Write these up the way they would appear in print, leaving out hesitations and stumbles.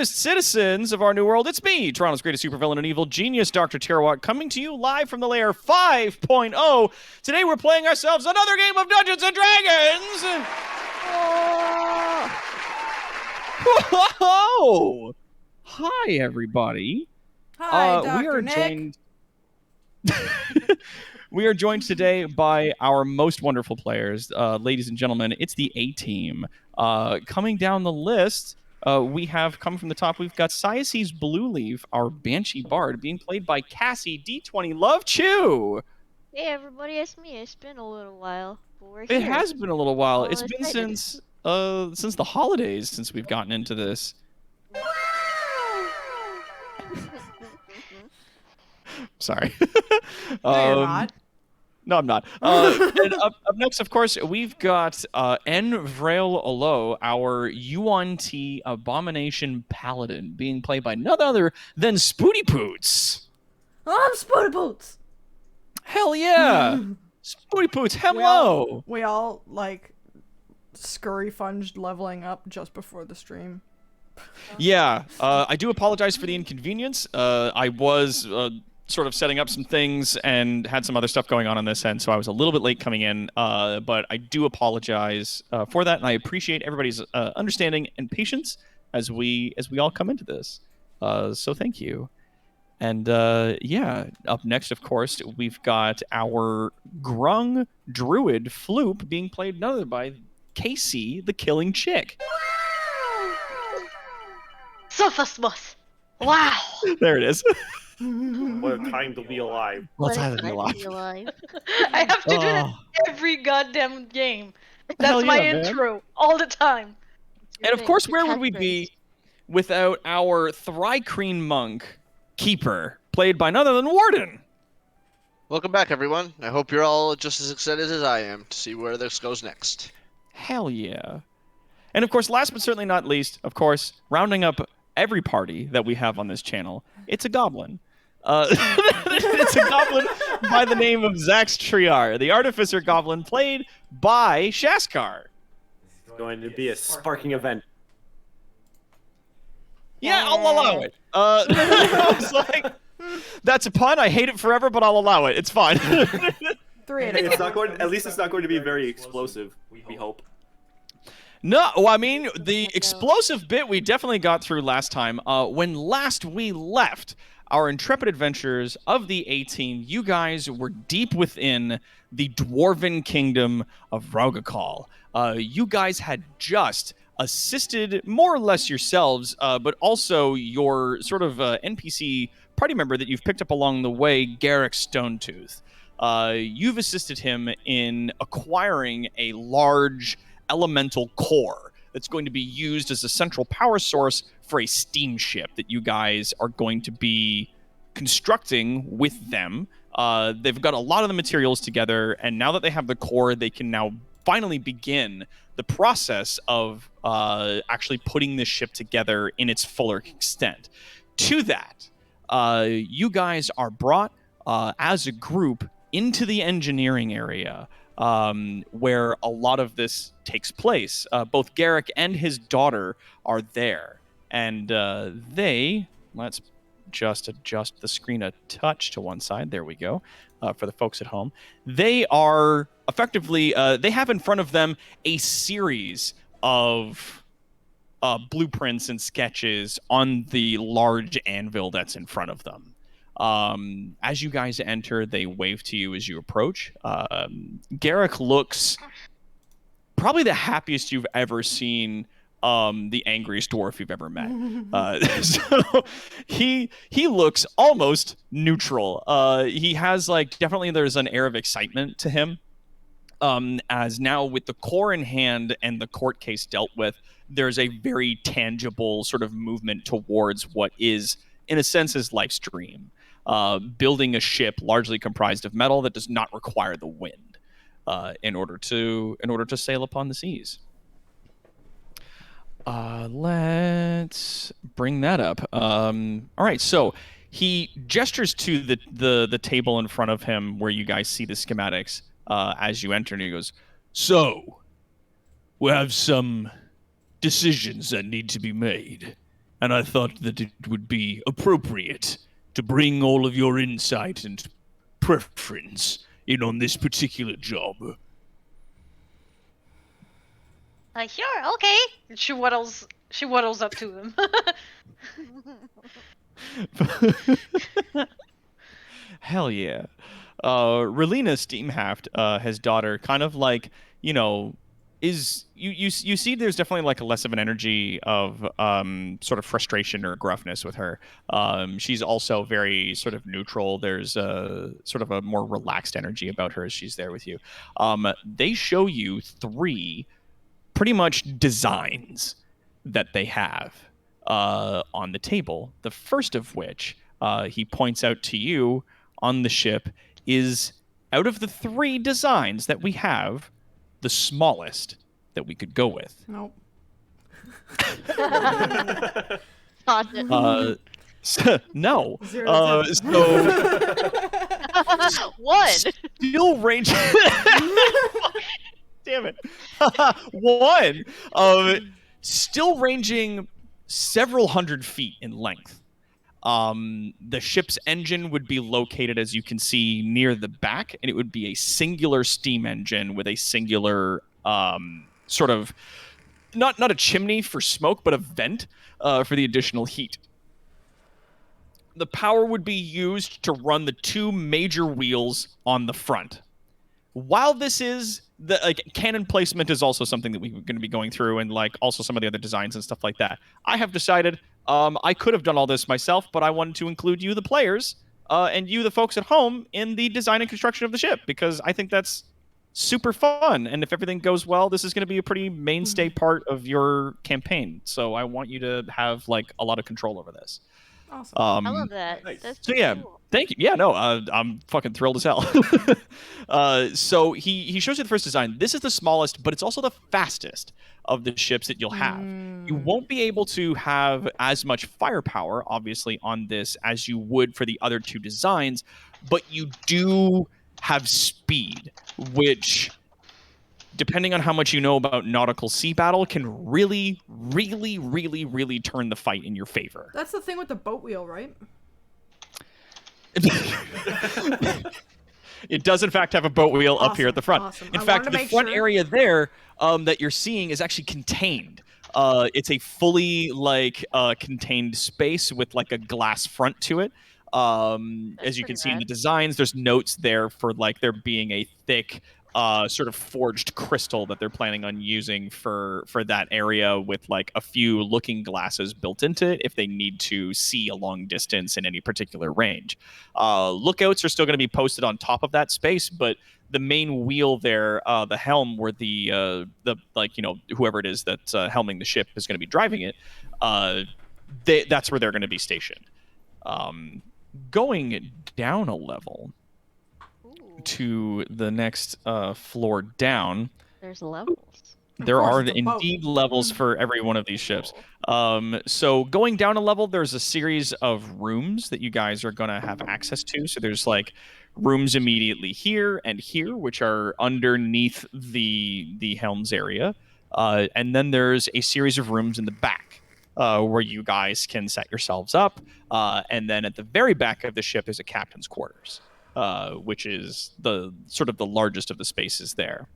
Citizens of our new world, it's me, Toronto's greatest supervillain and evil genius, Dr. Terrawat, coming to you live from the layer 5.0. Today we're playing ourselves another game of Dungeons and Dragons! Whoa! Hi, everybody. Hi, Dr. We are Nick. joined... We are joined today by our most wonderful players. Ladies and gentlemen, it's the A-Team. Coming down the list... we have come from the top. We've got Siases Blueleaf, our Banshee Bard, being played by Cassie D20 Love Chew. Hey everybody, it's me. It's been a little while, but we're It here. has been a little while. Well, It's been excited. since the holidays since we've gotten into this. Sorry. No, you're not. No, I'm not. And up next, of course, we've got N. Vrail Olo, our UNT Abomination Paladin, being played by none other than Spooty Poots. I'm Spooty Boots. Hell yeah! Spooty Poots, hello! We all like scurry funged leveling up just before the stream. Yeah, I do apologize for the inconvenience. I was sort of setting up some things and had some other stuff going on this end, so I was a little bit late coming in, but I do apologize for that, and I appreciate everybody's understanding and patience as we all come into this. So thank you. And yeah, up next, of course, we've got our Grung Druid Floop being played none other by Casey, the Killing Chick. Sophosmos! Wow! There it is. What a time to be alive. Let's What a have it time alive. to be alive. I have to do that every goddamn game. That's my yeah, man. intro, all the time. And of course, where would we be without our Thrycreen Monk Keeper, played by none other than Warden? Welcome back, everyone. I hope you're all just as excited as I am to see where this goes next. Hell yeah. And of course, last but certainly not least, of course, rounding up every party that we have on this channel, it's a goblin. It's a goblin by the name of Zax Triar, the Artificer Goblin, played by Shaskar. It's going to be a sparking event. Yeah, I'll allow it. I was like, that's a pun. I hate it forever, but I'll allow it. It's fine. 3 out of It's 10. not going. At least it's not going to be very explosive. We hope. No, well, I mean, the explosive bit we definitely got through last time. When last we left our intrepid adventurers of the A-Team, you guys were deep within the dwarven kingdom of Rogakal. You guys had just assisted more or less yourselves, but also your sort of NPC party member that you've picked up along the way, Garrick Stonetooth. You've assisted him in acquiring a large elemental core that's going to be used as a central power source for a steamship that you guys are going to be constructing with them. They've got a lot of the materials together, and now that they have the core, they can now finally begin the process of actually putting this ship together in its fuller extent. To that, you guys are brought as a group into the engineering area, where a lot of this takes place. Both Garrick and his daughter are there, and let's just adjust the screen a touch to one side. There we go. For the folks at home, they are effectively, they have in front of them a series of blueprints and sketches on the large anvil that's in front of them. As you guys enter, they wave to you as you approach. Garrick looks probably the happiest you've ever seen, the angriest dwarf you've ever met. So he looks almost neutral. He has definitely there's an air of excitement to him. As now with the core in hand and the court case dealt with, there's a very tangible sort of movement towards what is, in a sense, his life's dream. Building a ship largely comprised of metal that does not require the wind in order to sail upon the seas. Let's bring that up. All right, so he gestures to the table in front of him where you guys see the schematics as you enter, and he goes, "So, we have some decisions that need to be made. and I thought that it would be appropriate to bring all of your insight and preference in on this particular job. Sure, okay. She waddles up to him. Hell yeah. Relina Steamhaft, his daughter, kind of like, is you see there's definitely like less of an energy of sort of frustration or gruffness with her. She's also very sort of neutral. There's a sort of a more relaxed energy about her as she's there with you. They show you 3 pretty much designs that they have on the table. The first of which he points out to you on the ship is, out of the 3 designs that we have, the smallest that we could go with. Nope. No. 0 to 10. So 1. still range. Damn it. 1. Still ranging several hundred feet in length. The ship's engine would be located, as you can see, near the back, and it would be a singular steam engine with a singular sort of not a chimney for smoke, but a vent for the additional heat. The power would be used to run the 2 major wheels on the front. While this is cannon placement is also something that we're going to be going through, and like also some of the other designs and stuff like that. I have decided I could have done all this myself, but I wanted to include you, the players, and you, the folks at home, in the design and construction of the ship, because I think that's super fun. And if everything goes well, this is going to be a pretty mainstay part of your campaign. So I want you to have like a lot of control over this. Awesome. I love that. Nice. That's So yeah, cool. thank you. Yeah, no, I'm fucking thrilled as hell. So he shows you the first design. This is the smallest, but it's also the fastest of the ships that you'll have. You won't be able to have as much firepower, obviously, on this as you would for the other 2 designs, but you do have speed, which, depending on how much you know about nautical sea battle, can really, really, really, really turn the fight in your favor. That's the thing with the boat wheel, right? It does, in fact, have a boat wheel up here at the front. Awesome. In I fact, wanted to the make front sure. area there that you're seeing is actually contained. It's a fully contained space with like a glass front to it. As you can pretty see in the rad. designs, there's notes there for like there being a thick sort of forged crystal that they're planning on using for that area, with like a few looking glasses built into it if they need to see a long distance in any particular range. Lookouts are still going to be posted on top of that space, but the main wheel there, the helm, where the whoever it is that's helming the ship is going to be driving it, that's where they're going to be stationed. Going down a level to the next floor down, There's levels. there course, are it's a boat. indeed levels for every one of these ships. So going down a level, there's a series of rooms that you guys are going to have access to. So there's like rooms immediately here and here, which are underneath the helms area. And then there's a series of rooms in the back where you guys can set yourselves up. And then at the very back of the ship is a captain's quarters, which is the sort of the largest of the spaces there.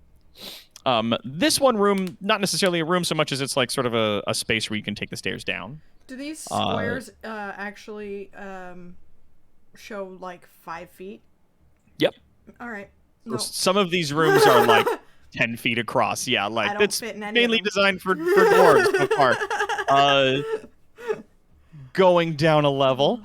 This one room, not necessarily a room so much as it's like sort of a space where you can take the stairs down. Do these squares actually show like 5 feet? Yep. All right. No. Some of these rooms are like 10 feet across. Yeah, I like don't it's fit in any of mainly them. designed for dwarves so far. Going down a level,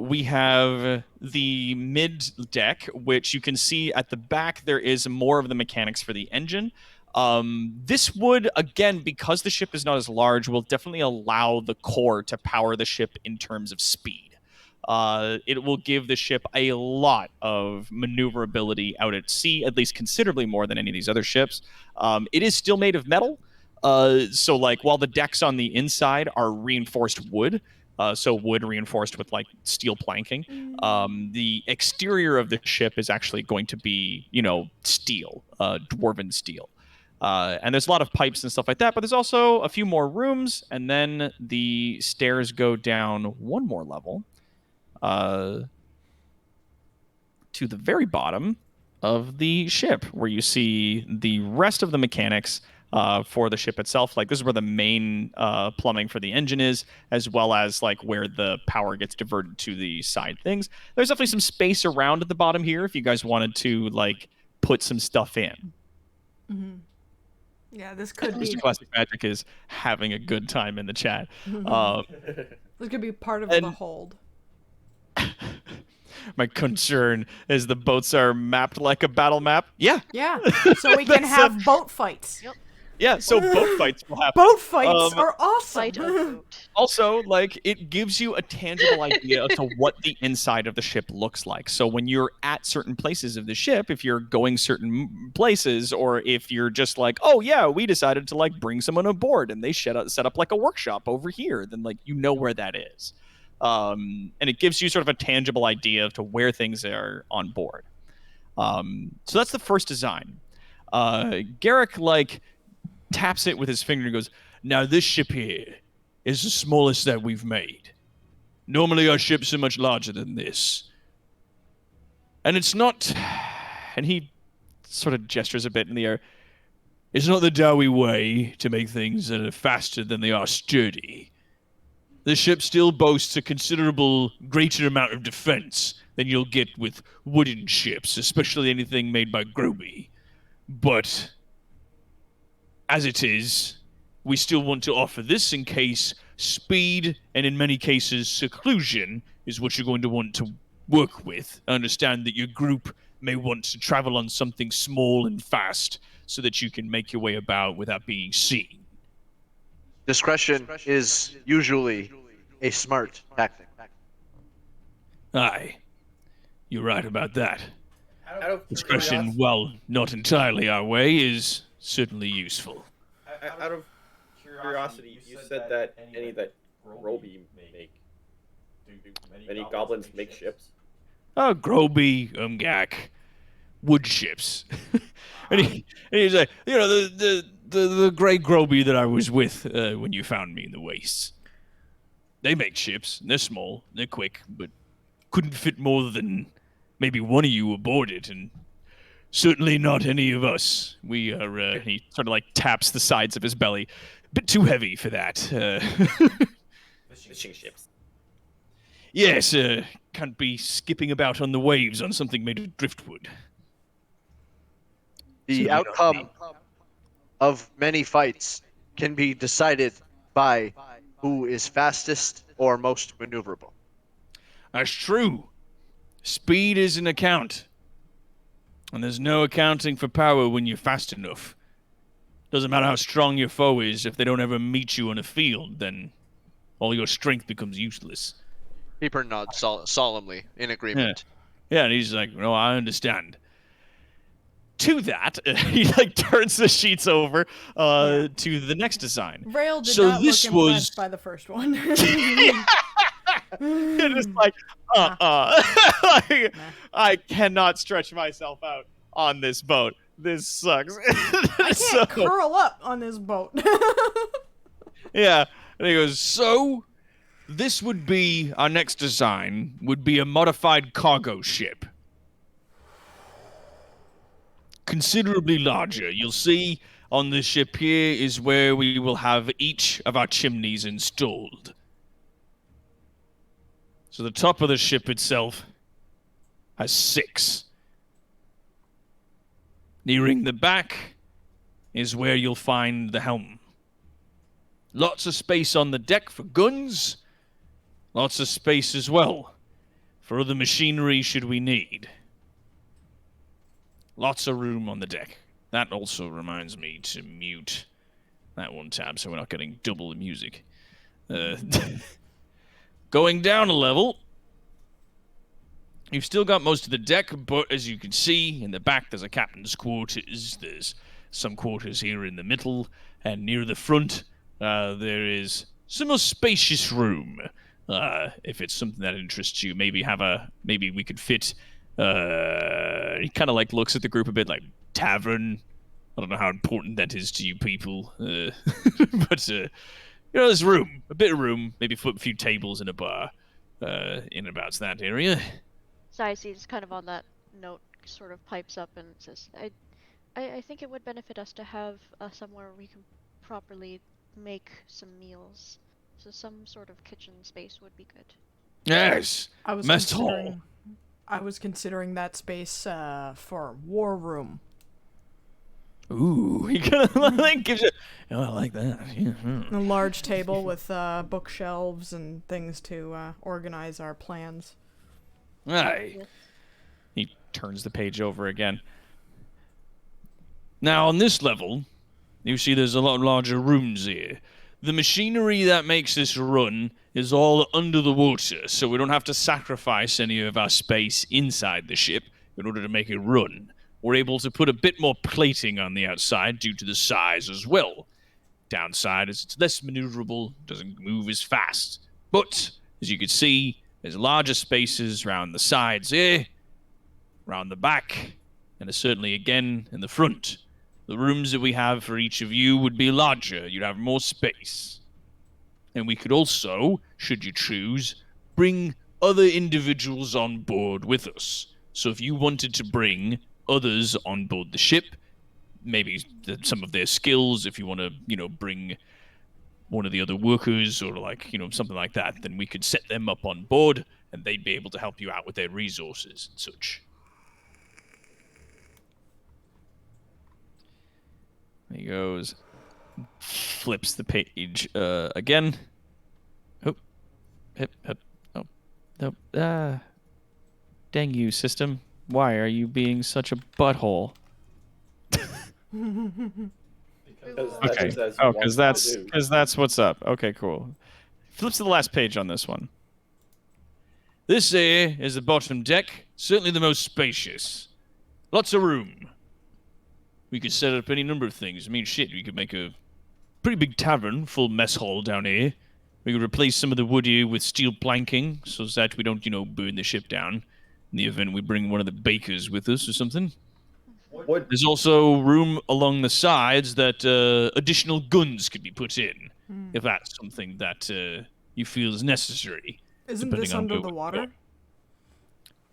we have the mid deck, which you can see at the back. There is more of the mechanics for the engine. This would, again, because the ship is not as large, will definitely allow the core to power the ship in terms of speed. It will give the ship a lot of maneuverability out at sea, at least considerably more than any of these other ships. It is still made of metal. So like while the decks on the inside are reinforced wood, so wood reinforced with like steel planking, the exterior of the ship is actually going to be, steel, dwarven steel. And there's a lot of pipes and stuff like that, but there's also a few more rooms, and then the stairs go down one more level to the very bottom of the ship, where you see the rest of the mechanics for the ship itself. Like, this is where the main plumbing for the engine is, as well as like where the power gets diverted to the side things. There's definitely some space around at the bottom here if you guys wanted to like put some stuff in. Mm-hmm. Yeah, this could be. Mr. Classic Magic is having a good time in the chat. This could be part of the hold. My concern is the boats are mapped like a battle map. Yeah. Yeah, so we can have boat fights. Yep. Yeah, so boat fights will happen. Boat fights are awesome. Fight a boat. Also, like, it gives you a tangible idea as to what the inside of the ship looks like. So when you're at certain places of the ship, if you're going certain places, or if you're just like, oh yeah, we decided to like bring someone aboard and they set up like a workshop over here, then like you know where that is. And it gives you sort of a tangible idea of to where things are on board. So that's the first design. Garrick like taps it with his finger and goes, now this ship here is the smallest that we've made. Normally our ships are much larger than this. And it's not, and he sort of gestures a bit in the air, it's not the Dowie way to make things that are faster than they are sturdy. The ship still boasts a considerable greater amount of defense than you'll get with wooden ships, especially anything made by Groby. But as it is, we still want to offer this in case speed, and in many cases seclusion, is what you're going to want to work with. I understand that your group may want to travel on something small and fast so that you can make your way about without being seen. Discretion is usually a smart tactic. Aye, you're right about that. Out of Discretion, while not entirely our way, is certainly useful. Out of curiosity, you said that any that Groby make. Do many goblins make ships? Groby, Umgak, wood ships. and he's like, you know, the grey Groby that I was with when you found me in the wastes. They make ships. They're small. They're quick, but couldn't fit more than maybe one of you aboard it, and certainly not any of us. We are, he sort of like taps the sides of his belly. A bit too heavy for that. Fishing ships. Yes, can't be skipping about on the waves on something made of driftwood. The outcome of many fights can be decided by who is fastest or most maneuverable. That's true. Speed is an account. And there's no accounting for power when you're fast enough. Doesn't matter how strong your foe is, if they don't ever meet you on a field, then all your strength becomes useless. Peeper nods solemnly in agreement. Yeah, and he's like, no, I understand. To that, he like turns the sheets over to the next design. Rail did So not this look was- impressed by the first one. It is like, like, I cannot stretch myself out on this boat. This sucks. I can't curl up on this boat. Yeah. And he goes, so this would be, our next design would be a modified cargo ship. Considerably larger. You'll see on this ship here is where we will have each of our chimneys installed. So the top of the ship itself has 6. Nearing the back is where you'll find the helm. Lots of space on the deck for guns. Lots of space as well for other machinery should we need. Lots of room on the deck. That also reminds me to mute that one tab so we're not getting double the music. Going down a level, you've still got most of the deck, but as you can see, in the back there's a captain's quarters. There's some quarters here in the middle, and near the front there is some more spacious room. If it's something that interests you, maybe we could fit. He kind of like looks at the group a bit like tavern, I don't know how important that is to you people, but there's room, a bit of room, maybe flip a few tables in a bar, in about that area. Xyces, kind of on that note, sort of pipes up and says, I think it would benefit us to have somewhere we can properly make some meals. So some sort of kitchen space would be good. Yes, I was mess considering, hall. I was considering that space for war room. Ooh, he kind of like gives you. Oh, I like that. Yeah. A large table with bookshelves and things to organize our plans. Aye. Yes. He turns the page over again. Now, on this level, you see there's a lot larger rooms here. The machinery that makes this run is all under the water, so we don't have to sacrifice any of our space inside the ship in order to make it run. We're able to put a bit more plating on the outside due to the size as well. Downside is it's less maneuverable, doesn't move as fast. But, as you can see, there's larger spaces around the sides here, around the back, and certainly again in the front. The rooms that we have for each of you would be larger. You'd have more space. And we could also, should you choose, bring other individuals on board with us. So if you wanted to bring others on board the ship, maybe some of their skills, if you want to, bring one of the other workers or something like that, then we could set them up on board and they'd be able to help you out with their resources and such. He goes, flips the page again. Oh, no. Dang you, system. Why are you being such a butthole? Okay. Oh, because that's what's up. Okay, cool. Flips to the last page on this one. This here is the bottom deck, certainly the most spacious. Lots of room. We could set up any number of things. I mean, shit, we could make a pretty big tavern, full mess hall down here. We could replace some of the wood here with steel planking, so that we don't, burn the ship down. In the event we bring one of the bakers with us or something. What? There's also room along the sides that additional guns could be put in, if that's something that you feel is necessary. Isn't depending this on under where the we water? go.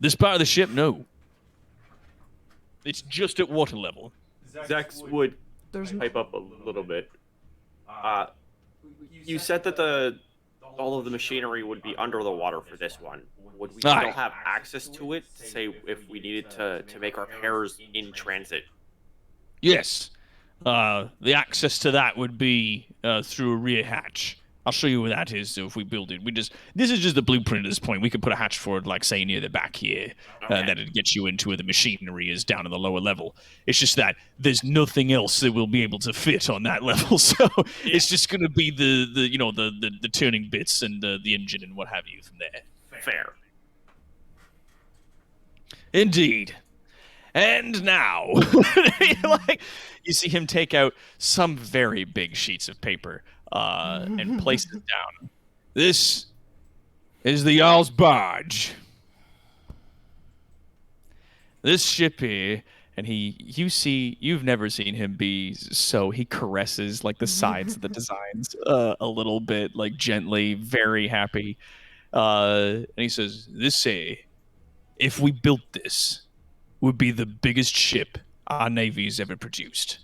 This part of the ship, no. It's just at water level. Zax would There's pipe up a little bit. You said that all of the machinery would be under the water for this one. Would we still Aye. have access to it, say, if we needed to make our repairs in transit? Yes. The access to that would be through a rear hatch. I'll show you where that is. So if we build it, this is just the blueprint at this point. We could put a hatch for it, like say near the back here, Okay. that'd get you into where the machinery is down in the lower level. It's just that there's nothing else that will be able to fit on that level, so it's just going to be the turning bits and the engine and what have you from there. Fair. Indeed. And now, you see him take out some very big sheets of paper and place it down. This is the Jarl's barge. This ship here, and you've never seen him be so, he caresses like the sides of the designs a little bit, like gently, very happy. And he says, this if we built this, would be the biggest ship our Navy's ever produced,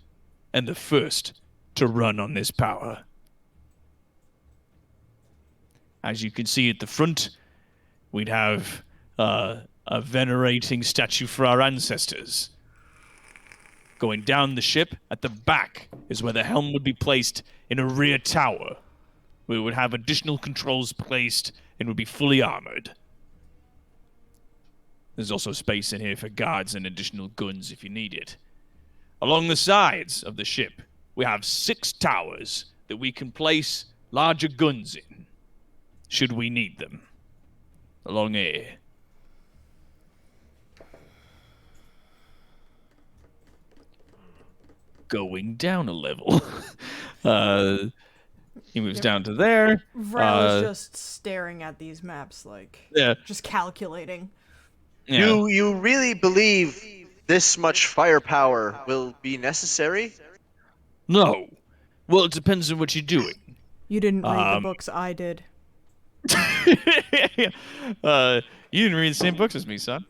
and the first to run on this power. As you can see at the front, we'd have a venerating statue for our ancestors. Going down the ship, at the back is where the helm would be placed in a rear tower. We would have additional controls placed and would be fully armored. There's also space in here for guards and additional guns if you need it. Along the sides of the ship, we have 6 towers that we can place larger guns in, should we need them. Along here. Going down a level. He moves down to there. Vrel is just staring at these maps, like Yeah. just calculating. Yeah. You really believe this much firepower will be necessary? No. Well, it depends on what you're doing. You didn't read the books I did. You didn't read the same books as me, son.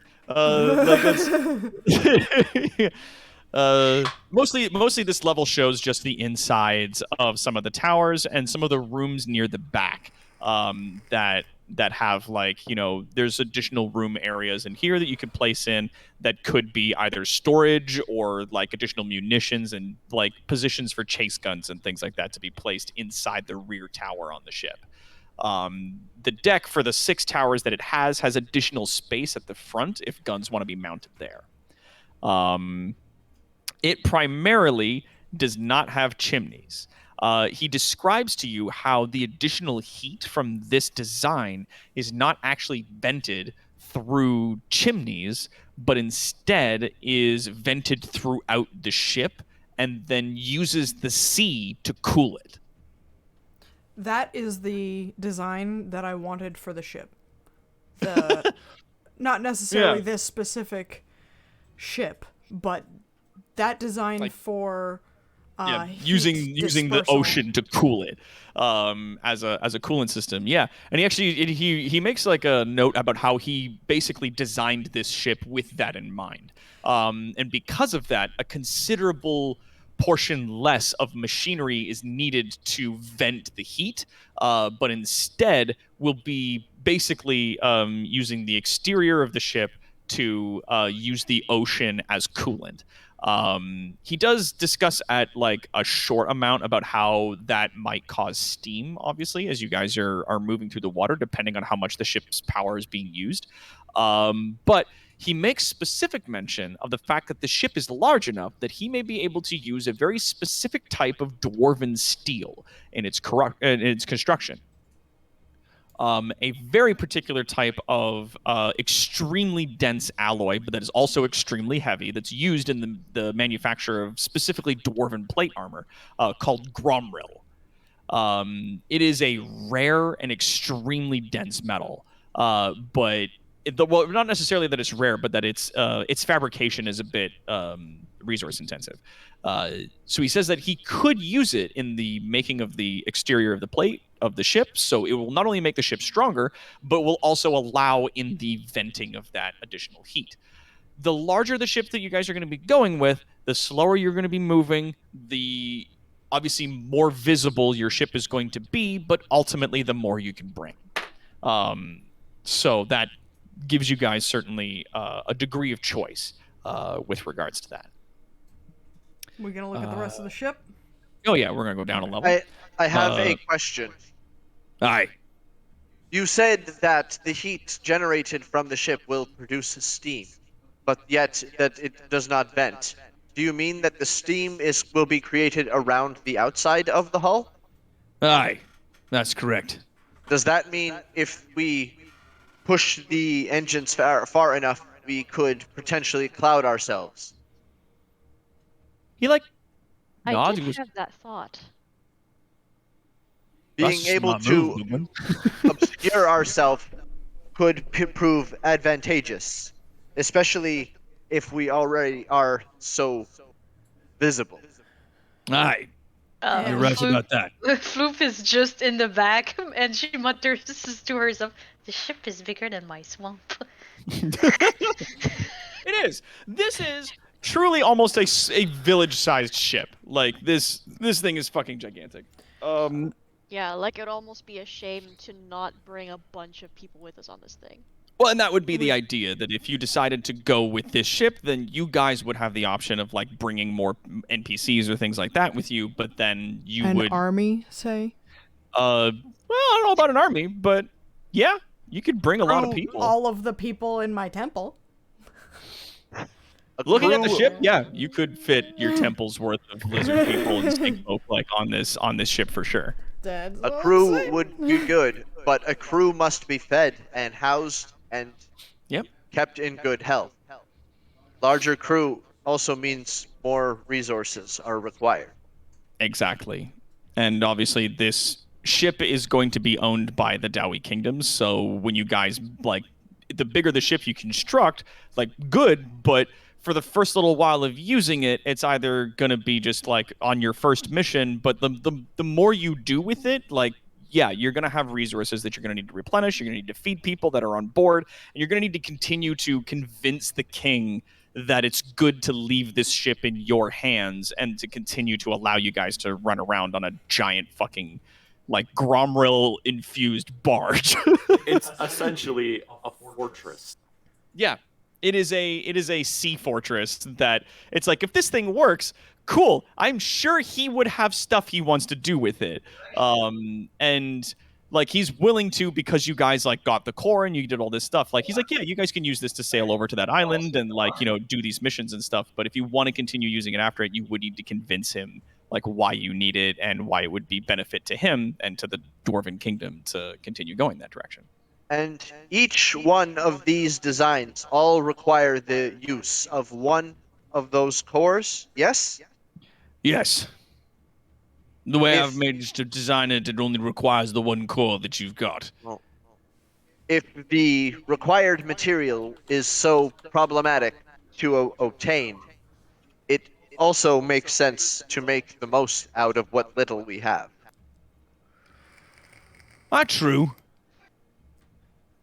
Mostly this level shows just the insides of some of the towers and some of the rooms near the back that have, like, you know, there's additional room areas in here that you could place in that could be either storage or like additional munitions and like positions for chase guns and things like that to be placed inside the rear tower on the ship. The deck for the 6 towers that it has additional space at the front if guns want to be mounted there. It primarily does not have chimneys. He describes to you how the additional heat from this design is not actually vented through chimneys, but instead is vented throughout the ship and then uses the sea to cool it. That is the design that I wanted for the ship. Not necessarily this specific ship, but that design Like, for using the dispersal. ocean to cool it as a coolant system. Yeah, and he makes like a note about how he basically designed this ship with that in mind, and because of that, a considerable portion less of machinery is needed to vent the heat, but instead will be basically using the exterior of the ship to use the ocean as coolant. He does discuss at like a short amount about how that might cause steam, obviously, as you guys are moving through the water, depending on how much the ship's power is being used. But he makes specific mention of the fact that the ship is large enough that he may be able to use a very specific type of dwarven steel in its construction. A very particular type of extremely dense alloy, but that is also extremely heavy, that's used in the manufacture of specifically dwarven plate armor, called gromril. It is a rare and extremely dense metal, but well, not necessarily that it's rare, but that its fabrication is a bit resource intensive. So he says that he could use it in the making of the exterior of the plate of the ship, so it will not only make the ship stronger, but will also allow in the venting of that additional heat. The larger the ship that you guys are going to be going with, the slower you're going to be moving, the obviously more visible your ship is going to be, but ultimately the more you can bring. So that gives you guys certainly a degree of choice with regards to that. We're gonna look at the rest of the ship. Oh yeah, we're gonna go down a level. I have a question. Aye. You said that the heat generated from the ship will produce steam, but yet that it does not vent. Do you mean that the steam will be created around the outside of the hull? Aye, that's correct. Does that mean if we push the engines far enough, we could potentially cloud ourselves? He like I nods. did He goes, have that thought. Being "That's a able smart to move, Goblin." obscure ourselves could prove advantageous, especially if we already are so visible. Aye, you're right about that. Floop is just in the back, and she mutters to herself, "The ship is bigger than my swamp." It is. This is truly almost a village-sized ship. Like this thing is fucking gigantic. Yeah, like it'd almost be a shame to not bring a bunch of people with us on this thing. Well, and that would be the idea, that if you decided to go with this ship, then you guys would have the option of like bringing more NPCs or things like that with you, but then you An would army, say? well, I don't know about an army, but yeah, you could bring a lot of people. All of the people in my temple. Looking at the ship, yeah, you could fit your temple's worth of lizard people and snake folk like on this ship for sure. That's A what I'm crew saying. would be good, but a crew must be fed and housed and kept in good health. Larger crew also means more resources are required. Exactly. And obviously this ship is going to be owned by the Dowie Kingdoms, so when you guys, like, the bigger the ship you construct, like, good, but for the first little while of using it, it's either going to be just like on your first mission, but the more you do with it, like, yeah, you're going to have resources that you're going to need to replenish, you're going to need to feed people that are on board, and you're going to need to continue to convince the king that it's good to leave this ship in your hands and to continue to allow you guys to run around on a giant fucking, like, Gromril-infused barge. It's essentially a fortress. Yeah. It is a sea fortress that it's like, if this thing works, cool. I'm sure he would have stuff he wants to do with it. And like, he's willing to, because you guys like got the core and you did all this stuff. Like, he's like, yeah, you guys can use this to sail over to that island and like, you know, do these missions and stuff. But if you want to continue using it after it, you would need to convince him like why you need it and why it would be benefit to him and to the Dwarven Kingdom to continue going that direction. And each one of these designs all require the use of one of those cores, yes? Yes. The way If- I've managed to design it, it only requires the one core that you've got. If the required material is so problematic to obtain, it also makes sense to make the most out of what little we have. That's true.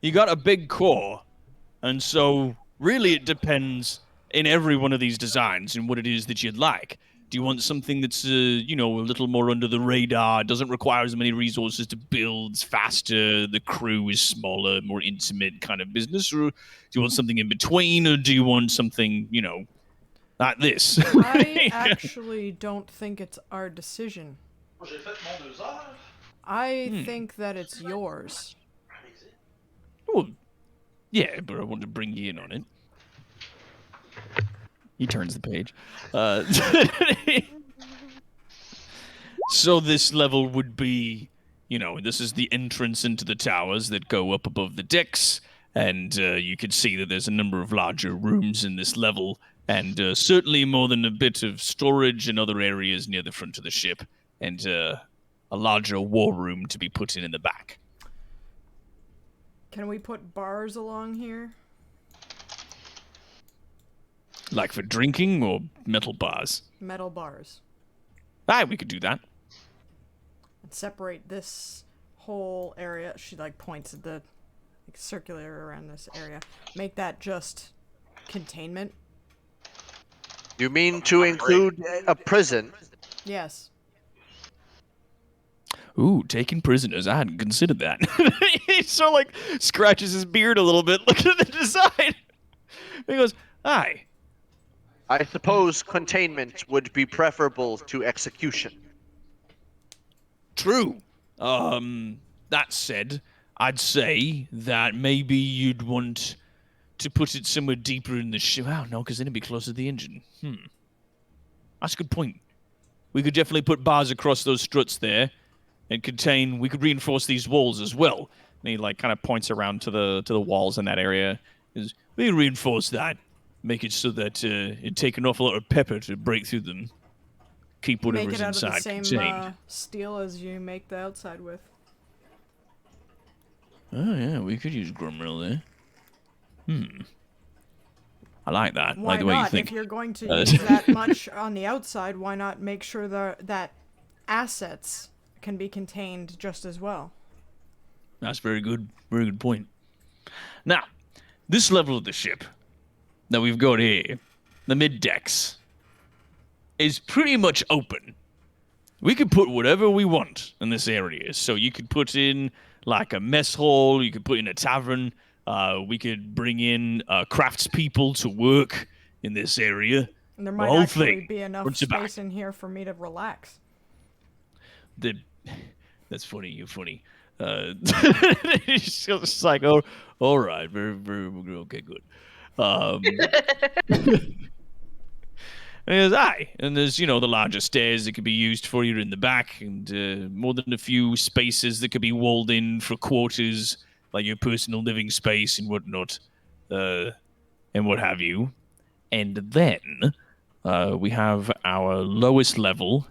You got a big core, and so really it depends in every one of these designs and what it is that you'd like. Do you want something that's, you know, a little more under the radar, doesn't require as many resources to build, it's faster, the crew is smaller, more intimate kind of business? Or do you want something in between, or do you want something, you know, like this? I actually don't think it's our decision. I think that it's yours. Well, yeah, but I want to bring you in on it. He turns the page. So this level would be, you know, this is the entrance into the towers that go up above the decks, and you can see that there's a number of larger rooms in this level, and certainly more than a bit of storage and other areas near the front of the ship, and a larger war room to be put in the back. Can we put bars along here? Like for drinking or metal bars? Metal bars. Aye, we could do that. And separate this whole area. She like points at the like, circular around this area. Make that just containment. You mean to include a prison? Yes. Ooh, taking prisoners. I hadn't considered that. He sort of like scratches his beard a little bit, looking at the design. He goes, aye. I suppose containment would be preferable to execution. True. That said, I'd say that maybe you'd want to put it somewhere deeper in the ship. Oh, no, because then it'd be closer to the engine. That's a good point. We could definitely put bars across those struts there and we could reinforce these walls as well. And he like kind of points around to the walls in that area. We reinforce that. Make it so that it'd take an awful lot of pepper to break through them. Keep Make whatever's it out of the inside same contained. steel as you make the outside with. Oh yeah, we could use Gromril there. I like that. Why like the way not? you think. If you're going to use that much on the outside, why not make sure that assets can be contained just as well? That's very good. Very good point. Now, this level of the ship that we've got here, the mid decks, is pretty much open. We could put whatever we want in this area. So you could put in like a mess hall, you could put in a tavern, we could bring in craftspeople to work in this area. And there The might whole actually thing. be enough Front to back. space in here for me to relax. That's funny. You're funny. It's just like, oh, all right, very, very okay, good. And there's and there's the larger stairs that could be used for you in the back, and more than a few spaces that could be walled in for quarters, like your personal living space and whatnot, and what have you. And then we have our lowest level,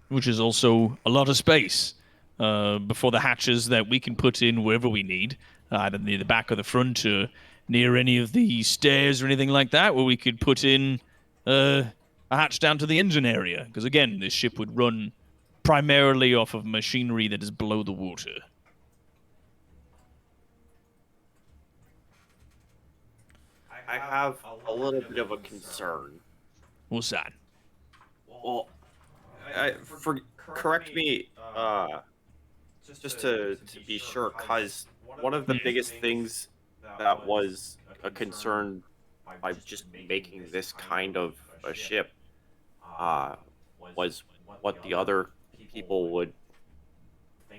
which is also a lot of space before the hatches that we can put in wherever we need, either near the back or the front, or near any of the stairs or anything like that, where we could put in a hatch down to the engine area? Because again, this ship would run primarily off of machinery that is below the water. I have a little bit of a concern. What's that? Well, correct me, just to be sure, cause one of the biggest things that was a concern by just making this kind of a ship, was what the other people would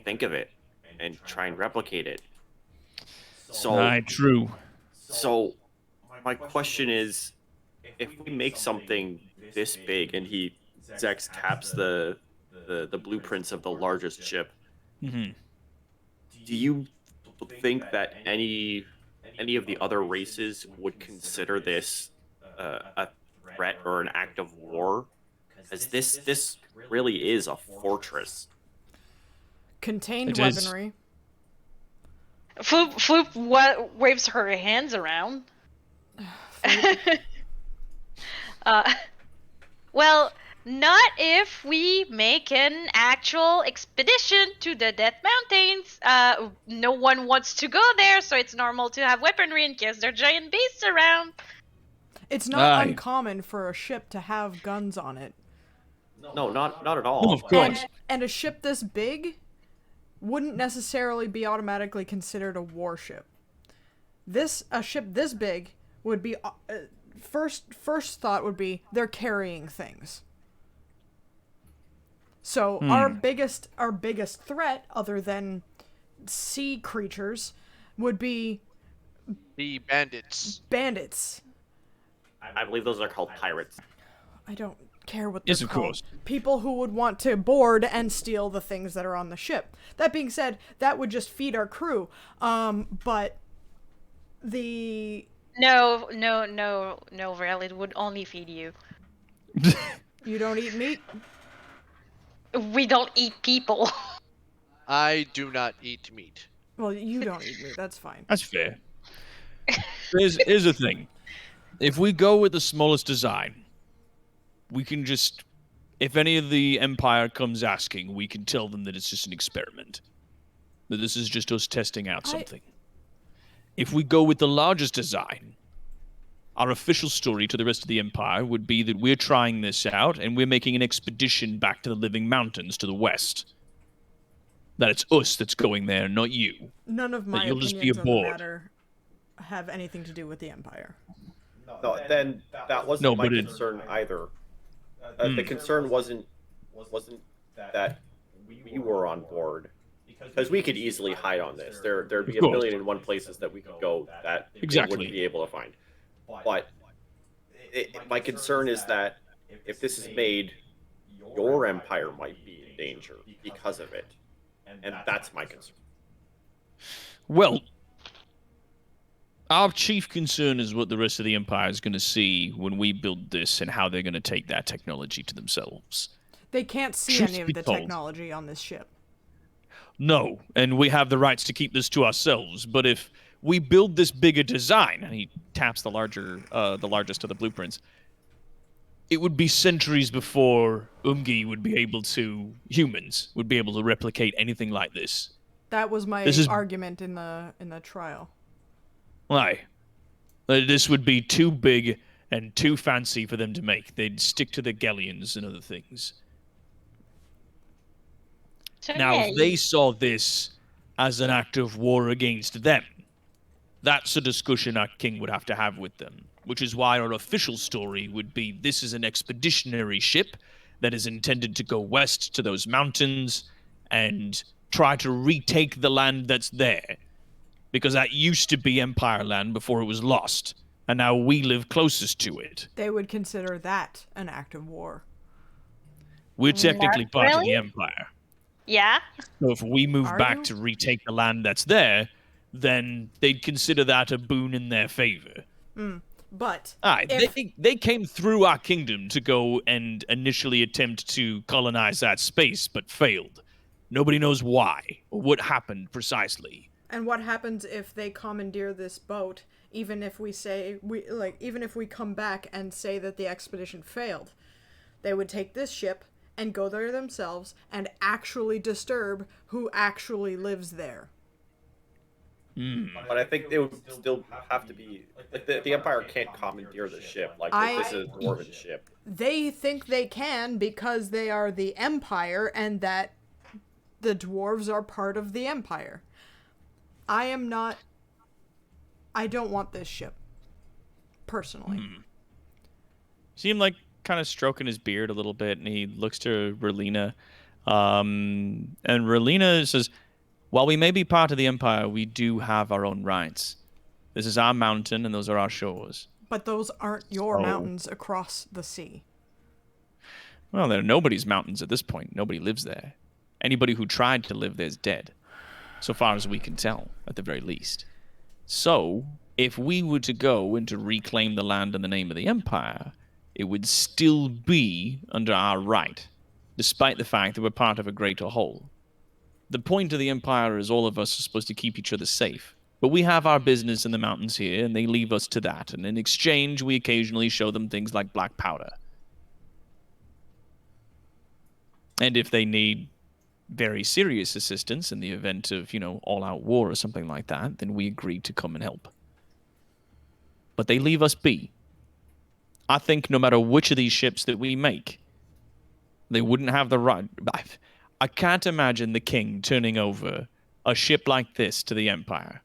think of it and try and replicate it. So, True. so my question is, if we make something this big and Zex taps the blueprints of the largest ship, Mm-hmm. do you think that any of the other races would consider this a threat or an act of war? Because this really is a fortress. Contained It is. weaponry. Floop waves her hands around. Well, not if we make an actual expedition to the Death Mountains. No one wants to go there, so it's normal to have weaponry in case there are giant beasts around. It's not uncommon for a ship to have guns on it. No, not at all. Well, of course. And a ship this big wouldn't necessarily be automatically considered a warship. A ship this big would be first thought would be they're carrying things. So our biggest threat, other than sea creatures, would be The bandits. bandits. I believe those are called pirates. I don't care what they're Yes, of called. course. People who would want to board and steal the things that are on the ship. That being said, that would just feed our crew. But the... No, Rel, it would only feed you. You don't eat meat? We don't eat people. I do not eat meat. Well, you don't eat meat, that's fine. That's fair. Here's the thing. If we go with the smallest design, we can just... If any of the Empire comes asking, we can tell them that it's just an experiment. That this is just us testing out something. If we go with the largest design, our official story to the rest of the Empire would be that we're trying this out and we're making an expedition back to the Living Mountains to the west. That it's us that's going there, not you. None of my you'll opinions just be on the aboard. matter have anything to do with the Empire. No, then that wasn't No, my but it- concern either. The concern wasn't that we were on board, because we could easily hide on this. There'd be Of a course. billion and one places that we could go that they Exactly. wouldn't be able to find. But my concern is that if this is made, your empire might be in danger because of it, and that's my concern. Well, our chief concern is what the rest of the Empire is going to see when we build this and how they're going to take that technology to themselves. They can't see Truth any of be the told. technology on this ship. No, and we have the rights to keep this to ourselves, but if we build this bigger design, and he taps the largest of the blueprints, it would be centuries before humans would be able to replicate anything like this. That was my This is- argument in the trial. Why? This would be too big and too fancy for them to make. They'd stick to the galleons and other things. So, Now, yeah, if they saw this as an act of war against them, that's a discussion our king would have to have with them, which is why our official story would be this is an expeditionary ship that is intended to go west to those mountains and try to retake the land that's there. Because that used to be Empire land before it was lost, and now we live closest to it. They would consider that an act of war. We're technically Not part of really? the Empire. Yeah. So if we move Are back you? to retake the land that's there, then they'd consider that a boon in their favor. But Aye, if, they came through our kingdom to go and initially attempt to colonize that space, but failed. Nobody knows why or what happened precisely. and what happens if they commandeer this boat even if we come back and say that the expedition failed. They would take this ship and go there themselves and actually disturb who actually lives there. But I think they would still have to be like the Empire can't commandeer the ship. Like this is a dwarven ship. They think they can because they are the Empire and that the dwarves are part of the Empire. I don't want this ship. Personally. Seemed like kind of stroking his beard a little bit, and he looks to Relina. And Relina says, while we may be part of the Empire, we do have our own rights. This is our mountain, and those are our shores. But those aren't your mountains across the sea. Well, they're nobody's mountains at this point. Nobody lives there. Anybody who tried to live there is dead, so far as we can tell, at the very least. So, if we were to go and to reclaim the land in the name of the Empire, it would still be under our right, despite the fact that we're part of a greater whole. The point of the Empire is all of us are supposed to keep each other safe. But we have our business in the mountains here, and they leave us to that. And in exchange, we occasionally show them things like black powder. And if they need very serious assistance in the event of, all-out war or something like that, then we agree to come and help. But they leave us be. I think no matter which of these ships that we make, they wouldn't have the right... I can't imagine the king turning over a ship like this to the Empire.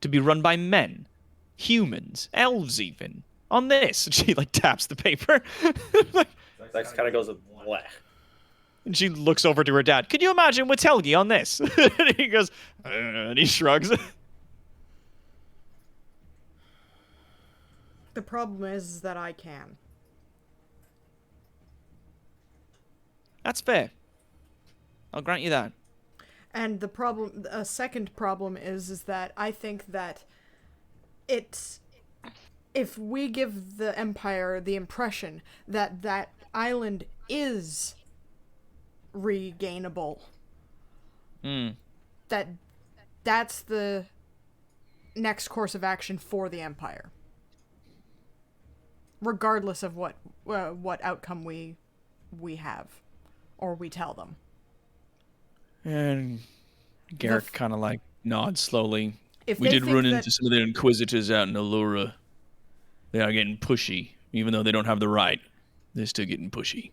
To be run by men, humans, elves even, on this. And she, taps the paper. Dex kind of goes with bleh. And she looks over to her dad. Can you imagine what's Helgi on this? And he goes, and he shrugs. The problem is that I can. That's fair. I'll grant you that. And a second problem is that I think that if we give the Empire the impression that that island is regainable, that's the next course of action for the Empire, regardless of what outcome we have or we tell them. And Garrick kind of nods slowly. If we they did think run that- into some of the Inquisitors out in Allura. They are getting pushy. Even though they don't have the right, they're still getting pushy.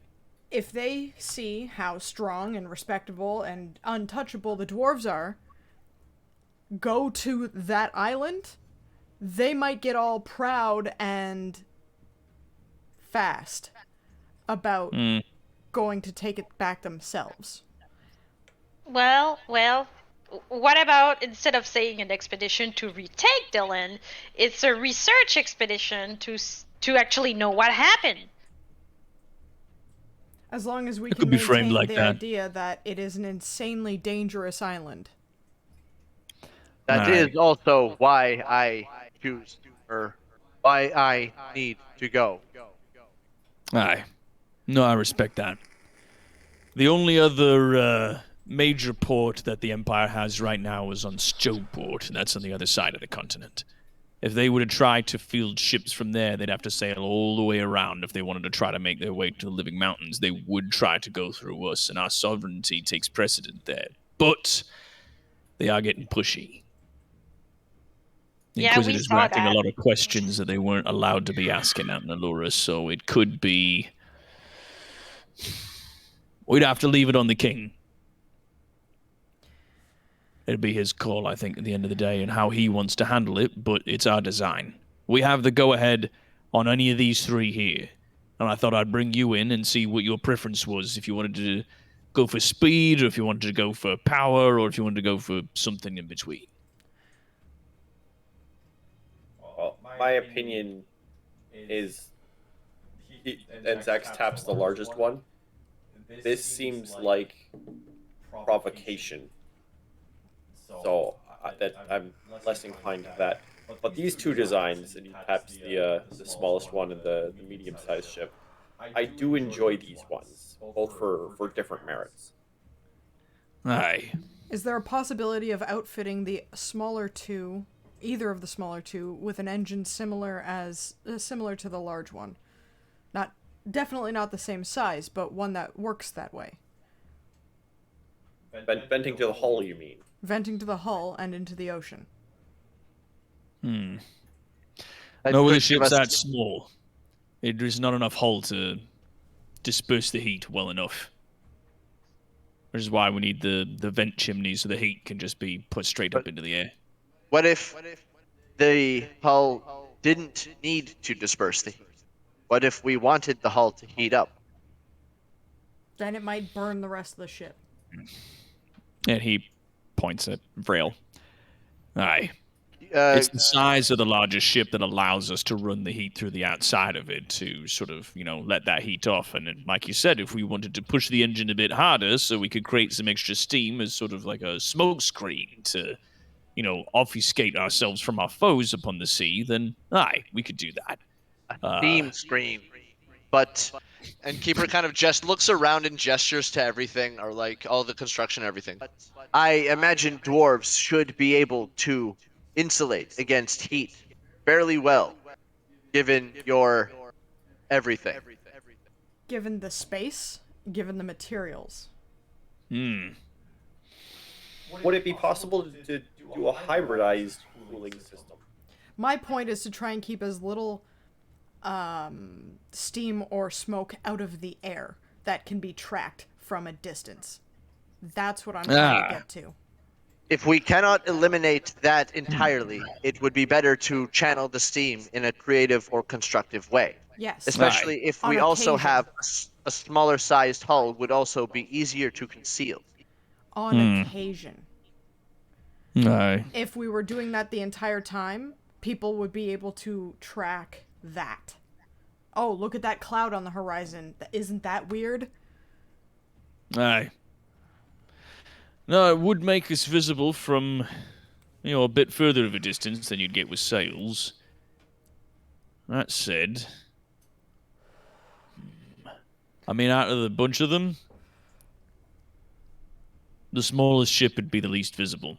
If they see how strong and respectable and untouchable the dwarves are, go to that island, they might get all proud and fast about going to take it back themselves. Well, what about instead of saying an expedition to retake the land, it's a research expedition to actually know what happened? As long as we It can could be framed maintain like the that. idea that it is an insanely dangerous island. That Alright. is also why I choose, or why I need to go. Aye. No, I respect that. The only other major port that the Empire has right now is on Stowport, and that's on the other side of the continent. If they were to try to field ships from there, they'd have to sail all the way around. If they wanted to try to make their way to the Living Mountains, they would try to go through us, and our sovereignty takes precedent there. But they are getting pushy. The Yeah, we Inquisitors saw were asking a that. lot of questions that they weren't allowed to be asking out in Allura, so it could be... We'd have to leave it on the king. It'd be his call, I think, at the end of the day, and how he wants to handle it, but it's our design. We have the go-ahead on any of these three here, and I thought I'd bring you in and see what your preference was, if you wanted to go for speed, or if you wanted to go for power, or if you wanted to go for something in between. Well, my opinion is, and Zax taps the largest one. This seems like provocation. So I'm less inclined to that. But these two designs, and he taps the smallest one and the medium-sized ship, I do enjoy these ones, both for different merits. Aye. Is there a possibility of outfitting the smaller two either of the smaller two with an engine similar to the large one. Definitely not the same size, but one that works that way. Venting to the hull, you mean? Venting to the hull and into the ocean. No, That the could ship's give us- that small. There's not enough hull to disperse the heat well enough. Which is why we need the vent chimneys so the heat can just be put straight up into the air. What if the hull didn't need to disperse the heat? What if we wanted the hull to heat up? Then it might burn the rest of the ship. And he points at Vrail. Aye. Uh, It's the size of the largest ship that allows us to run the heat through the outside of it to sort of, let that heat off. And then, like you said, if we wanted to push the engine a bit harder so we could create some extra steam as sort of like a smoke screen to, obfuscate ourselves from our foes upon the sea, then aye, we could do that. steam screen. And Keeper kind of just looks around and gestures to everything, or like all the construction and everything. I imagine dwarves should be able to insulate against heat fairly well, given your everything. Given the space, given the materials. Hmm. Would it be possible to do a hybridized cooling system? My point is to try and keep as little steam or smoke out of the air that can be tracked from a distance. That's what I'm trying to get to. If we cannot eliminate that entirely, it would be better to channel the steam in a creative or constructive way. Yes. Especially if we On also occasion. have a smaller sized hull, would also be easier to conceal. On occasion. Aye. If we were doing that the entire time, people would be able to track that. Oh, look at that cloud on the horizon. Isn't that weird? Aye. No, it would make us visible from, a bit further of a distance than you'd get with sails. That said, out of the bunch of them, the smallest ship would be the least visible.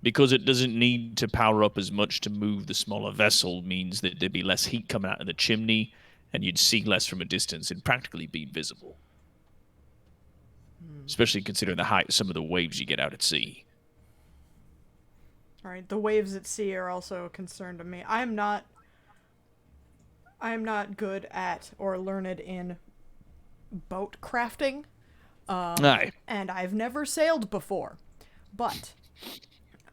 Because it doesn't need to power up as much to move the smaller vessel means that there'd be less heat coming out of the chimney, and you'd see less from a distance. It'd practically be invisible. Especially considering the height of some of the waves you get out at sea. Alright, the waves at sea are also a concern to me. I am not good at or learned in boat crafting. Aye. And I've never sailed before. But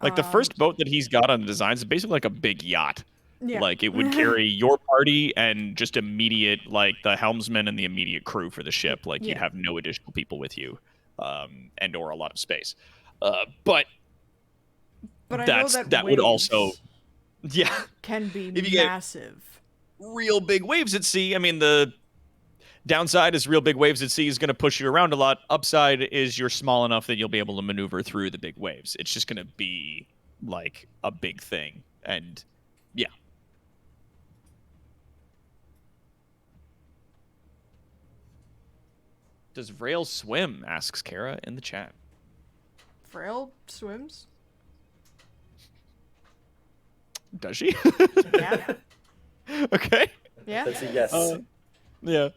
Like, the first boat that he's got on the design is basically like a big yacht. yeah. Like, it would carry your party and just immediate, like, the helmsman and the immediate crew for the ship. Like, you'd Yeah. have no additional people with you, and or a lot of space. But I know that's that would waves also, yeah, can be if you get- massive. real big waves at sea. The downside is real big waves at sea is going to push you around a lot. Upside is you're small enough that you'll be able to maneuver through the big waves. It's just going to be like a big thing. And yeah. Does Vrail swim? Asks Kara in the chat. Frail swims? Does she? Yeah. Okay. Yeah. That's a yes. Yeah.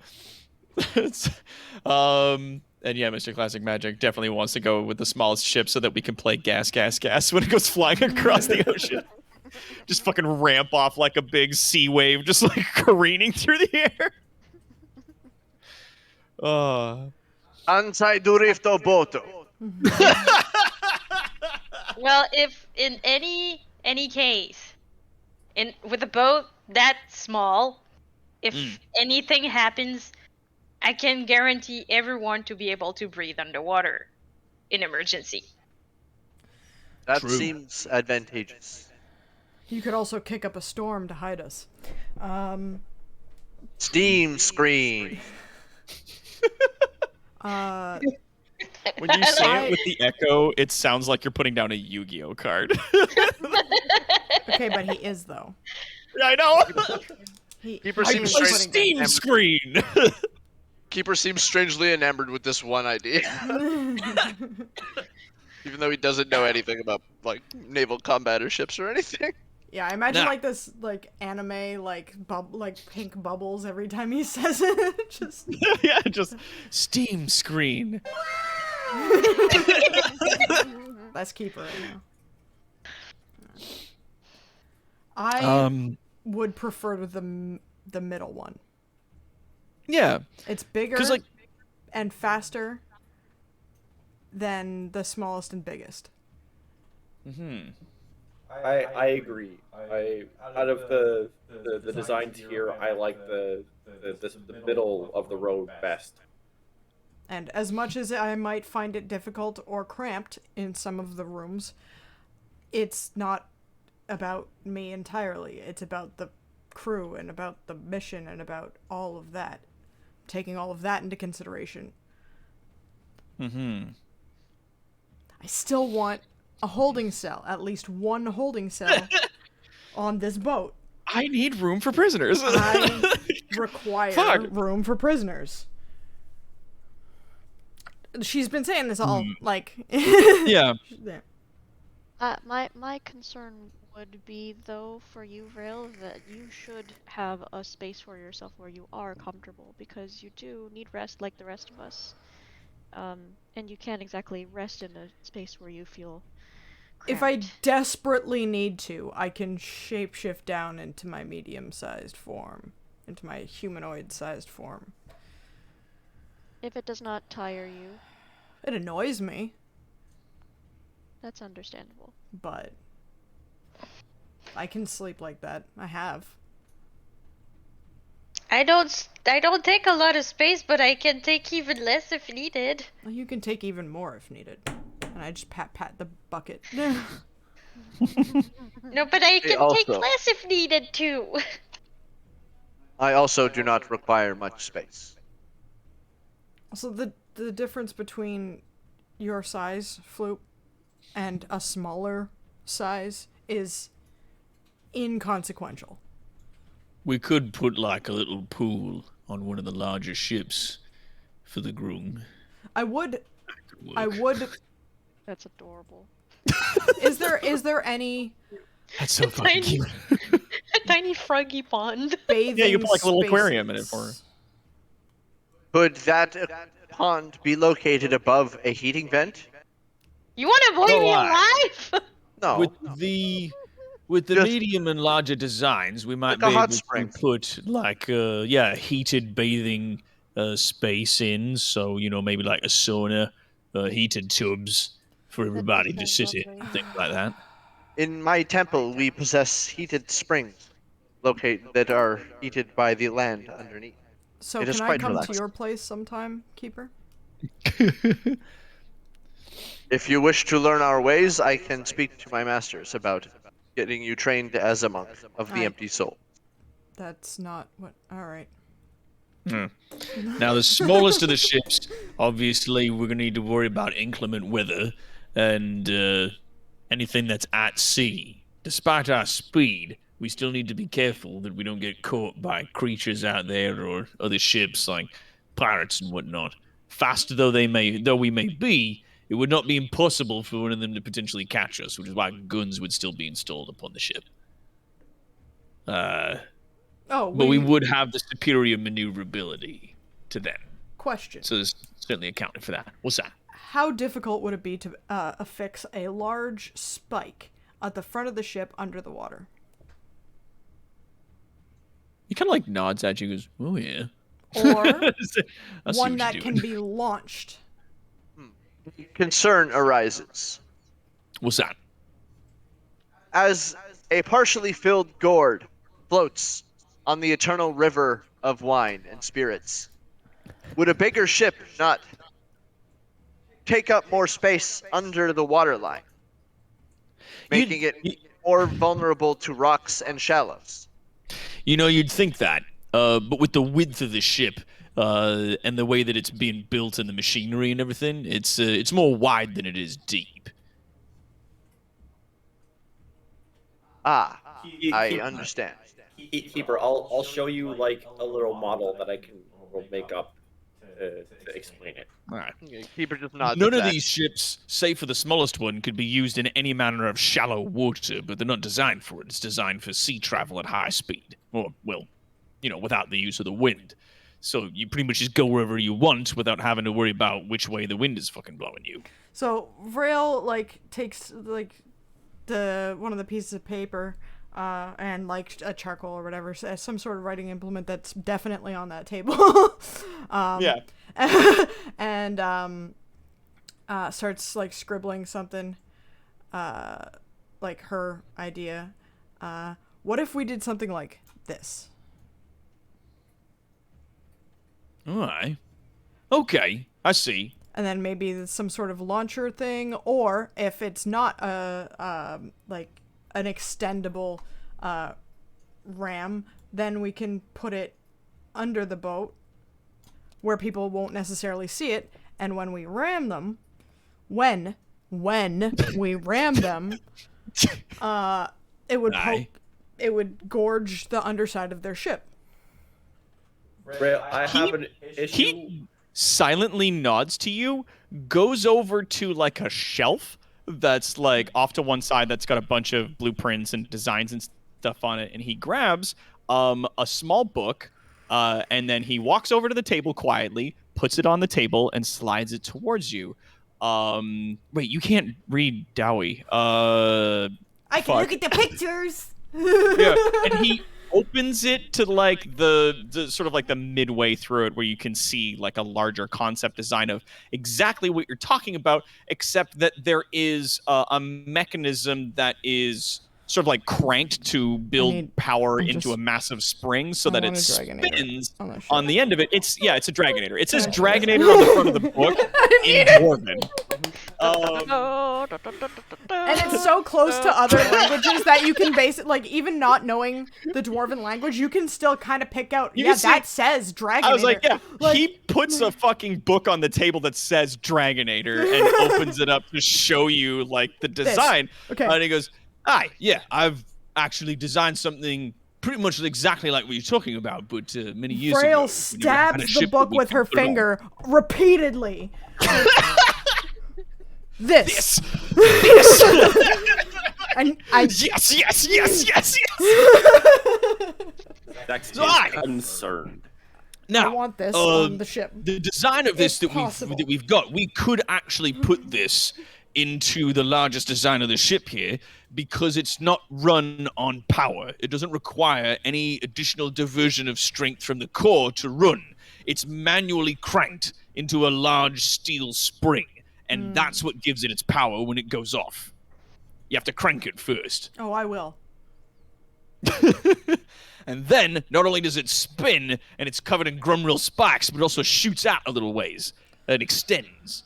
And yeah, Mr. Classic Magic definitely wants to go with the smallest ship so that we can play gas when it goes flying across the ocean. Just fucking ramp off like a big sea wave, just like careening through the air. Anti-durifto boto. Well, if in any case, with a boat that small, if anything happens, I can guarantee everyone to be able to breathe underwater in emergency. That True. seems advantageous. You could also kick up a storm to hide us. Steam screen. Uh, When you say it with the echo, it sounds like you're putting down a Yu-Gi-Oh card. okay, but he is though. Yeah, I know. Keeper he seems is A strange. putting steam down- screen. Keeper seems strangely enamored with this one idea. Even though he doesn't know anything about like naval combat or ships or anything. Yeah, I imagine Nah. like this like anime like pink bubbles every time he says it. Just Yeah, just Steam screen. Let's keep her right now. I would prefer the middle one. Yeah, It's bigger 'cause, like- and faster than the smallest and biggest. I agree. Out of the designs here, I like the middle of the road best. And as much as I might find it difficult or cramped in some of the rooms, it's not about me entirely. It's about the crew and about the mission and about all of that. Taking all of that into consideration. I still want a holding cell, at least one holding cell on this boat. I need room for prisoners. I require Fuck. room for prisoners. She's been saying this all, like... Yeah. Yeah. My concern would be, though, for you, Rail, that you should have a space for yourself where you are comfortable, because you do need rest like the rest of us. And you can't exactly rest in a space where you feel If I cramped. desperately need to, I can shapeshift down into my medium-sized form. Into my humanoid-sized form. If it does not tire you, It annoys me, that's understandable. but... I can sleep like that. I have. I don't take a lot of space, but I can take even less if needed. Well, you can take even more if needed. And I just pat the bucket. No, but I can take also- less if needed too. I also do not require much space. So the difference between your size, Floop, and a smaller size is inconsequential. We could put like a little pool on one of the larger ships for the groom. I would. That's adorable. Is there any That's so fucking Tiny- cute. A tiny froggy pond. bathing? Yeah, you put like a little aquarium in it spaces? for her. Could that pond be located above a heating vent? You want to boil me Oh, alive? No. With the Just- medium and larger designs, we might Like a be hot able spring. to put like heated bathing space in. So maybe like a sauna, heated tubs for everybody to sound sit in, lovely. things like that. In my temple, we possess heated springs that are heated by the land underneath. So It is can I quite come to relaxing. your place sometime, Keeper? If you wish to learn our ways, I can speak to my masters about getting you trained as a monk of the I- empty soul. That's not what. All right. Now, the smallest of the ships, obviously, we're going to need to worry about inclement weather and anything that's at sea. Despite our speed, we still need to be careful that we don't get caught by creatures out there or other ships like pirates and whatnot. Fast though we may be, it would not be impossible for one of them to potentially catch us, which is why guns would still be installed upon the ship. Oh, But we would have the superior maneuverability to them. question. So there's certainly accounting for that. What's that? How difficult would it be to affix a large spike at the front of the ship under the water? He kind of like nods at you and goes, oh yeah. Or I see what one you're that doing. can be launched? Concern arises. What's that? As a partially filled gourd floats on the eternal river of wine and spirits, would a bigger ship not take up more space under the waterline, making it more vulnerable to rocks and shallows? You'd think that, but with the width of the ship and the way that it's being built and the machinery and everything, it's more wide than it is deep. Ah, I understand. Keeper, I'll show you like a little model that I can make up explain it. All right. Keeper just nods. None at of that. these ships, save for the smallest one, could be used in any manner of shallow water, but they're not designed for it. It's designed for sea travel at high speed. Or, well, without the use of the wind. So you pretty much just go wherever you want without having to worry about which way the wind is fucking blowing you. So Vrail takes one of the pieces of paper and a charcoal or whatever, some sort of writing implement that's definitely on that table. Yeah. And starts scribbling something, her idea. What if we did something like this? All right. Okay, I see. And then maybe some sort of launcher thing, or if it's not an extendable ram, then we can put it under the boat where people won't necessarily see it, and when we ram them, when we ram them, it would gorge the underside of their ship. Ray, I have an issue. He silently nods to you, goes over to a shelf that's off to one side that's got a bunch of blueprints and designs and stuff on it, and he grabs a small book, and then he walks over to the table quietly, puts it on the table, and slides it towards you. Wait, you can't read Dowie. I can look at the pictures. Yeah, and he opens it to the sort of the midway through it where you can see a larger concept design of exactly what you're talking about, except that there is a mechanism that is sort of cranked to build power into a massive spring so that it spins on the end of it. It's a Dragonator. It says Dragonator on the front of the book in Dwarven. And it's so close to other languages that you can even not knowing the Dwarven language, you can still kind of pick out, that says Dragonator. I was he puts a fucking book on the table that says Dragonator and opens it up to show you the design. Okay. And he goes, I've actually designed something pretty much exactly like what you're talking about, but many years ago. Frail stabs the book with her finger repeatedly. This. And yes. That's concerned. Now, I want this on the ship. The design of this that we've got, we could actually put this into the largest design of the ship here because it's not run on power. It doesn't require any additional diversion of strength from the core to run. It's manually cranked into a large steel spring, and that's what gives it its power when it goes off. You have to crank it first. Oh, I will. And then, not only does it spin, and it's covered in grumrill spikes, but it also shoots out a little ways. And extends.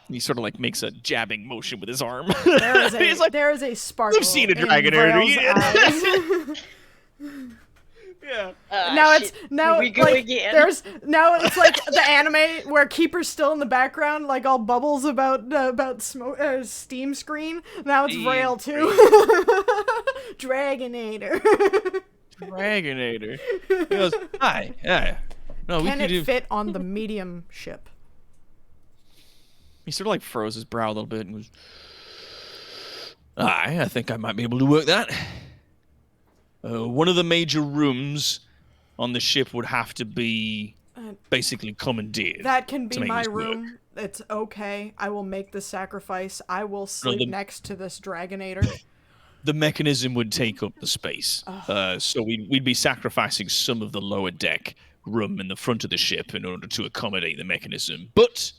He sort of makes a jabbing motion with his arm. There is a sparkle. We've seen a in Dragonator. Vrail's eyes. Yeah. It's like the anime where Keeper's still in the background, all bubbles about smoke, steam screen. Now it's Vrail too. Dragonator. He goes, hi, yeah. No, Can it fit on the medium ship? He sort of froze his brow a little bit and was, I think I might be able to work that. One of the major rooms on the ship would have to be basically commandeered. That can be my room. It's okay. I will make the sacrifice. I will sleep next to this Dragonator. The mechanism would take up the space. So we'd be sacrificing some of the lower deck room in the front of the ship in order to accommodate the mechanism. But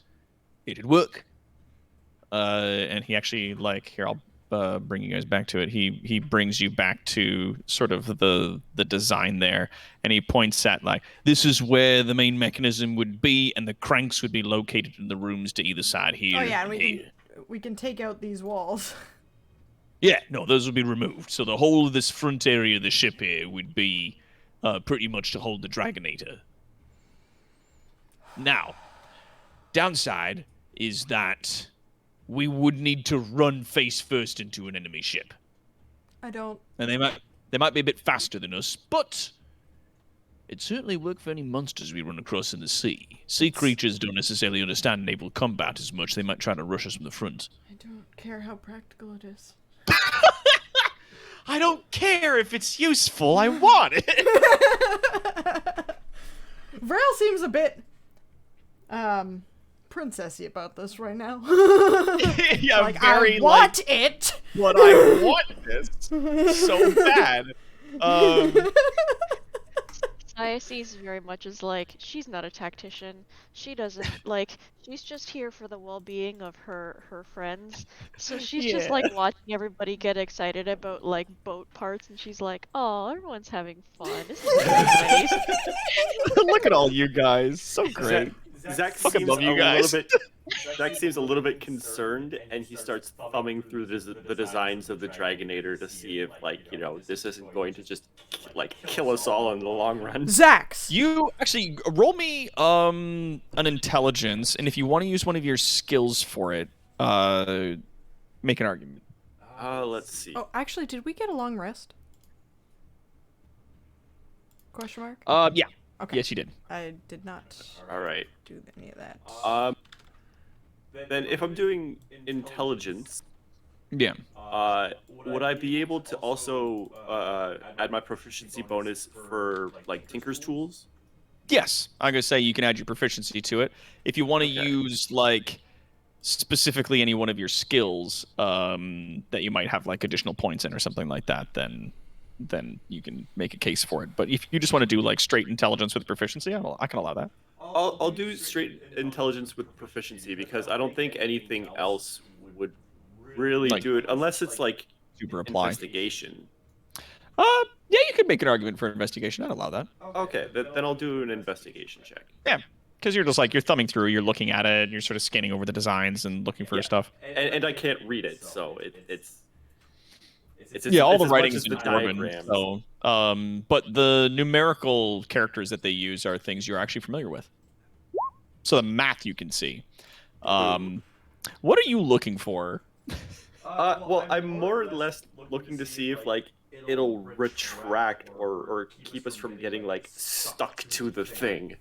it'd work. And he actually, here, I'll bring you guys back to it. He brings you back to sort of the design there, and he points at this is where the main mechanism would be, and the cranks would be located in the rooms to either side here. Oh yeah, and we can take out these walls. Yeah, no, those would be removed. So the whole of this front area of the ship here would be pretty much to hold the Dragonator. Now, downside is that we would need to run face first into an enemy ship. I don't. And they might be a bit faster than us, but It certainly worked for any monsters we run across in the sea. Sea creatures don't necessarily understand naval combat as much. They might try to rush us from the front. I don't care how practical it is. I don't care if it's useful. I want it. Vrail seems a bit, princessy about this right now. Yeah, like, very I want it! But I want this so bad. Diocese very much is like, she's not a tactician. She doesn't, like, she's just here for the well-being of her friends. So she's just, like, watching everybody get excited about, like, boat parts, and she's like, oh, everyone's having fun. This is nice. Look at all you guys. So great. Zach Fucking seems love you a guys. little bit. Zach seems a little bit concerned, and he starts thumbing through the designs of the Dragonator to see if, like, this isn't going to just like kill us all in the long run. Zax! You actually roll me an intelligence, and if you want to use one of your skills for it, make an argument. Let's see. Oh, actually, did we get a long rest? Question mark? Yeah. Okay. Yes, you did. I did not All right. do any of that. Then if I'm doing intelligence, Yeah. would I be able to also add my proficiency bonus for like Tinker's tools? Yes, I'm gonna say you can add your proficiency to it. If you want to use like specifically any one of your skills that you might have like additional points in or something like that, then you can make a case for it. But if you just want to do like straight intelligence with proficiency, I can allow that. I'll do straight intelligence with proficiency because I don't think anything else would really Like, do it unless it's like super apply. investigation. Yeah, you could make an argument for investigation. I'd allow that. Okay, then I'll do an investigation check. Yeah, because you're just like you're thumbing through, you're looking at it, and you're sort of scanning over the designs and looking for stuff. And I can't read it, so it's all it's the as writing much is as in the Dwarven, diagrams. so but the numerical characters that they use are things you're actually familiar with. So the math you can see. What are you looking for? Well, I'm more or less looking to see if like it'll retract or keep us from getting like stuck to the thing.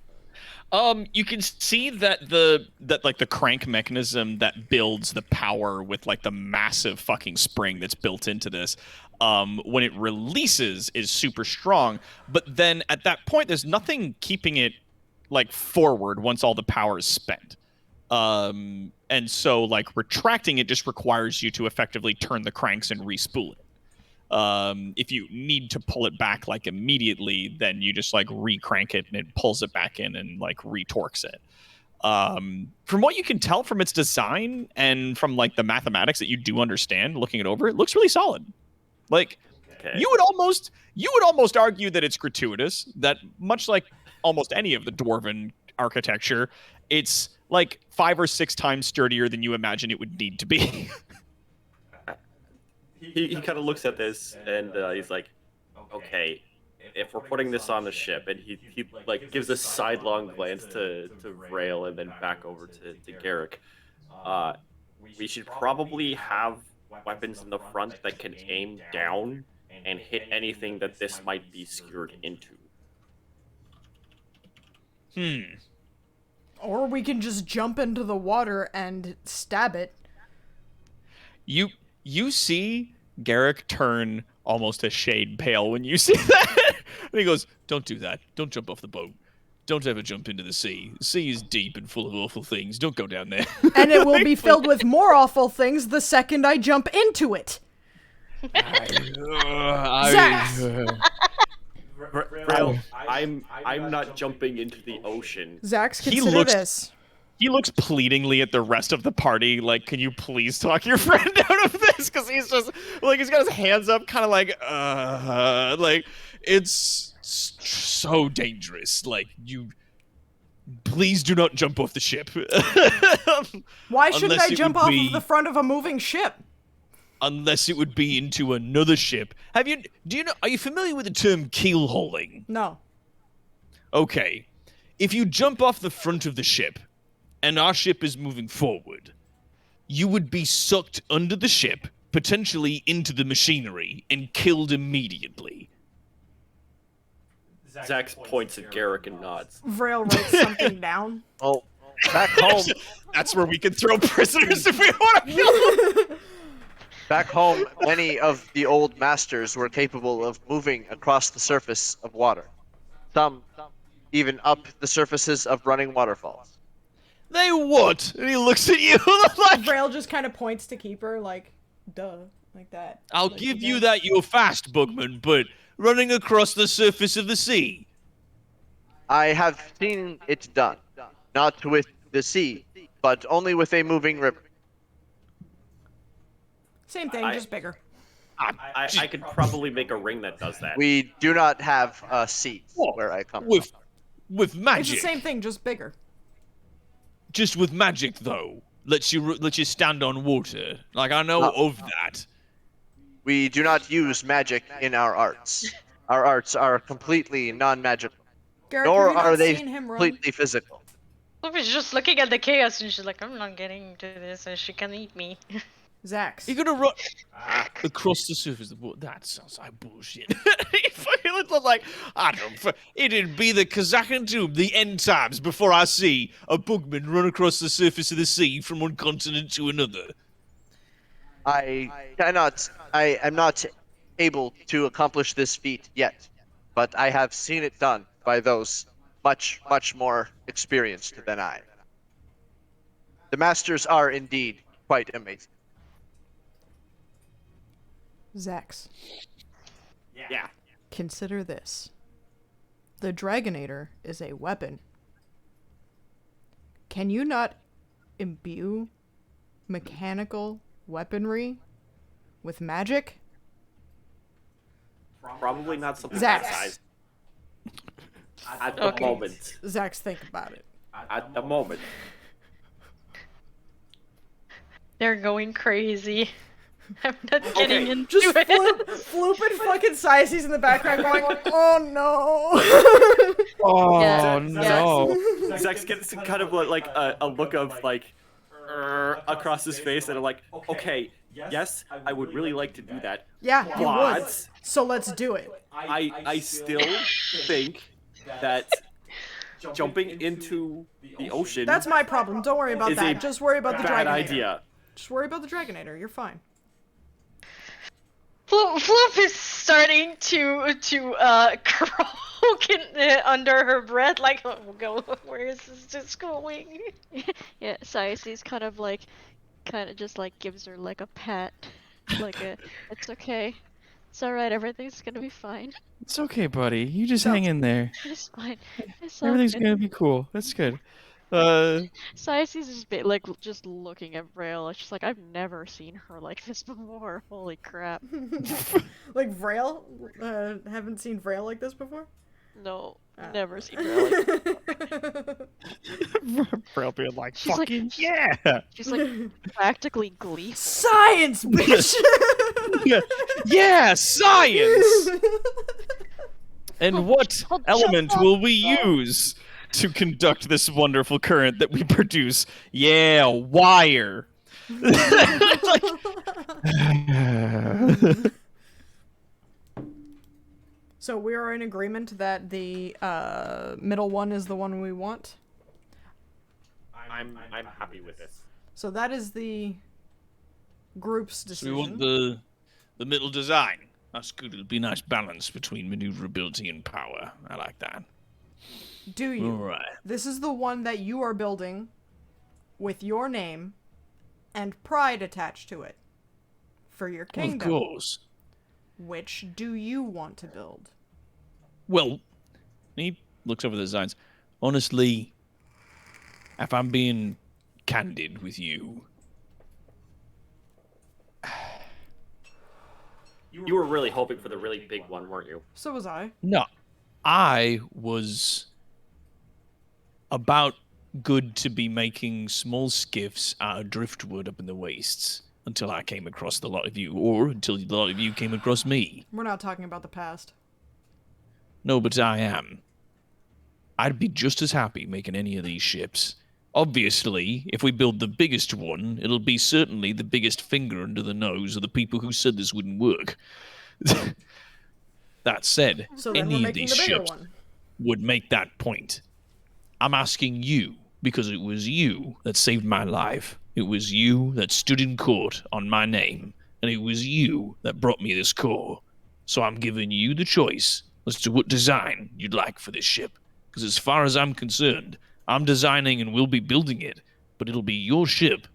You can see that like the crank mechanism that builds the power with like the massive fucking spring that's built into this, when it releases is super strong. But then at that point, there's nothing keeping it like forward once all the power is spent. And so like retracting it just requires you to effectively turn the cranks and re-spool it. If you need to pull it back like immediately, then you just like re-crank it and it pulls it back in and like re-torques it. From what you can tell from its design and from like the mathematics that you do understand looking it over, it looks really solid. Like you would almost argue that it's gratuitous, that much like almost any of the Dwarven architecture, it's like 5 or 6 times sturdier than you imagine it would need to be. He kind of looks at this and he's like, okay, if we're putting this on the ship, and he like gives a sidelong glance to Vrail and then back over to Garrick, we should probably have weapons in the front that can aim down and hit anything that this might be skewered into. Or we can just jump into the water and stab it. You see Garrick turn almost a shade pale when you see that. And he goes, don't do that. Don't jump off the boat. Don't ever jump into the sea. The sea is deep and full of awful things. Don't go down there. And it will be filled with more awful things the second I jump into it. Vrail, I'm not jumping into the ocean. Zax, He consider looks- this. He looks pleadingly at the rest of the party, like, can you please talk your friend out of this? Because he's just, like, he's got his hands up, kind of like, it's so dangerous. Like, please do not jump off the ship. Why shouldn't Unless I it jump would off be- of the front of a moving ship? Unless it would be into another ship. Are you familiar with the term keel hauling? No. Okay. If you jump off the front of the ship, and our ship is moving forward, you would be sucked under the ship, potentially into the machinery, and killed immediately. Zax points at Garrick and nods. Vrail writes something down. Oh, back home, That's where we can throw prisoners if we want to kill them. back home, many of the old masters were capable of moving across the surface of water. Some even up the surfaces of running waterfalls. They what? And he looks at you like, Vrail just kind of points to Keeper, like, duh, like that. I'll Like, give he you does. that you're fast, Bugman, but running across the surface of the sea. I have seen it done, not with the sea, but only with a moving river. Same thing, I- just bigger. I could probably make a ring that does that. We do not have a sea where I come With from. with It's magic. the same thing, just bigger. Just with magic, though. Lets you stand on water. Like, I know of that. We do not use magic in our arts. Our arts are completely non-magical, Garrick, nor have you are not they seen him run? completely physical. Luffy's just looking at the chaos and she's like, I'm not getting to this and she can eat me. Zax. You're gonna run across the surface of the water. That sounds like bullshit. He fucking looked like, I don't. It'd be the Kazakhstan tomb, the end times, before I see a bugman run across the surface of the sea from one continent to another. I am not able to accomplish this feat yet, but I have seen it done by those much, much more experienced than I. The masters are indeed quite amazing. Zax. Yeah. Consider this. The Dragonator is a weapon. Can you not imbue mechanical weaponry with magic? Probably not something Zax. that size. At the Okay. moment. Zax, think about it. At the moment. They're going crazy. I'm not getting into Just it. flooping fucking Sices in the background going, oh no. Oh Yeah, no! Zax gets kind of like a look of like across his face, and I'm like, okay, yes, I would really like to do that. Yeah, you would. But So let's do it. I still think that jumping into the ocean That's my problem. Don't worry about is that. a Just worry about the bad Dragonator. idea. Just worry about the Dragonator. You're fine. Fluff is starting to croak under her breath, like, oh, go, where is this just going? Yeah, Siaces kind of just like gives her like a pat, like a, it's okay, it's all right, everything's gonna be fine, It's okay, buddy. You just So- hang in there. it's fine, it's all Everything's good. gonna be cool. That's good. Siaces is like just looking at Vrail. She's like, I've never seen her like this before. Holy crap! Like Vrail? Haven't seen Vrail like this before? No, Ah. never seen Vrail. Like Braille being like, She's like- fucking yeah! she's like practically gleeful. Science, bitch! Yeah, science! And what I'll jump element off will we the boat. use to conduct this wonderful current that we produce? Yeah, wire. Like- So we are in agreement that the middle one is the one we want. I'm happy with this. So that is the group's So we decision. want the middle design. That's good. It'll be a nice balance between maneuverability and power. I like that. Do you? All right. This is the one that you are building with your name and pride attached to it for your Of kingdom. course. Which do you want to build? Well, he looks over the designs. Honestly, if I'm being candid with you, You were really hoping for the really big one, weren't you? So was I. no, I was about good to be making small skiffs out of driftwood up in the wastes until I came across the lot of you, or until the lot of you came across me. We're not talking about the past. No, but I am. I'd be just as happy making any of these ships. Obviously, if we build the biggest one, it'll be certainly the biggest finger under the nose of the people who said this wouldn't work. That said, So then we're any of making these the bigger ships, one. would make that point. I'm asking you because it was you that saved my life. It was you that stood in court on my name, and it was you that brought me this core. So I'm giving you the choice as to what design you'd like for this ship. Because as far as I'm concerned, I'm designing and will be building it, but it'll be your ship.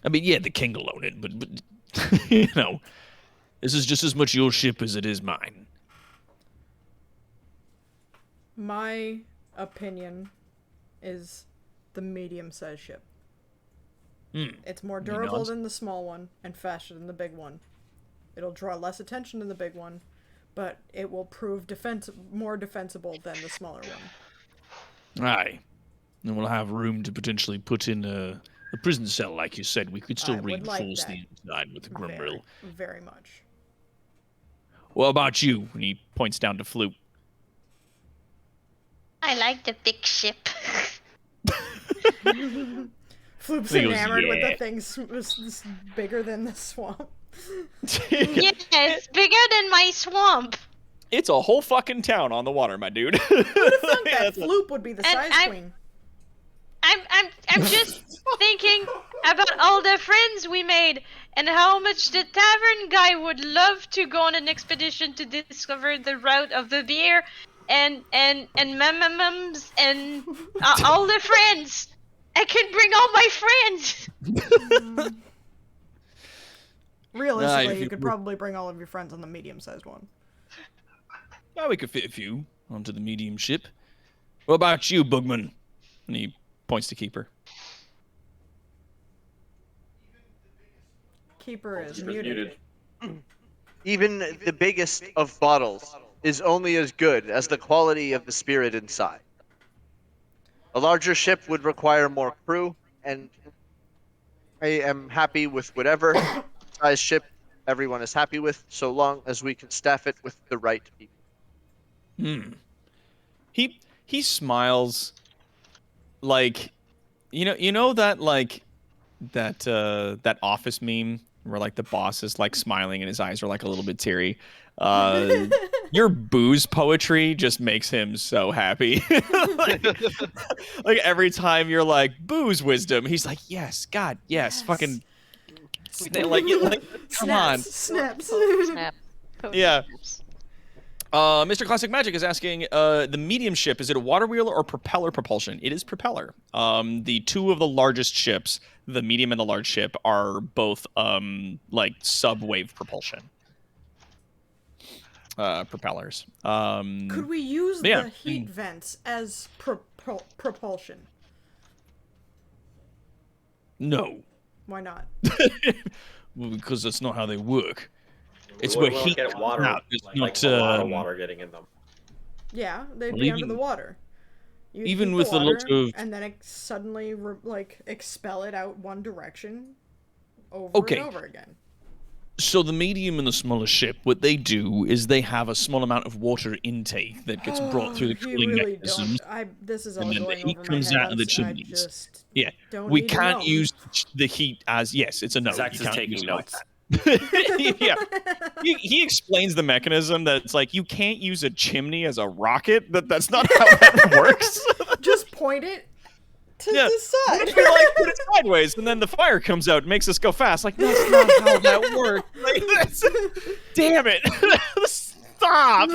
I mean, yeah, the king will own it, but you know, this is just as much your ship as it is mine. My opinion is the medium-sized ship. It's more durable than the small one and faster than the big one. It'll draw less attention than the big one, but it will prove more defensible than the smaller one. Aye. And we'll have room to potentially put in a prison cell, like you said. We could still I would like reinforce that. the inside with a Grimrill. Very much. What about you? And he points down to Floop. I like the big ship. Floop's He goes, enamored with "Yeah." the things bigger than the swamp. Yeah, it's bigger than my swamp. It's a whole fucking town on the water, my dude. Who'd have thunk that Floop would be the And size I'm- queen? I'm just thinking about all the friends we made and how much the tavern guy would love to go on an expedition to discover the route of the beer and mums and all the friends. I can bring all my friends. Realistically, if you you could were- probably bring all of your friends on the medium-sized one. Well, we could fit a few onto the medium ship. What about you, Bugman? And he points to Keeper. Keeper is Keeper's muted. Even the biggest of bottles is only as good as the quality of the spirit inside. A larger ship would require more crew, and I am happy with whatever size ship everyone is happy with, so long as we can staff it with the right people. He smiles like you know that like that office meme where like the boss is like smiling and his eyes are like a little bit teary. Your booze poetry just makes him so happy. like every time you're like booze wisdom, he's like, yes, God, yes. Fucking like come on. Snaps. Snap. Poetry Yeah. snaps. Mr. Classic Magic is asking, the medium ship, is it a water wheel or propeller propulsion? It is propeller. The two of the largest ships, the medium and the large ship, are both like sub-wave propulsion. Propellers. Could we use yeah. the heat vents as propulsion? No. Why not? Well, because that's not how they work. It's We where won't heat get comes water, out. It's like not, a lot of water getting in them. Yeah, they'd Well, be under even- the water. You'd even heat with the water, looks of- and then suddenly expel it out one direction over Okay. and over again. So the medium and the smaller ship, what they do is they have a small amount of water intake that gets brought through the You cooling really mechanisms. don't. This is all and then the going heat over comes my head. out of the I chimneys. just Yeah, don't we need to can't know. use the heat as yes, it's a no. Zax you is can't taking use it like notes. that. yeah, he explains the mechanism that it's like you can't use a chimney as a rocket. That's not how that works. Just point it to Yeah. the side. We like put it sideways, and then the fire comes out and makes us go fast. Like that's not how that works. Like, damn it! Stop!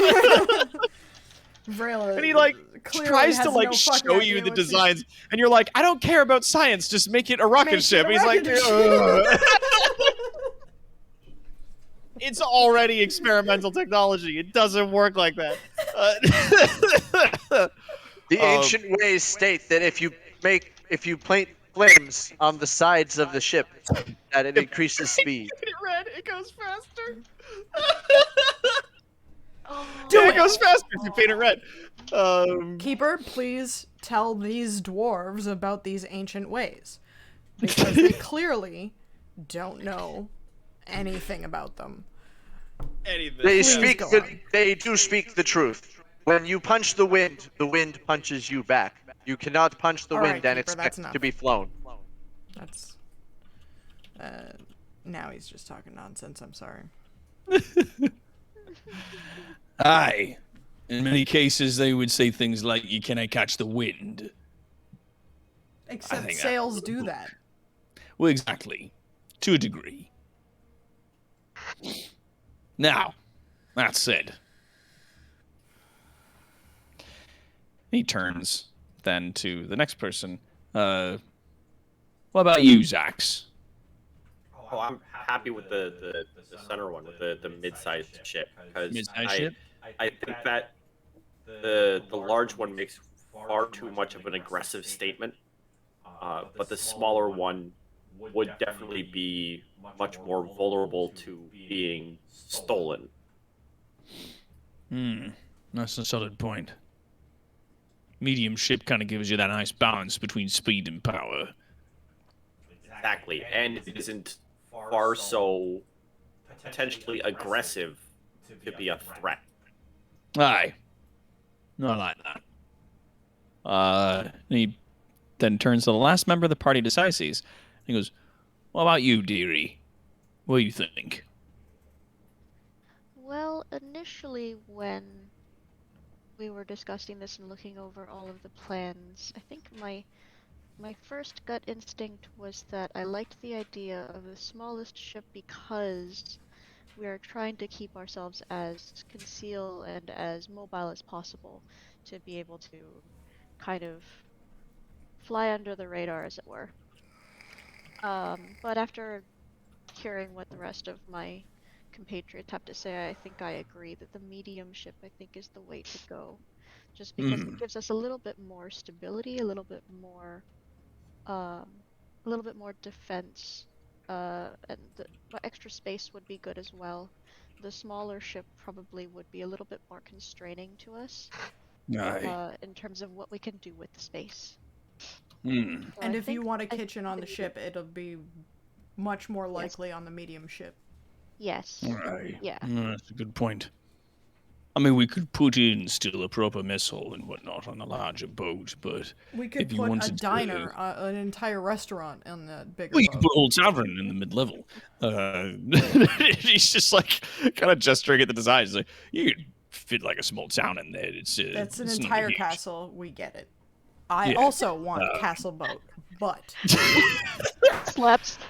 Vrela And he like clearly tries has to like no fucking show idea you the what to- designs, and you're like, I don't care about science. Just make it a rocket Make it ship. a He's like, rocket ship. "Ugh." It's already experimental technology. It doesn't work like that. The ancient ways state that if you paint flames on the sides of the ship, that it increases speed. It red. It goes faster. Do It goes faster if you paint it red. Keeper, please tell these dwarves about these ancient ways. Because they clearly don't know anything about them. Anything. They Please speak. go The, on. they do speak the truth. When you punch the wind punches you back. You cannot punch the All wind right, and Keeper, expect that's enough. to be flown. That's... now he's just talking nonsense, I'm sorry. Aye. In many cases, they would say things like, "You cannot catch the wind." Except think sails do that. Well, exactly. To a degree. Now, that said, he turns then to the next person. What about you, Zax? Oh, I'm happy with the center one, with the mid-sized ship, because Mid-sized ship? I think that the large one makes far too much of an aggressive statement, but the smaller one would definitely be much more vulnerable to being stolen. That's a solid point. Medium ship kind of gives you that nice balance between speed and power. Exactly, and it isn't far so potentially aggressive to be a threat. Aye. Not like that. He then turns to the last member of the party, Decises. He goes, "What about you, dearie? What do you think?" Well, initially when we were discussing this and looking over all of the plans, I think my first gut instinct was that I liked the idea of the smallest ship because we are trying to keep ourselves as concealed and as mobile as possible to be able to kind of fly under the radar, as it were. But after hearing what the rest of my compatriots have to say, I think I agree that the medium ship, I think, is the way to go. Just because it gives us a little bit more stability, a little bit more defense, and the extra space would be good as well. The smaller ship probably would be a little bit more constraining to us, in terms of what we can do with the space. So And I if you think- want a I kitchen think on the that- ship, it'll be much more likely on the medium ship. Yes. Aye. Yeah. That's a good point. I mean, we could put in still a proper mess hall and whatnot on a larger boat, but We could if you put a wanted diner, to, an entire restaurant on the bigger well, you boat. could put a whole tavern in the mid-level. He's just like kind of gesturing at the design. He's like, you could fit like a small town in there. It's That's an it's not entire huge. castle. We get it. I Yeah. also want castle boat, but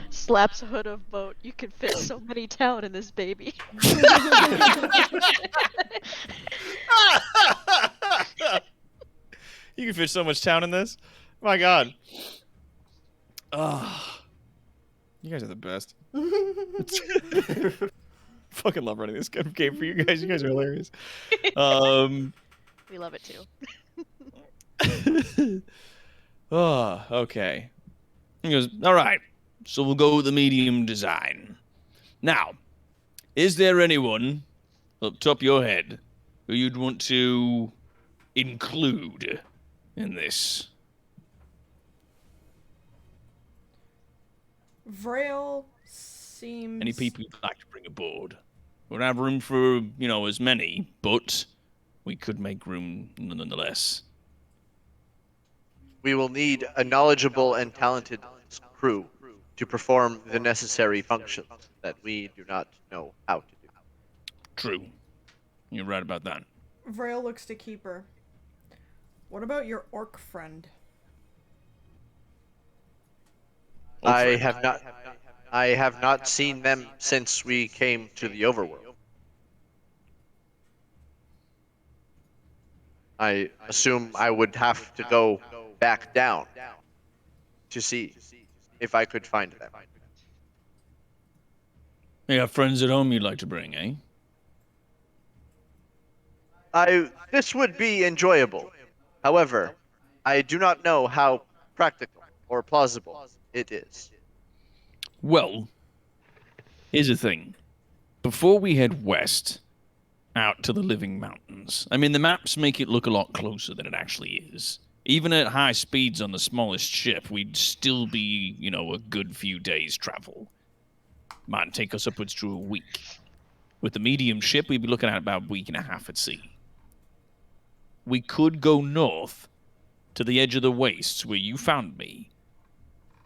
Slaps a hood of boat. You can fit so many town in this baby. You can fit so much town in this. My God. You guys are the best. Fucking love running this kind of game for you guys. You guys are hilarious. We love it too. Okay. He goes, all right. So we'll go with the medium design. Now, is there anyone up top of your head who you'd want to include in this? Vrail seems. Any people you'd like to bring aboard? We don't have room for, as many, but we could make room nonetheless. We will need a knowledgeable and talented crew to perform the necessary functions that we do not know how to do. True. You're right about that. Vrail looks to Keeper. What about your orc friend? I have not seen them since we came to the overworld. I assume I would have to go back down to see if I could find them. You have friends at home you'd like to bring, eh? This would be enjoyable. However, I do not know how practical or plausible it is. Well, here's the thing. Before we head west, out to the Living Mountains, I mean, the maps make it look a lot closer than it actually is. Even at high speeds on the smallest ship, we'd still be, a good few days' travel. Might take us upwards to a week. With the medium ship, we'd be looking at about a week and a half at sea. We could go north to the edge of the wastes where you found me,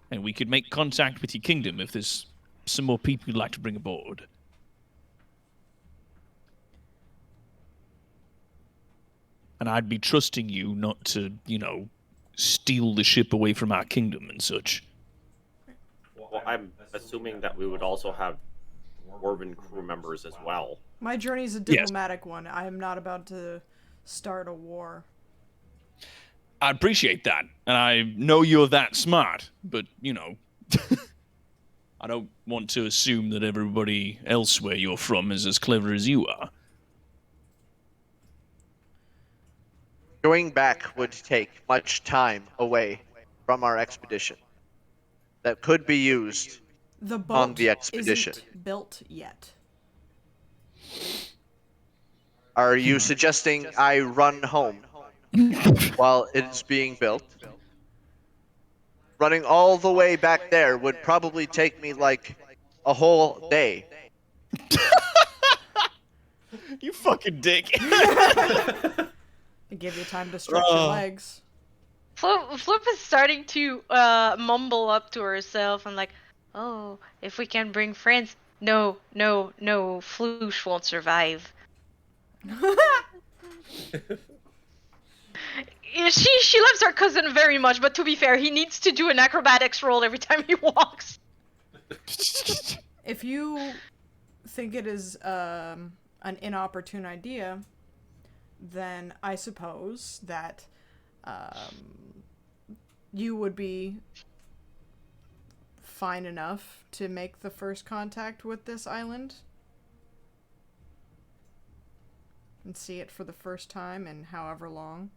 and we could make contact with your kingdom if there's some more people you'd like to bring aboard. and I'd be trusting you not to, steal the ship away from our kingdom and such. Well, I'm assuming that we would also have dwarven crew members as well. My journey's a diplomatic one. I am not about to start a war. I appreciate that, and I know you're that smart, but, I don't want to assume that everybody else where you're from is as clever as you are. Going back would take much time away from our expedition that could be used The boat on the expedition. isn't built yet. Are you suggesting I run home while it's being built? Running all the way back there would probably take me like a whole day. You fucking dick. It give you time to stretch your legs. Flip is starting to mumble up to herself and like, oh, if we can bring friends, no, Floosh won't survive. She loves her cousin very much, but to be fair, he needs to do an acrobatics roll every time he walks. If you think it is an inopportune idea, then I suppose that you would be fine enough to make the first contact with this island and see it for the first time in however long.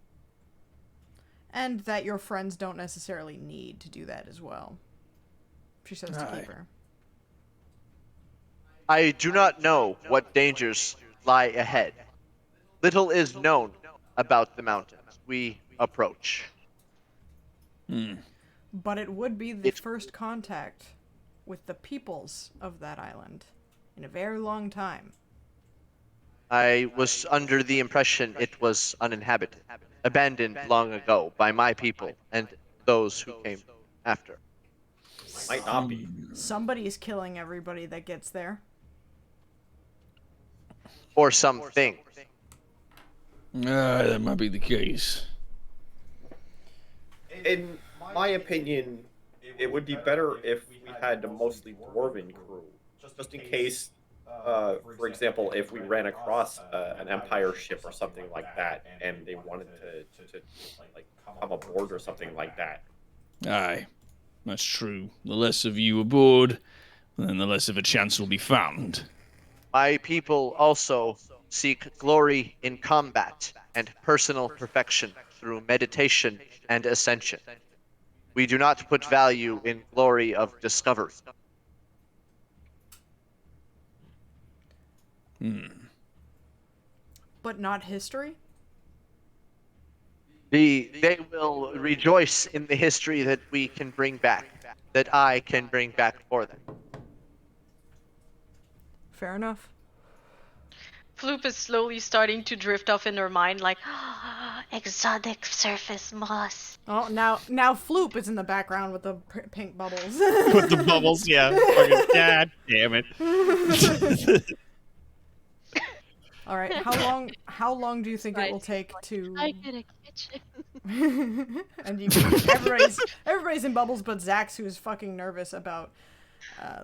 And that your friends don't necessarily need to do that as well. She says to keep her. I do not know what dangers lie ahead. Little is known about the mountains we approach. But it would be the first contact with the peoples of that island in a very long time. I was under the impression it was uninhabited, abandoned long ago by my people and those who came after. Might not be. Somebody's killing everybody that gets there. Or something. That might be the case. In my opinion, it would be better if we had a mostly dwarven crew, just in case, for example, if we ran across an Empire ship or something like that, and they wanted to like come aboard or something like that. Aye, that's true. The less of you aboard, then the less of a chance will be found. My people also seek glory in combat and personal perfection through meditation and ascension. We do not put value in glory of discovery. But not history? They will rejoice in the history that we can bring back, that I can bring back for them. Fair enough. Floop is slowly starting to drift off in her mind, like, exotic surface moss. Oh, now Floop is in the background with the pink bubbles. With the bubbles, yeah. Fucking, God damn it. All right, how long do you think it will take to? I get a kitchen. And everybody's in bubbles, but Zax, who is fucking nervous about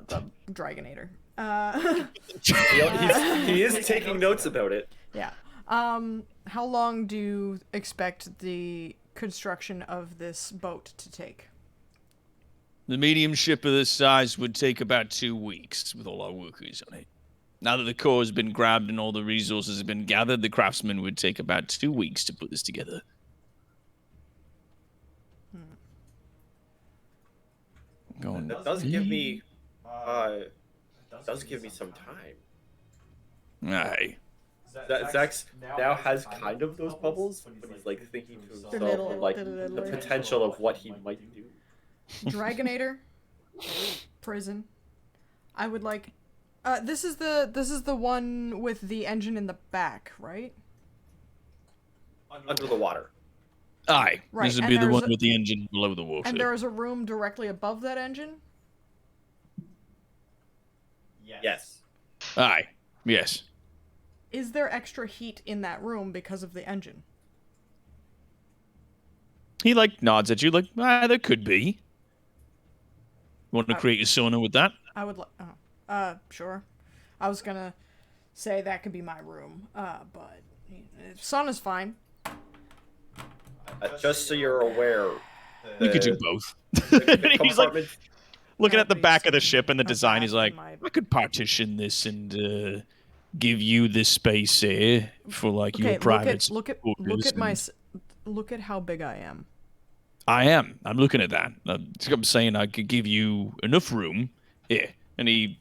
the Dragonator. He is taking notes about it. Yeah. How long do you expect the construction of this boat to take? The medium ship of this size would take about 2 weeks with all our workers on it. Now that the core has been grabbed and all the resources have been gathered, the craftsmen would take about 2 weeks to put this together. Going, That does give me some time. aye. Zax now has kind of those bubbles, but he's like thinking to himself Little- like little- the potential of what he might do. Dragonator, prison. I would like. This is the one with the engine in the back, right? Under the water. Aye. Right, This would and be the there's one a- with the engine below the water. And there is a room directly above that engine. Yes. Aye. Yes. Is there extra heat in that room because of the engine? He like nods at you, like, there could be. Want to create a sauna with that? I would like. Sure. I was gonna say that could be my room. But sauna's fine. Just so you're aware, You could do both. the He's like compartment. looking at the That'd be back of the something ship and the like design. that He's like, in my- I could partition this and give you this space here for like your private. look quarters at my and- look at how big I am. I am. I'm looking at that. I'm saying I could give you enough room. Yeah, and he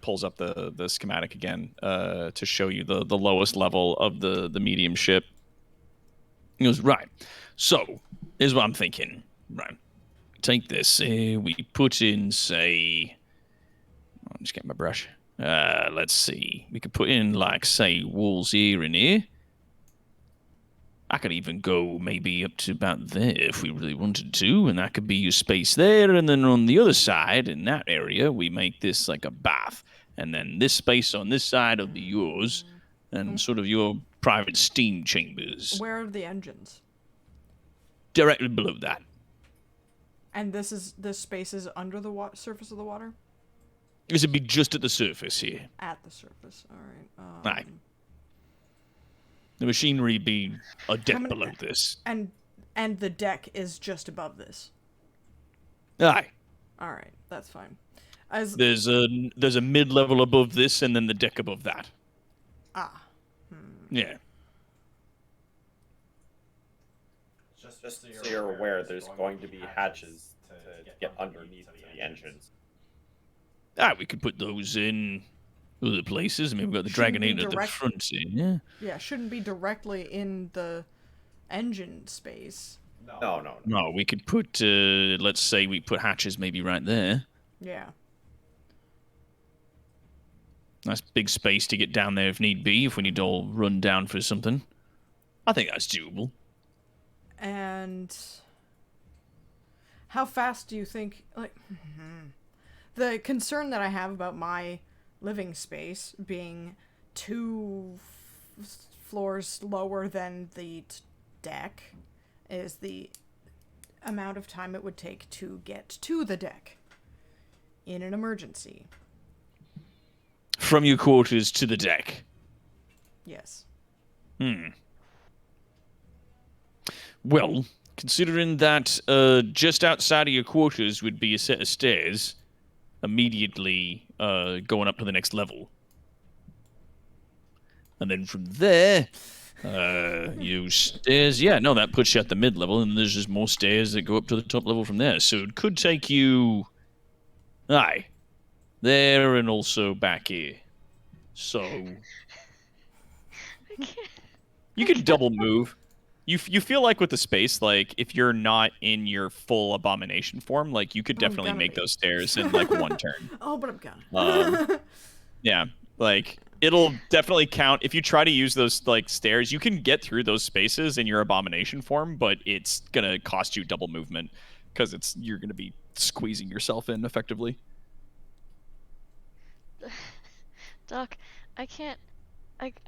pulls up the schematic again to show you the lowest level of the medium ship. He goes, right. So here's what I'm thinking. Right, take this. We put in, say, I'll just get my brush. Let's see. We could put in like, say, walls here and here. I could even go maybe up to about there if we really wanted to, and that could be your space there. And then on the other side, in that area, we make this like a bath. And then this space on this side will be yours, and sort of your private steam chambers. Where are the engines? Directly below that. And this space is under the surface of the water? This would be just at the surface here. At the surface. All right. Aye. The machinery would be a deck many- below this. And the deck is just above this. Aye. All right, that's fine. As There's a mid-level above this, and then the deck above that. Yeah. Just so you're aware, there's going to be hatches to get underneath the engines. We could put those in other places. I mean, we've got the Shouldn't be Dragonator at the direct- front here. yeah, shouldn't be directly in the engine space. No. No, we could put, let's say we put hatches maybe right there. Yeah. Nice big space to get down there if need be, if we need to all run down for something. I think that's doable. And how fast do you think, like, the concern that I have about my living space being two floors lower than the deck is the amount of time it would take to get to the deck in an emergency. From your quarters to the deck. Yes. Well, considering that just outside of your quarters would be a set of stairs, immediately going up to the next level. And then from there, you stairs. Yeah, no, that puts you at the mid-level, and there's just more stairs that go up to the top level from there. So it could take you... Aye. There and also back here. So... You could double move. You feel like with the space, like, if you're not in your full abomination form, like, you could I'm definitely gonna make be. those stairs in, like, one turn. Oh, but I'm gonna. Yeah, like, it'll definitely count. If you try to use those, like, stairs, you can get through those spaces in your abomination form, but it's gonna cost you double movement, because you're gonna be squeezing yourself in, effectively. Doc, I can't.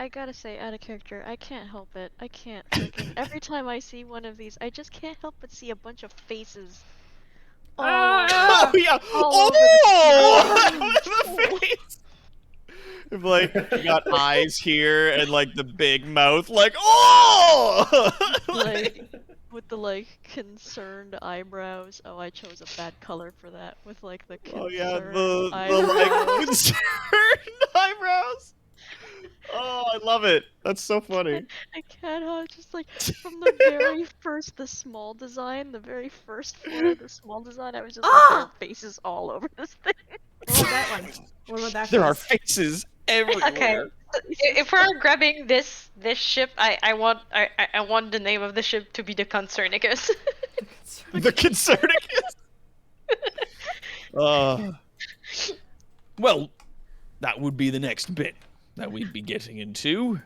I gotta say, out of character, I can't help it. I can't. Freaking, every time I see one of these, I just can't help but see a bunch of faces. Oh, Oh, yeah! all Oh! The face! Like, you got eyes here, and, like, the big mouth, like, oh! like with the like concerned eyebrows. Oh, I chose a bad color for that. With like the concerned Oh yeah, the eyebrows. like concerned eyebrows. Oh, I love it. That's so funny. I can't help just like from the very first, the small design, the very first floor, the small design. I was just like, there are faces all over this thing. What about that one? What about that There are face? faces everywhere. Okay. If we're grabbing this ship, I want the name of the ship to be the Concernicus. The Concernicus. Well, that would be the next bit that we'd be getting into.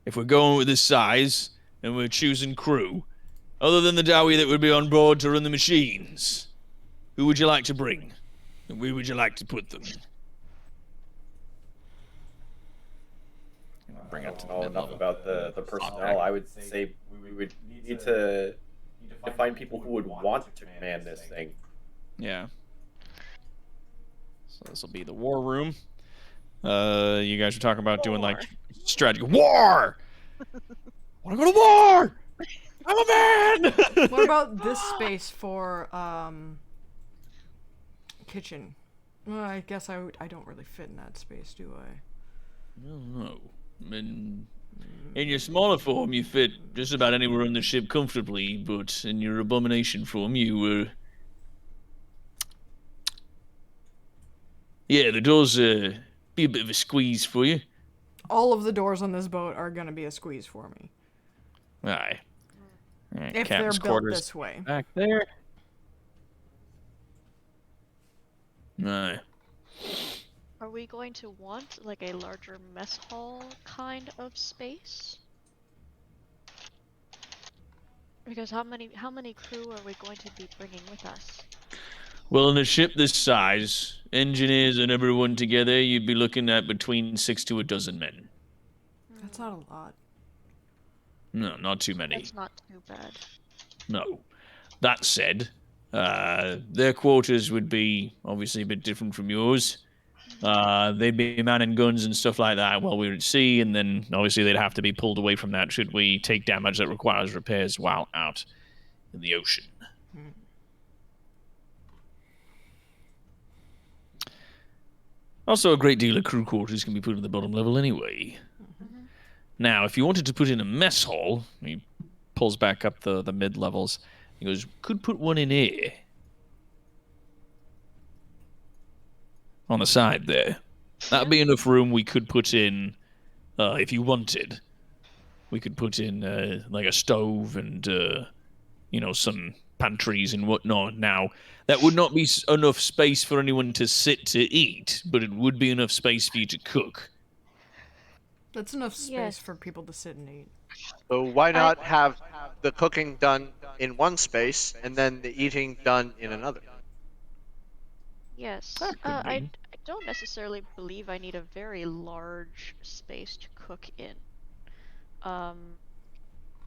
If we're going with this size and we're choosing crew, other than the Dowie that would be on board to run the machines, who would you like to bring? And where would you like to put them? Bring up to the Enough mid-level. about the personnel. I would say we would need to to find people who would want to command this thing. Yeah. So this will be the war room. You guys were talking about doing like strategy. War! Wanna go to war! I'm a man! What about this space for kitchen? Well, I guess I don't really fit in that space, do I? I don't know. In your smaller form, you fit just about anywhere on the ship comfortably, but in your abomination form, you yeah, the doors be a bit of a squeeze for you. All of the doors on this boat are gonna be a squeeze for me. Aye. Right, If captain's they're built quarters this way. back there. Aye. Are we going to want like a larger mess hall kind of space? Because how many crew are we going to be bringing with us? Well, in a ship this size, engineers and everyone together, you'd be looking at between 6 to a dozen men. That's not a lot. No, not too many. That's not too bad. No. That said, their quarters would be obviously a bit different from yours. They'd be manning guns and stuff like that while we were at sea, and then obviously they'd have to be pulled away from that should we take damage that requires repairs while out in the ocean. Also, a great deal of crew quarters can be put at the bottom level anyway. Now, if you wanted to put in a mess hall, he pulls back up the mid-levels. He goes, could put one in here. On the side there. That'd be enough room we could put in, if you wanted. We could put in, like a stove and, some pantries and whatnot. Now, that would not be enough space for anyone to sit to eat, but it would be enough space for you to cook. That's enough space Yes. for people to sit and eat. So why not have the cooking done in one space and then the eating done in another? Yes. That could I be. don't necessarily believe I need a very large space to cook in.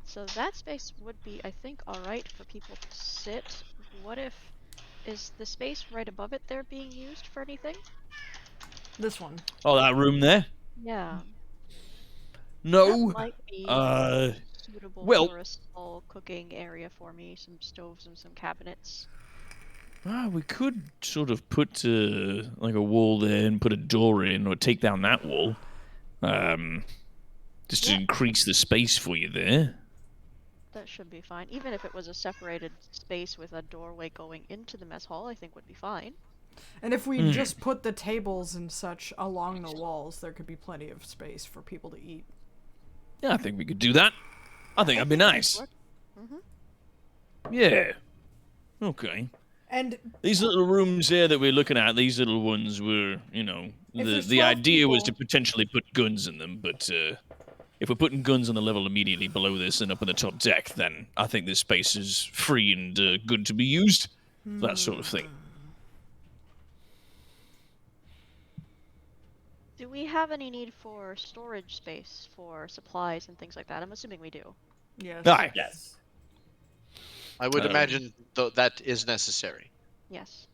So that space would be, I think, alright for people to sit. What if... Is the space right above it there being used for anything? This one. Oh, that room there? Yeah. No. That might be suitable well- for a small cooking area for me. Some stoves and some cabinets. We could sort of put like a wall there and put a door in, or take down that wall, just to Yeah. increase the space for you there. That should be fine. Even if it was a separated space with a doorway going into the mess hall, I think would be fine. And if we just put the tables and such along the walls, there could be plenty of space for people to eat. Yeah, I think we could do that. I think that'd be nice. Mm-hmm. Yeah. Okay. And These little rooms here that we're looking at, these little ones were, If the there's the 12 idea was to people- potentially put guns in them, but if we're putting guns on the level immediately below this and up on the top deck, then I think this space is free and good to be used. That sort of thing. Do we have any need for storage space for supplies and things like that? I'm assuming we do. yes. Aye. Yes. I would Um, imagine that is necessary. Yes.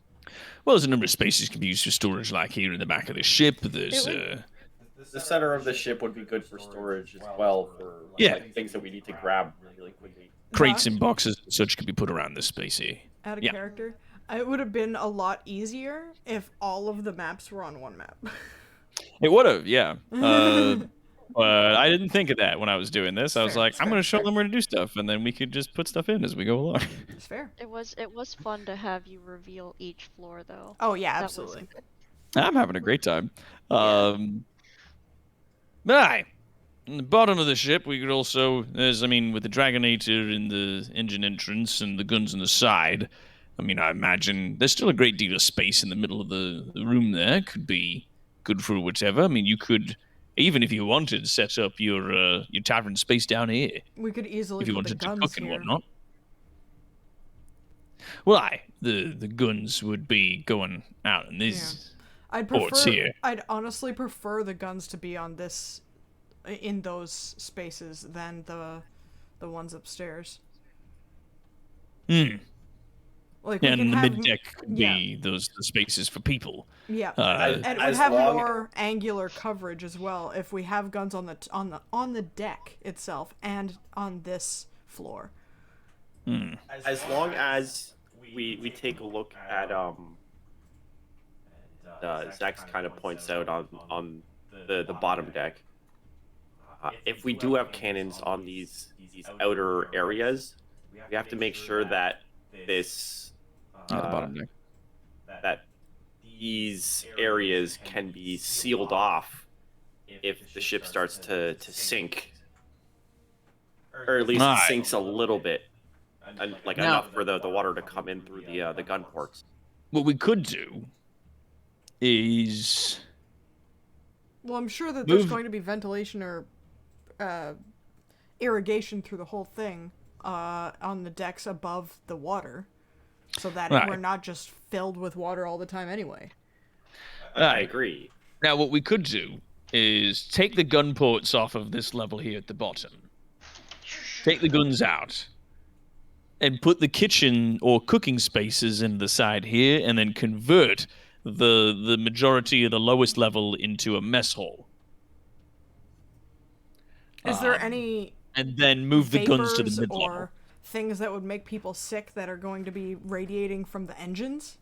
Well, there's a number of spaces can be used for storage, like here in the back of the ship. There's The center of the ship would be good for storage as well, for Yeah. like, things that we need to grab really quickly. crates and boxes and such can be put around this space here. Out of Yeah. character. It would have been a lot easier if all of the maps were on one map. It would have, yeah. But I didn't think of that when I was doing this. I was Fair, like, it's I'm fair, going to show fair. them where to do stuff, and then we could just put stuff in as we go along. It's fair. It was fun to have you reveal each floor though. Oh yeah, That was absolutely. good. I'm having a great time. Aye. In the bottom of the ship, we could also, with the Dragonator in the engine entrance and the guns on the side, I imagine there's still a great deal of space in the middle of the room there. Could be good for whatever. You could, even if you wanted, set up your tavern space down here We could easily if you put the wanted to guns cook and here. whatnot. Well, aye, the guns would be going out in these I'd ports prefer. here. I'd honestly prefer the guns to be on in those spaces than the ones upstairs. Hmm. Like we And can the have mid deck could be those spaces for people. Yeah, Uh, and it would as have long- more angular coverage as well if we have guns on the deck itself and on this floor. As long as we take a look at Zach's kind of points out on the bottom deck. If we do have cannons on these outer areas, we have to make sure that this the bottom deck. that these areas can be sealed off if the ship starts to sink, or at least it Alright. sinks a little bit, and like Now- enough for the water to come in through the gun ports. What we could do is Well, I'm sure that there's Move- going to be ventilation or irrigation through the whole thing on the decks above the water, so that Right. we're not just filled with water all the time anyway. I agree. now what we could do is take the gun ports off of this level here at the bottom. Take the guns out. And put the kitchen or cooking spaces in the side here, and then convert the majority of the lowest level into a mess hall. Is there any And then move the guns to the vapors mid or level. things that would make people sick that are going to be radiating from the engines?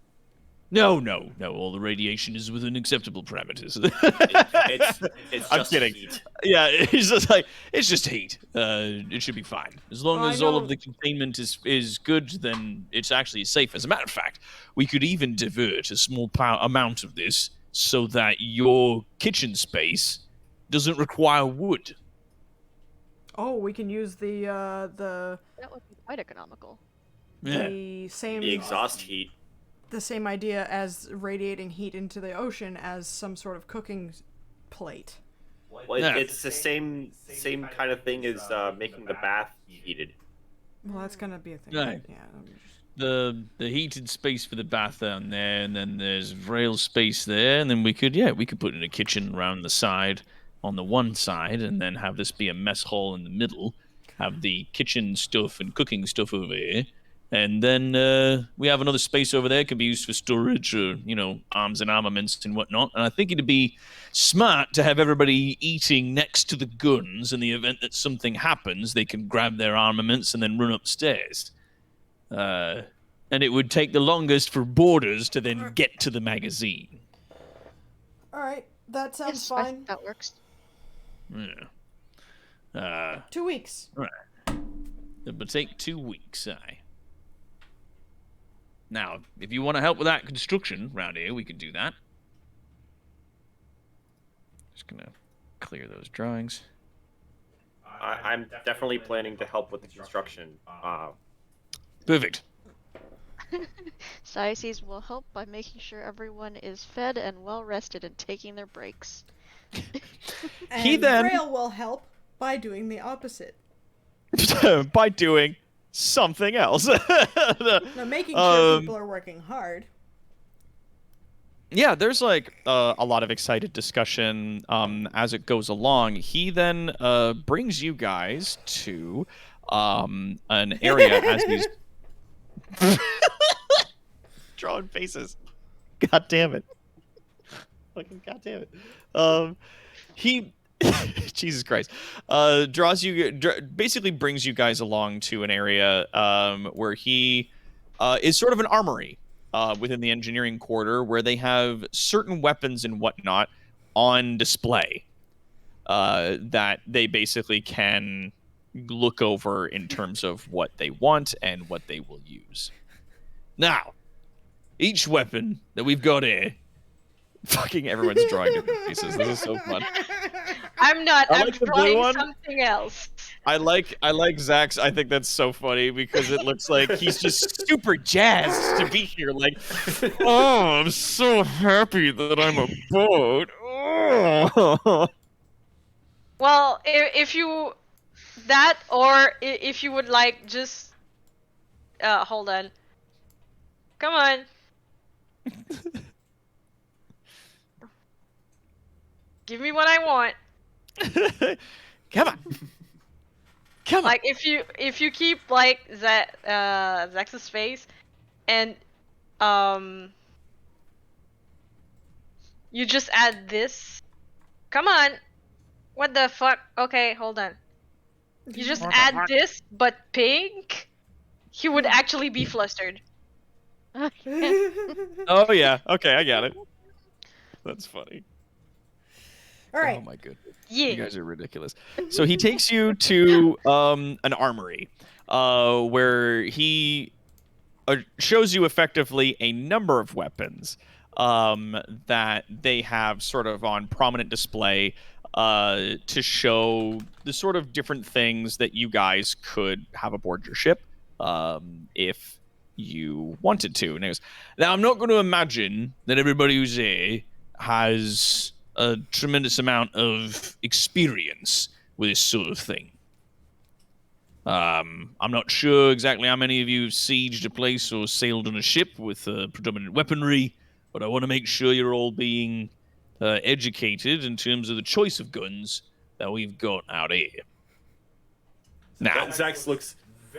No. All the radiation is within acceptable parameters. It's I'm just kidding. heat. Yeah, it's just heat. It should be fine as long Well, I as all know- of the containment is good. Then it's actually safe. As a matter of fact, we could even divert a small amount of this so that your kitchen space doesn't require wood. Oh, we can use the That would be quite economical. the same The exhaust heat. the same idea as radiating heat into the ocean as some sort of cooking plate. Well, Yeah. it's the same kind of thing as making the bath heated. Well, that's gonna be a thing. Right. Yeah. The heated space for the bath down there, and then there's rail space there, and then we could put in a kitchen around the side on the one side, and then have this be a mess hall in the middle. Have the kitchen stuff and cooking stuff over here, and then we have another space over there. Can be used for storage or arms and armaments and whatnot. And I think it'd be smart to have everybody eating next to the guns. In the event that something happens, they can grab their armaments and then run upstairs. And it would take the longest for boarders to then get to the magazine. All right, that sounds Yes, I fine. think that works. Yeah. 2 weeks. It would take 2 weeks, aye. Now, if you want to help with that construction around here, we can do that. Just gonna clear those drawings. I'm definitely planning to help with the construction. Perfect. Diocese will help by making sure everyone is fed and well rested and taking their breaks. And He then- Grail will help by doing the opposite. By doing something else. Now, making sure Um, people are working hard. Yeah, there's like a lot of excited discussion as it goes along. He then brings you guys to an area as he's drawing faces. God damn it! Fucking god damn it! He, Jesus Christ, basically brings you guys along to an area where he is sort of an armory. Within the engineering quarter, where they have certain weapons and whatnot on display that they basically can look over in terms of what they want and what they will use. Now, each weapon that we've got here, fucking everyone's drawing different faces. This is so fun. I'm not. I I'm like the blue drawing one. something else. I like Zach's. I think that's so funny because it looks like he's just super jazzed to be here. Like, oh, I'm so happy that I'm a boat. Oh. Well, if you that or if you would like just hold on. Come on. Give me what I want. Come on. Come on. Like if you keep like Zex's face, and you just add this. Come on. What the fuck? Okay, hold on. You just add this, but pink. He would actually be flustered. Oh yeah. Okay, I got it. That's funny. All right. Oh my goodness. Yeah. You guys are ridiculous. So he takes you to an armory, where he shows you effectively a number of weapons that they have sort of on prominent display to show the sort of different things that you guys could have aboard your ship if you wanted to. And he goes, now, I'm not going to imagine that everybody who's here has a tremendous amount of experience with this sort of thing. I'm not sure exactly how many of you have sieged a place or sailed on a ship with predominant weaponry, but I want to make sure you're all being educated in terms of the choice of guns that we've got out here. Now, Zax looks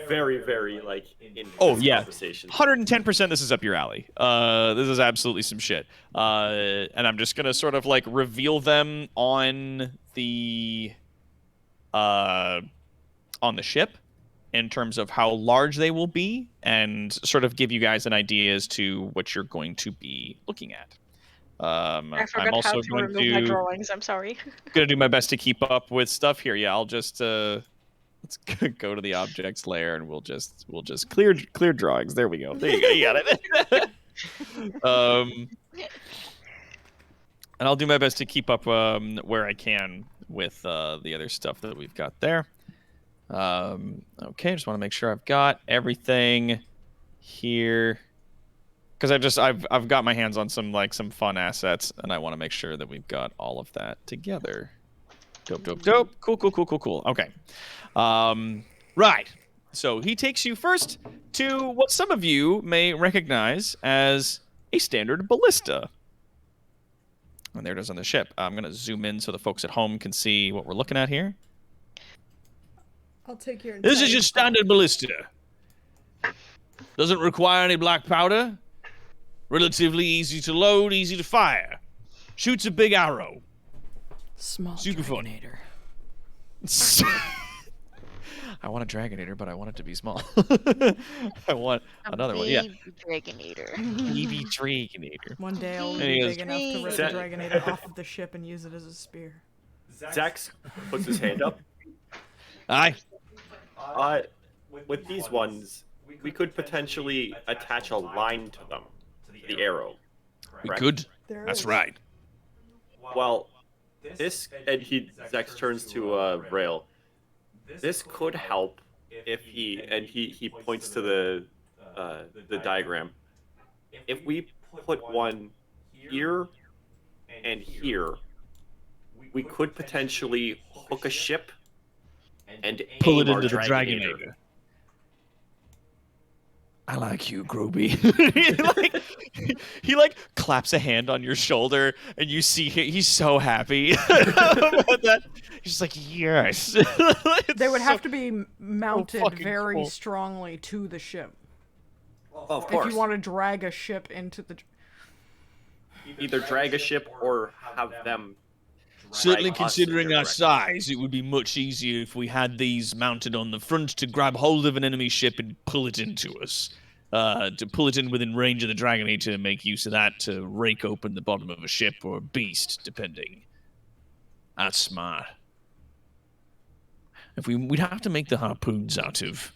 very, very like in oh this yeah, conversation. 110%. This is up your alley. This is absolutely some shit. And I'm just gonna sort of like reveal them on the ship in terms of how large they will be, and sort of give you guys an idea as to what you're going to be looking at. I forgot I'm also how to going remove my to drawings. I'm sorry. gonna do my best to keep up with stuff here. Yeah, I'll just let's go to the objects layer, and we'll just clear drawings. There we go. There you go. You got it. And I'll do my best to keep up where I can with the other stuff that we've got there. Okay, just want to make sure I've got everything here, because I've got my hands on some fun assets, and I want to make sure that we've got all of that together. Dope. Cool. Okay. Right. So he takes you first to what some of you may recognize as a standard ballista. And there it is on the ship. I'm going to zoom in so the folks at home can see what we're looking at here. I'll take your. This is your standard ballista. Doesn't require any black powder. Relatively easy to load, easy to fire. Shoots a big arrow. Small Super fun. Dragonator. I want a Dragonator, but I want it to be small. I want another one. Yeah. Dragonator. Baby Dragonator. One day I'll There he be is. big enough to rip the Dragonator off of the ship and use it as a spear. Zax puts his hand up. Aye. With these ones, we could potentially attach a line to them, to the arrow. We correct? could. There That's is. right. Well, this, and Zax turns to Rail. This could help if he points to the diagram. If we put one here and here, we could potentially hook a ship and Pull it aim our into the Dragonator. Dragonator. I like you, Groby. he claps a hand on your shoulder, and you see he's so happy about that. He's just like, yes. They would have to be mounted fucking very cool. strongly to the ship. Of course. If you want to drag a ship into the. Either drag a ship or have them. Certainly, drag us in considering their our direction. size, it would be much easier if we had these mounted on the front to grab hold of an enemy ship and pull it into us. To pull it in within range of the Dragonator and make use of that to rake open the bottom of a ship or a beast, depending. That's smart. We'd have to make the harpoons out of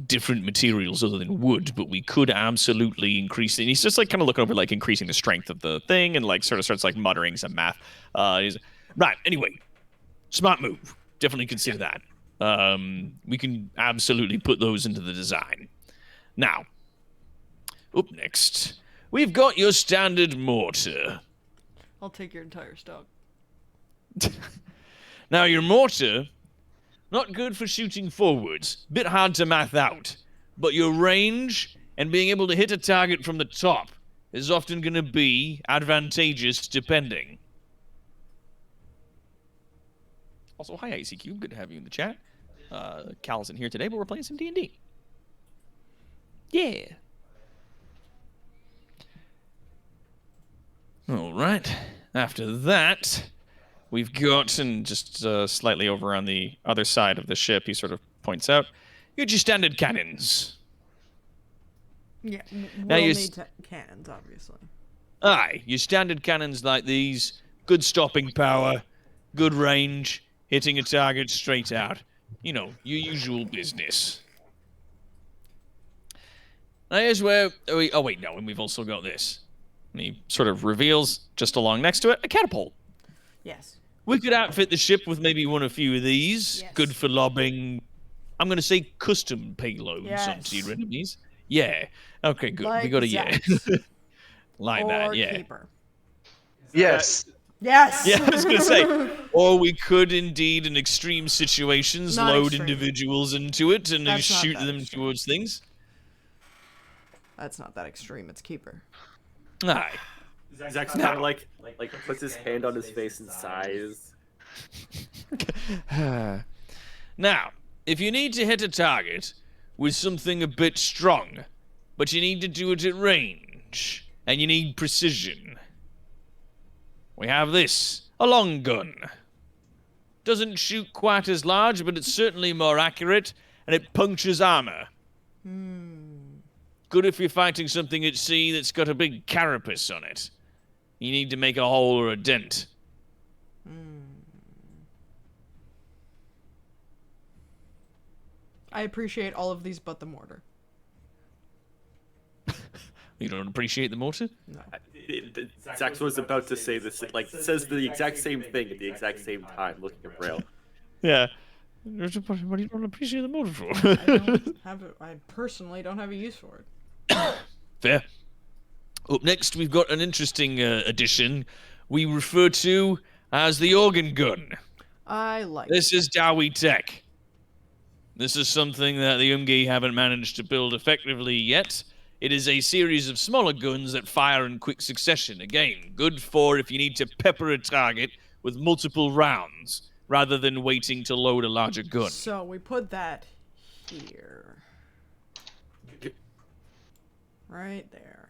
different materials other than wood, but we could absolutely increase it. He's just kind of looking over increasing the strength of the thing, and sort of starts muttering some math. Right. Anyway, smart move. Definitely consider that. We can absolutely put those into the design. Now, up next, we've got your standard mortar. I'll take your entire stock. Now, your mortar, not good for shooting forwards. Bit hard to math out. But your range and being able to hit a target from the top is often going to be advantageous depending. Also, hi ICQ, good to have you in the chat. Cal isn't here today, but we're playing some D&D. Yeah. All right. After that, we've got, and just slightly over on the other side of the ship, he sort of points out, you got your standard cannons. Yeah, Now we'll you need cannons, obviously. Aye, your standard cannons like these, good stopping power, good range, hitting a target straight out. You know, your usual business. Now here's where oh wait, no, and we've also got this. And he sort of reveals, just along next to it, a catapult. Yes. We could outfit the ship with maybe one or few of these. Yes. Good for lobbing, I'm going to say custom payloads onto your enemies. Yeah. Okay, good. Like we got a Zax. yeah. Like Or that, yeah. Keeper. Yes. Yes! Yeah, I was going to say. Or we could indeed, in extreme situations, Not load extreme. individuals into it and That's not shoot that them extreme. towards things. That's not that extreme, it's Keeper. Aye. Zach's kind of like puts his hand on his face and sighs. Now, if you need to hit a target with something a bit strong, but you need to do it at range, and you need precision, we have this, a long gun. Doesn't shoot quite as large, but it's certainly more accurate, and it punctures armor. Good if you're fighting something at sea that's got a big carapace on it. You need to make a hole or a dent. I appreciate all of these but the mortar. You don't appreciate the mortar? No. Zach was about to say this, like, says the exact same thing at the exact same time, looking at Braille. Yeah. What do you don't appreciate the mortar for? I personally don't have a use for it. Fair. Up next, we've got an interesting addition we refer to as the organ gun. I like This is Dowie tech. This is something that the Umgi haven't managed to build effectively yet. It is a series of smaller guns that fire in quick succession. Again, good for if you need to pepper a target with multiple rounds, rather than waiting to load a larger gun. So we put that here. Right there.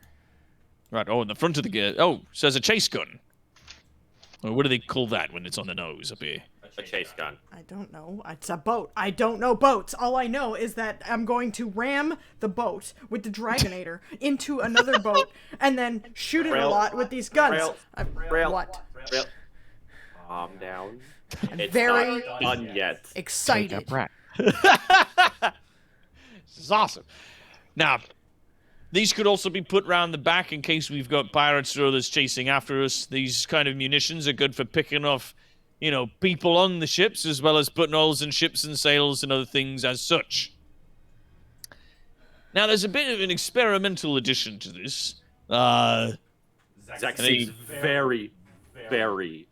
Right, oh, in the front of the gear. Oh, so there's a chase gun. Or what do they call that when it's on the nose up here? A chase gun. I don't know. It's a boat. I don't know boats. All I know is that I'm going to ram the boat with the Dragonator into another boat and then shoot it a lot with these guns. What? Braille. Calm down. I'm It's very not done yet. excited. This is awesome. Now, these could also be put round the back in case we've got pirates or others chasing after us. These kind of munitions are good for picking off, you know, people on the ships, as well as putting holes in ships and sails and other things as such. Now, there's a bit of an experimental addition to this. Zach seems very, very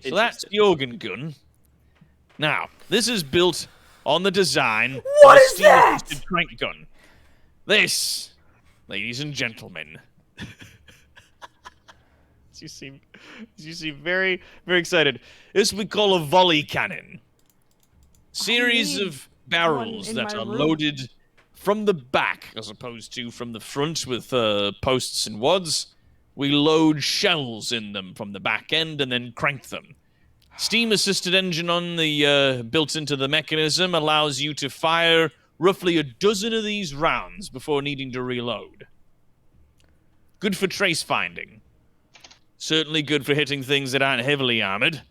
So that's the organ gun. Now, this is built on the design What of a is that? steam-assisted crank gun. This, ladies and gentlemen, you seem very, very excited. This we call a volley cannon. Series need of barrels one in that my are room. loaded from the back as opposed to from the front with posts and wads. We load shells in them from the back end and then crank them. Steam-assisted engine on the built into the mechanism allows you to fire roughly a dozen of these rounds before needing to reload. Good for trace finding. Certainly good for hitting things that aren't heavily armored.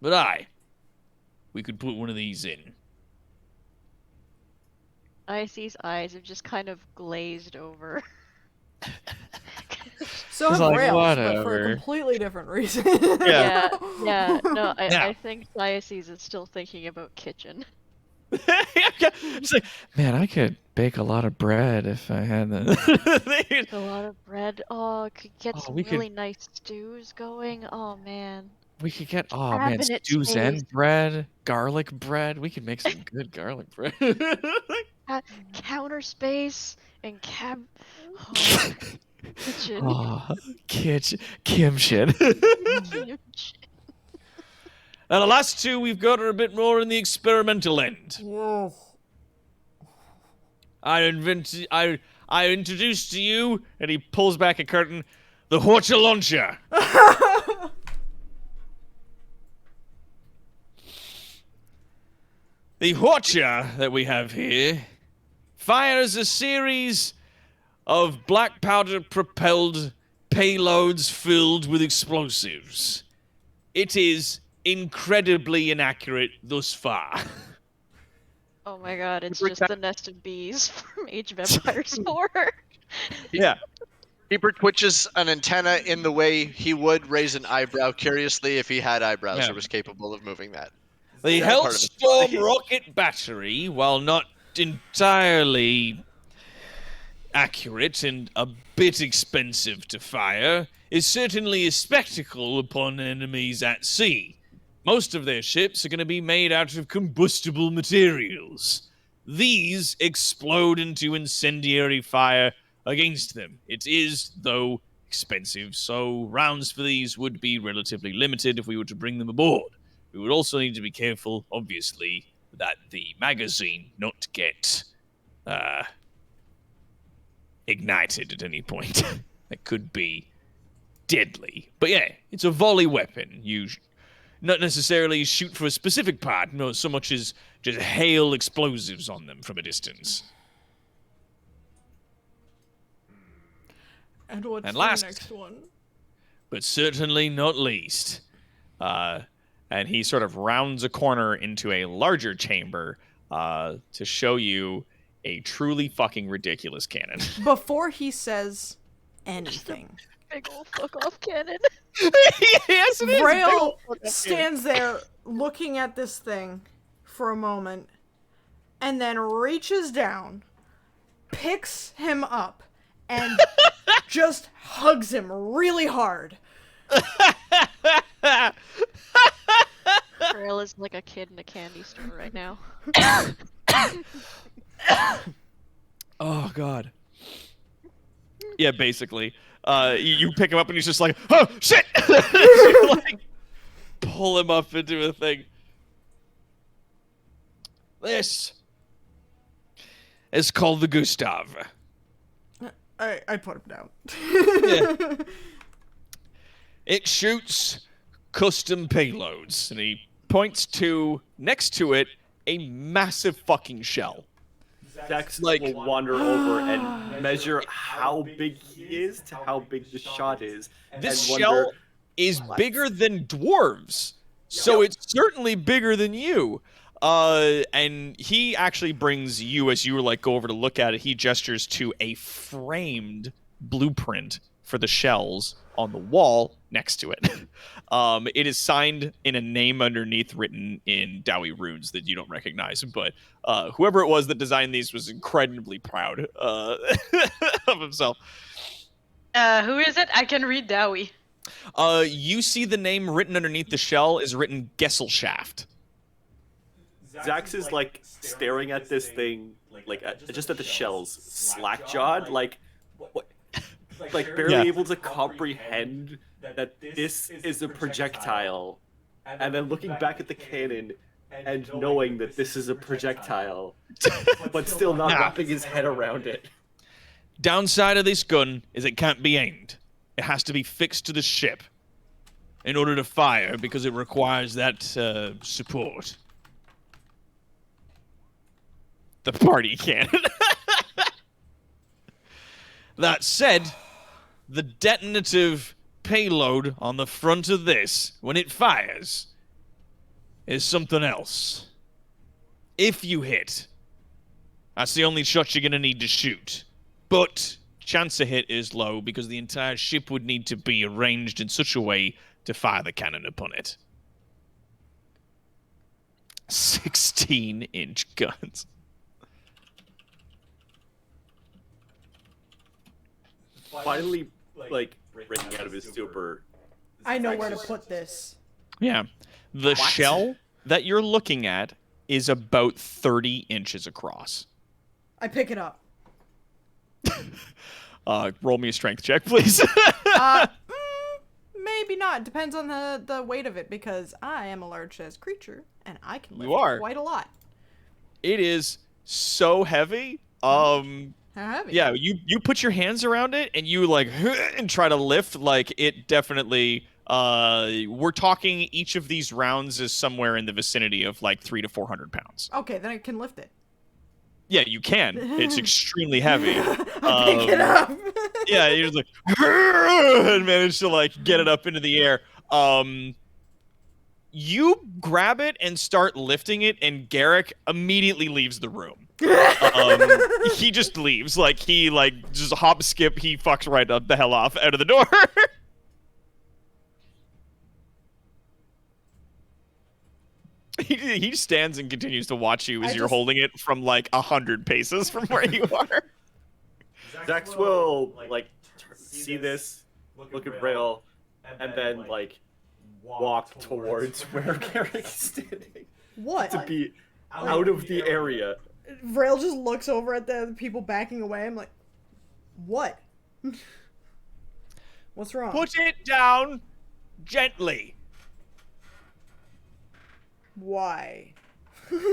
But we could put one of these in. Icy's eyes have just kind of glazed over. So have like, rails, but for whatever. a completely different reason. Yeah. Yeah. No, Yeah. I think Diocese is still thinking about kitchen. It's like, man, I could bake a lot of bread if I had that. A lot of bread. Oh, could get Oh, some we could- really nice stews going. Oh man. We could get, Cabinet stews and space. bread, garlic bread. We could make some good garlic bread. Counter space and oh, kitchen. Oh, kimchi. Now, the last two we've got are a bit more in the experimental end. Whoa. I introduced to you, and he pulls back a curtain, the Horcha Launcher. The Horcha that we have here fires a series of black powder-propelled payloads filled with explosives. It is incredibly inaccurate thus far. Oh my god, it's just the nest of bees from Age of Empires 4. Yeah. Keeper twitches an antenna in the way he would raise an eyebrow curiously if he had eyebrows Yeah. or was capable of moving that. The That part of his body. Hellstorm rocket battery, while not entirely accurate and a bit expensive to fire, is certainly a spectacle upon enemies at sea. Most of their ships are going to be made out of combustible materials. These explode into incendiary fire against them. It is, though, expensive, so rounds for these would be relatively limited if we were to bring them aboard. We would also need to be careful, obviously, that the magazine not get ignited at any point. That could be deadly. But yeah, it's a volley weapon. You not necessarily shoot for a specific part, no, so much as just hail explosives on them from a distance. And what's And the last- next one? But certainly not least. And he sort of rounds a corner into a larger chamber to show you a truly fucking ridiculous cannon. Before he says anything, Big ol' fuck off cannon. Yes, it is. Braille stands there looking at this thing for a moment and then reaches down, picks him up, and just hugs him really hard. Grail is like a kid in a candy store right now. Oh, God. Yeah, basically. You pick him up and he's just like, oh, shit! You, like, pull him up into a thing. This is called the Gustav. I put him down. Yeah. It shoots custom payloads, and he points to, next to it, a massive fucking shell. Dex Like- will wander over and measure how big he is to how big the shot is. This and shell wonder- is bigger than dwarves, so it's certainly bigger than you. And he actually brings you, as you were like go over to look at it, he gestures to a framed blueprint for the shells on the wall next to it. It is signed in a name underneath written in Dowie runes that you don't recognize, but whoever it was that designed these was incredibly proud of himself. Who is it? I can read Dowie. You see the name written underneath the shell is written Gesellschaft. Zax is like staring at this thing, like just at the shells, slack-jawed, like barely Yeah. able to comprehend that this is a projectile, and then looking back at the cannon and knowing that this is a projectile, but still not Yeah. wrapping his head around it. Downside of this gun is it can't be aimed. It has to be fixed to the ship in order to fire because it requires that support. The party cannon. That said, the detonative payload on the front of this, when it fires, is something else. If you hit, that's the only shot you're going to need to shoot. But chance of hit is low because the entire ship would need to be arranged in such a way to fire the cannon upon it. 16-inch guns. Finally, like breaking out of his stupor. I know where to put this. Yeah. The shell that you're looking at is about 30 inches across. I pick it up. Roll me a strength check, please. maybe not. Depends on the weight of it, because I am a large-sized creature, and I can lift You are. quite a lot. It is so heavy. How heavy? Yeah, you put your hands around it and you like and try to lift. Like it definitely. We're talking each of these rounds is somewhere in the vicinity of like 300 to 400 pounds. Okay, then I can lift it. Yeah, you can. It's extremely heavy. I pick it up. Yeah, you're just like and manage to like get it up into the air. You grab it and start lifting it, and Garrick immediately leaves the room. He just leaves. Like he like just hop skip. He fucks right up the hell off out of the door. He stands and continues to watch you as you're holding it from like 100 paces from where you are. Zax will like see this, look at Braille, and then like walk towards where Garrick is standing What? to be out of the area. Vrail just looks over at the people backing away. I'm like, what? What's wrong? Put it down gently. Why?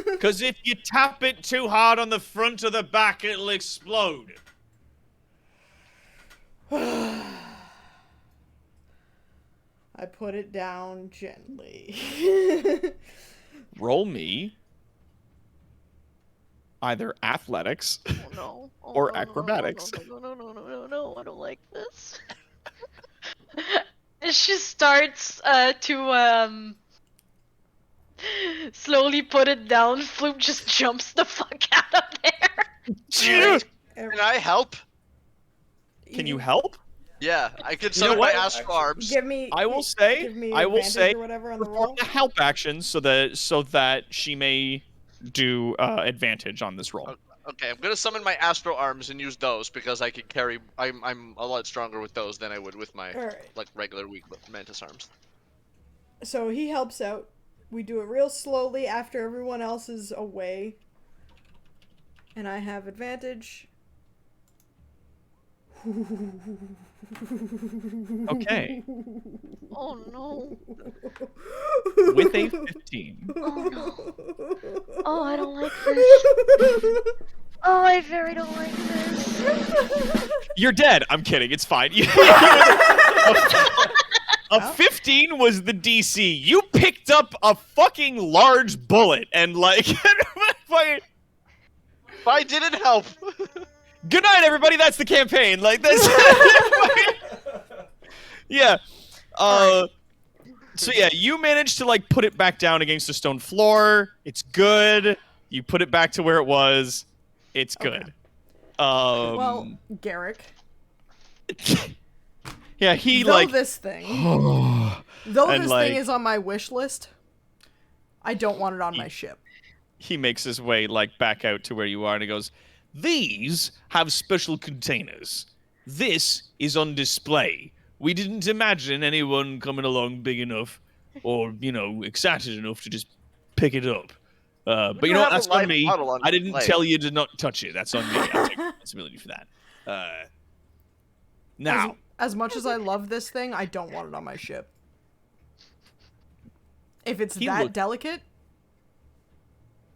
Because if you tap it too hard on the front or the back, it'll explode. I put it down gently. Roll me either athletics Oh no. Oh, or no, acrobatics. No, I don't like this. She starts to slowly put it down. Floop just jumps the fuck out of there. Can I help? Can you help? Yeah, I could know summon my what? astral arms. Give me. I will say, Give me I will advantage say, or whatever on the perform roll. the help action so that she may do advantage on this roll. Okay, I'm gonna summon my astral arms and use those because I can carry. I'm a lot stronger with those than I would with my Alright. like regular weak mantis arms. So he helps out. We do it real slowly after everyone else is away. And I have advantage. Okay. Oh no. With a 15. Oh no. Oh, I don't like this. Oh, I very don't like this. You're dead. I'm kidding. It's fine. A 15 was the DC. You picked up a fucking large bullet and like fucking... If I didn't help. Good night, everybody. That's the campaign. Like that's. Yeah. So yeah, you managed to like put it back down against the stone floor. It's good. You put it back to where it was. It's good. Well, Garrick. Yeah, he Though like. this thing. And, This like- thing is on my wish list, I don't want it on my ship. He makes his way like back out to where you are, and he goes, "These have special containers. This is on display. We didn't imagine anyone coming along big enough, or excited enough to just pick it up. But you know what? have a That's on live me. model on I didn't display. tell you to not touch it. That's on me. I'll take responsibility for that. Now, As much as I love this thing, I don't want it on my ship. If it's He that looked- delicate,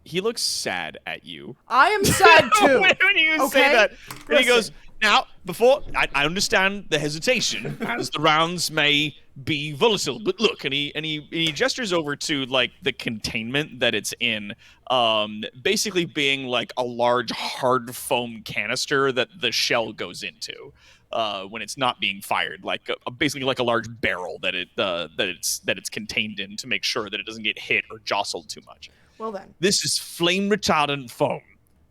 he looks sad at you. I am sad too. when you Okay? say that, and he goes, Listen. "Now, before I understand the hesitation, as the rounds may be volatile, but look," and he gestures over to like the containment that it's in, basically being like a large hard foam canister that the shell goes into. When it's not being fired, like basically like a large barrel that it's contained in to make sure that it doesn't get hit or jostled too much. Well then. This is flame retardant foam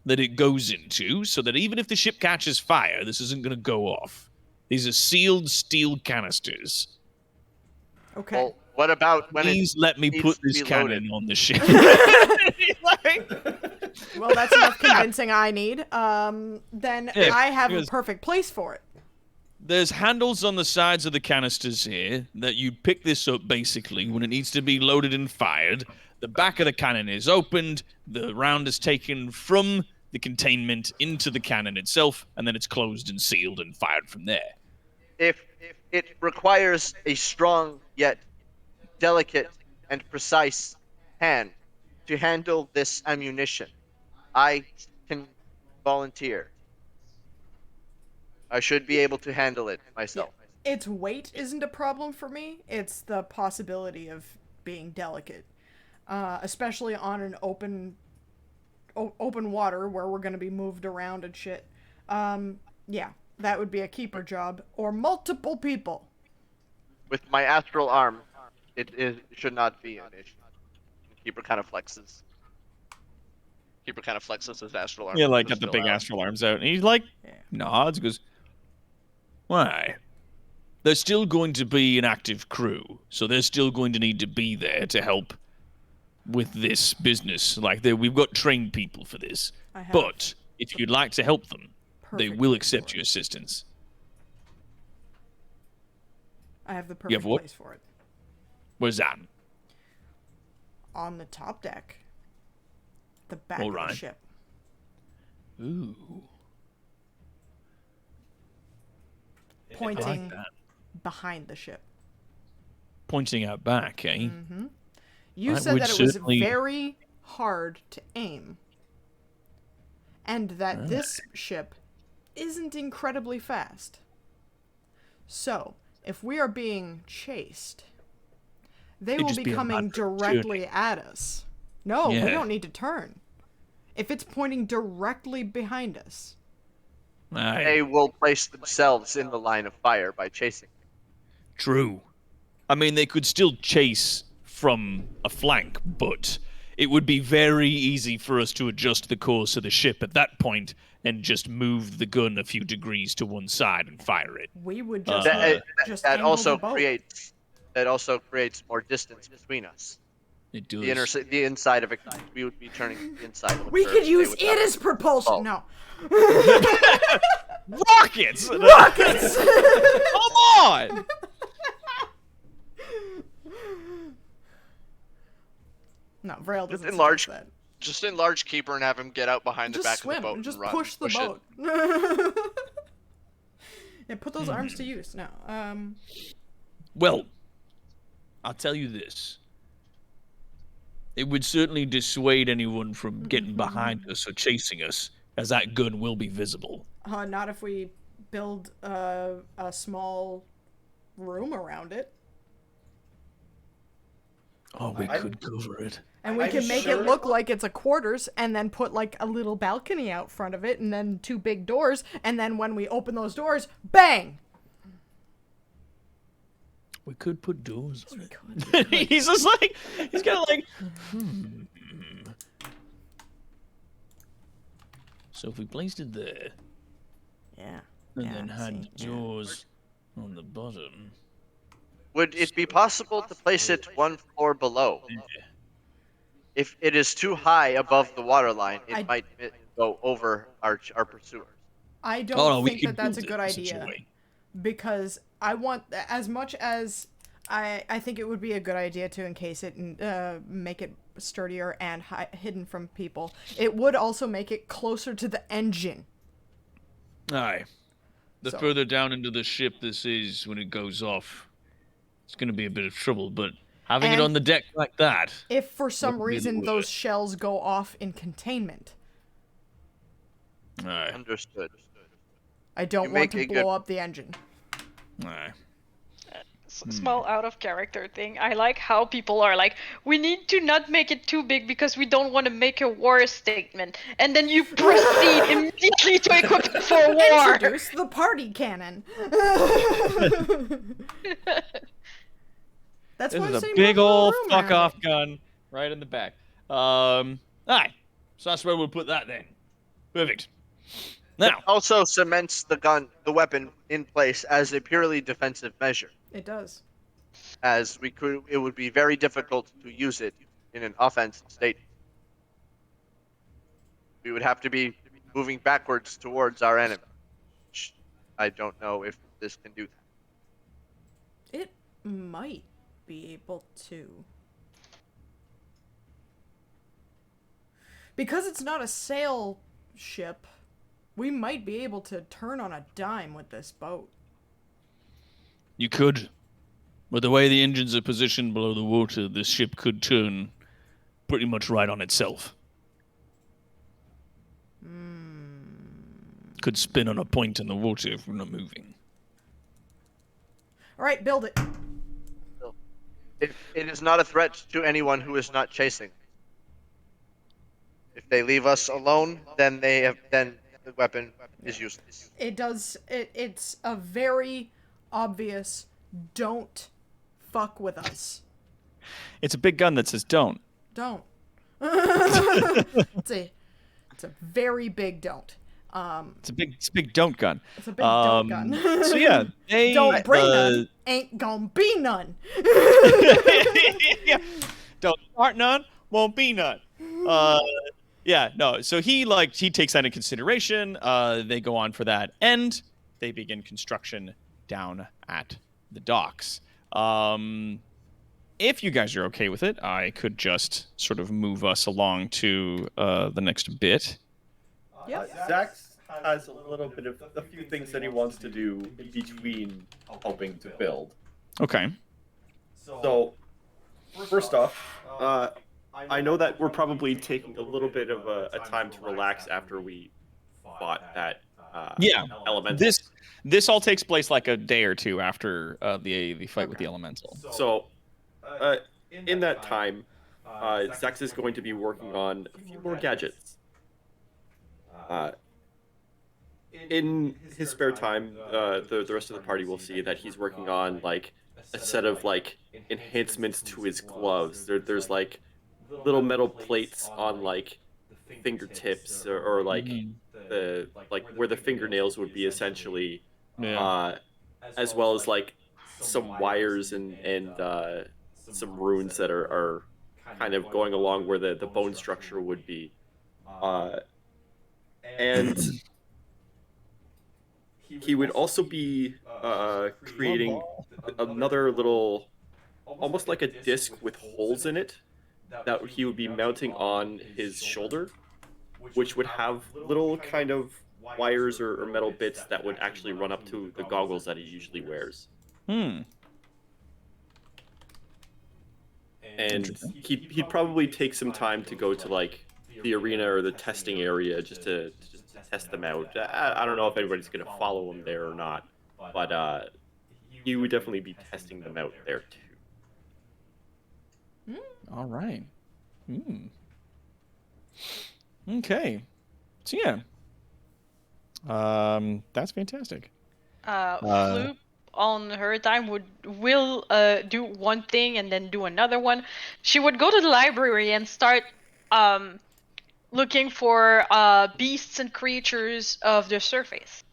that it goes into, so that even if the ship catches fire, this isn't going to go off. These are sealed steel canisters. Okay. Well, what about when Please let me needs put to this be cannon loaded? on the ship. Like- Well, that's enough convincing I need. Then Yeah, I have a because- perfect place for it. There's handles on the sides of the canisters here that you pick this up basically when it needs to be loaded and fired. The back of the cannon is opened, the round is taken from the containment into the cannon itself, and then it's closed and sealed and fired from there. if it requires a strong yet delicate and precise hand to handle this ammunition, I can volunteer. I should be able to handle it myself. Its weight isn't a problem for me. It's the possibility of being delicate, especially on an open water where we're gonna be moved around and shit. Yeah, that would be a keeper job or multiple people. With my astral arm, it should not be an issue. Keeper kind of flexes. Keeper kind of flexes his astral arm. Yeah, like Just got the still big out. astral arms out, and he like nods, goes, "Why? There's still going to be an active crew, so they're still going to need to be there to help with this business. Like, we've got trained people for this. I have But if you'd like to help them, they perfect will place accept for your it. assistance." I have the You have perfect what? place for it. Where's that? On the top deck. The back All of the right. ship. Ooh, Pointing I like that. behind the ship. Pointing out back, eh? You That said would that it was certainly- very hard to aim. And that this ship isn't incredibly fast. So, if we are being chased, they It'd will just be be a coming matter of directly at us. No, we Yeah. don't need to turn. If it's pointing directly behind us. Aye, They will place themselves in the line of fire by chasing. true. I mean, they could still chase from a flank, but it would be very easy for us to adjust the course of the ship at that point and just move the gun a few degrees to one side and fire it. We would just, just That angle also the boat. creates more distance between us. It does. The inside of it, we would be turning to the inside of the We curve, could they use would it have- as propulsion. Oh. No. Rockets! Rockets! Come on! No, Vrail doesn't enlarge- suggest that. Just enlarge Keeper and have him get out behind the Just back swim of the boat and just run. push the it. boat. Yeah, put those arms to use. No. Well, I'll tell you this. It would certainly dissuade anyone from getting behind us or chasing us, as that gun will be visible. Not if we build a small room around it. Oh, we could cover it. And we can make it look like it's a quarters and then put like a little balcony out front of it and then two big doors. And then when we open those doors, bang! We could put doors on We it. could. He's just like, he's kind of like, So if we placed it there, Yeah. and Yeah, then had see, yeah. doors on the bottom. Would it be possible to place it one floor below? If it is too high above the waterline, it might go over our pursuers. I don't Oh no, we think could that that's a build good it in such a idea. way. Because I want, as much as I think it would be a good idea to encase it and make it sturdier and hidden from people, it would also make it closer to the engine. Aye. The So- further down into the ship this is when it goes off, it's going to be a bit of trouble, but having it And on the deck like that. If for some Wouldn't really reason work. those shells go off in containment, Aye. Understood. I don't You want make to a blow good- up the engine. Aye. Small out of character thing. I like how people are like, we need to not make it too big because we don't want to make a war statement, and then you proceed immediately to equip it for war. Introduce the party cannon. That's This why I'm is a saying big move the old room fuck around off it. gun right in the back. Aye. So that's where we'll put that then. Perfect. Now, Also cements the weapon in place as a purely defensive measure, It does. as it would be very difficult to use it in an offensive state. We would have to be moving backwards towards our enemy. Which I don't know if this can do that. It might be able to. Because it's not a sail ship, we might be able to turn on a dime with this boat. You could. With the way the engines are positioned below the water, this ship could turn pretty much right on itself. Could spin on a point in the water if we're not moving. All right, build it. If it is not a threat to anyone who is not chasing. If they leave us alone, then the weapon is useless. It does. It's a very obvious. Don't fuck with us. It's a big gun that says don't. Don't. It's a very big don't. It's a big don't gun. It's a big don't gun. So yeah, they don't bring none. Ain't gonna be none. Yeah. Don't start none, won't be none. Yeah, no. So he takes that into consideration. They go on for that, and they begin construction down at the docks. If you guys are okay with it, I could just sort of move us along to the next bit. Yep. Zach has a little bit of a few things that he wants to do in between helping to build. Okay. So, first off, I know that we're probably taking a little bit of a time to relax after we fought that Yeah. elemental. This all takes place like a day or two after the fight with the elemental. So, in that time, Zex is going to be working on a few more gadgets. In his spare time, the rest of the party will see that he's working on like a set of like enhancements to his gloves. There's like little metal plates on like fingertips or like the like where the fingernails would be essentially, as well as like some wires and some runes that are kind of going along where the bone structure would be, and he would also be creating another little, almost like a disc with holes in it, that he would be mounting on his shoulder, which would have little kind of wires or metal bits that would actually run up to the goggles that he usually wears. Hmm. And he'd probably take some time to go to like the arena or the testing area just to test them out. I don't know if anybody's gonna follow him there or not, but he would definitely be testing them out there too. All right. Okay. So yeah. That's fantastic. Floop on her time will do one thing and then do another one. She would go to the library and start looking for beasts and creatures of the surface.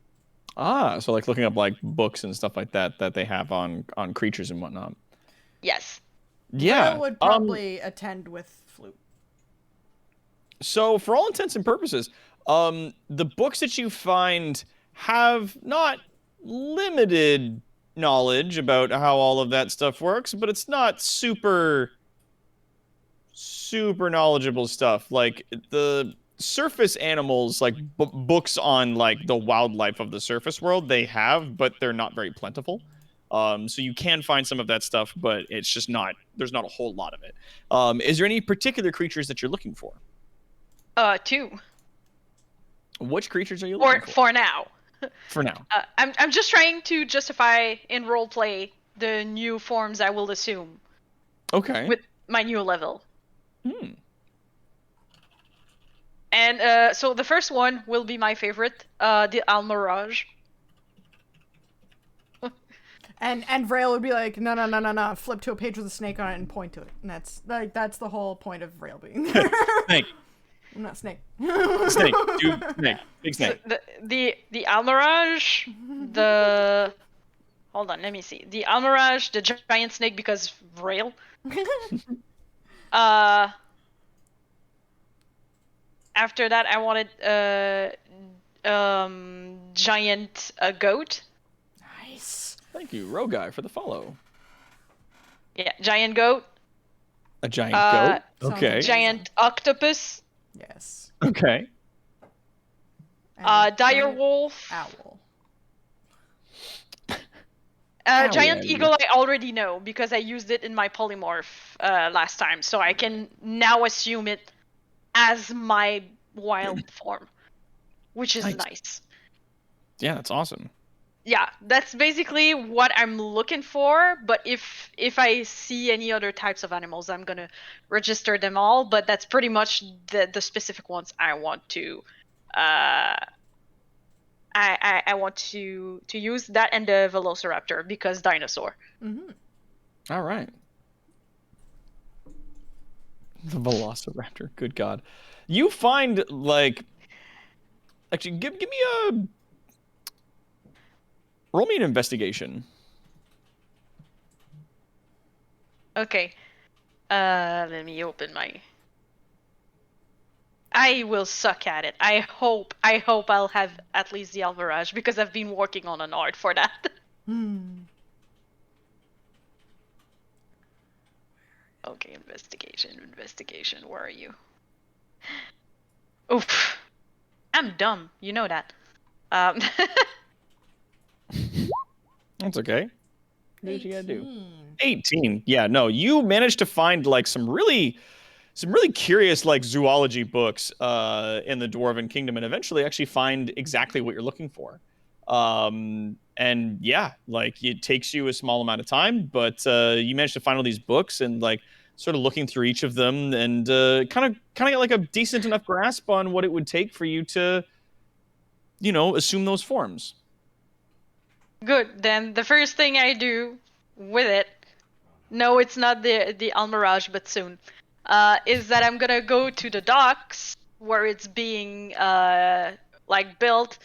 Ah, so like looking up like books and stuff like that they have on creatures and whatnot. Yes. Yeah. Will would probably attend with Flute. So for all intents and purposes, the books that you find have not limited knowledge about how all of that stuff works, but it's not super knowledgeable stuff. Like the surface animals, like books on like the wildlife of the surface world, they have, but they're not very plentiful. So you can find some of that stuff, but it's just not, there's not a whole lot of it. Is there any particular creatures that you're looking for? 2. Which creatures are you looking for? For now. For now. I'm just trying to justify in roleplay the new forms I will assume. Okay. With my new level. And so the first one will be my favorite, the Almirage. And Vrail would be like, no, flip to a page with a snake on it and point to it. And that's the whole point of Vrail being there. Snake. I'm not snake. Snake. Dude, snake. Big snake. So the Almirage, the... Hold on, let me see. The Almirage, the giant snake because Vrail. After that, I wanted giant goat. Nice. Thank you, Roguy, for the follow. Yeah, giant goat. A giant goat? Sounds Okay. amazing. Giant octopus. Yes. Okay. And Dire wolf. Owl. Giant yeah. Eagle, I already know because I used it in my polymorph last time, so I can now assume it as my wild form, which is nice. Yeah, that's awesome. Yeah, that's basically what I'm looking for. But if I see any other types of animals, I'm gonna register them all. But that's pretty much the specific ones I want to. I want to use that and the Velociraptor because dinosaur. Mm-hmm. All right. The Velociraptor. Good God. You find, like... Actually, give me a... Roll me an investigation. Okay. Let me open my... I will suck at it. I hope I'll have at least the Alvarage because I've been working on an art for that. Okay, investigation. Where are you? Oof. I'm dumb. You know that. That's okay. Do what you gotta do. 18. Yeah, no, you managed to find like some really curious like zoology books in the Dwarven Kingdom, and eventually actually find exactly what you're looking for. And yeah, like it takes you a small amount of time, but you managed to find all these books and like sort of looking through each of them and kind of get like a decent enough grasp on what it would take for you to, you know, assume those forms. Good. Then the first thing I do with it, no, it's not the Almirage, but soon, is that I'm gonna go to the docks where it's being like built.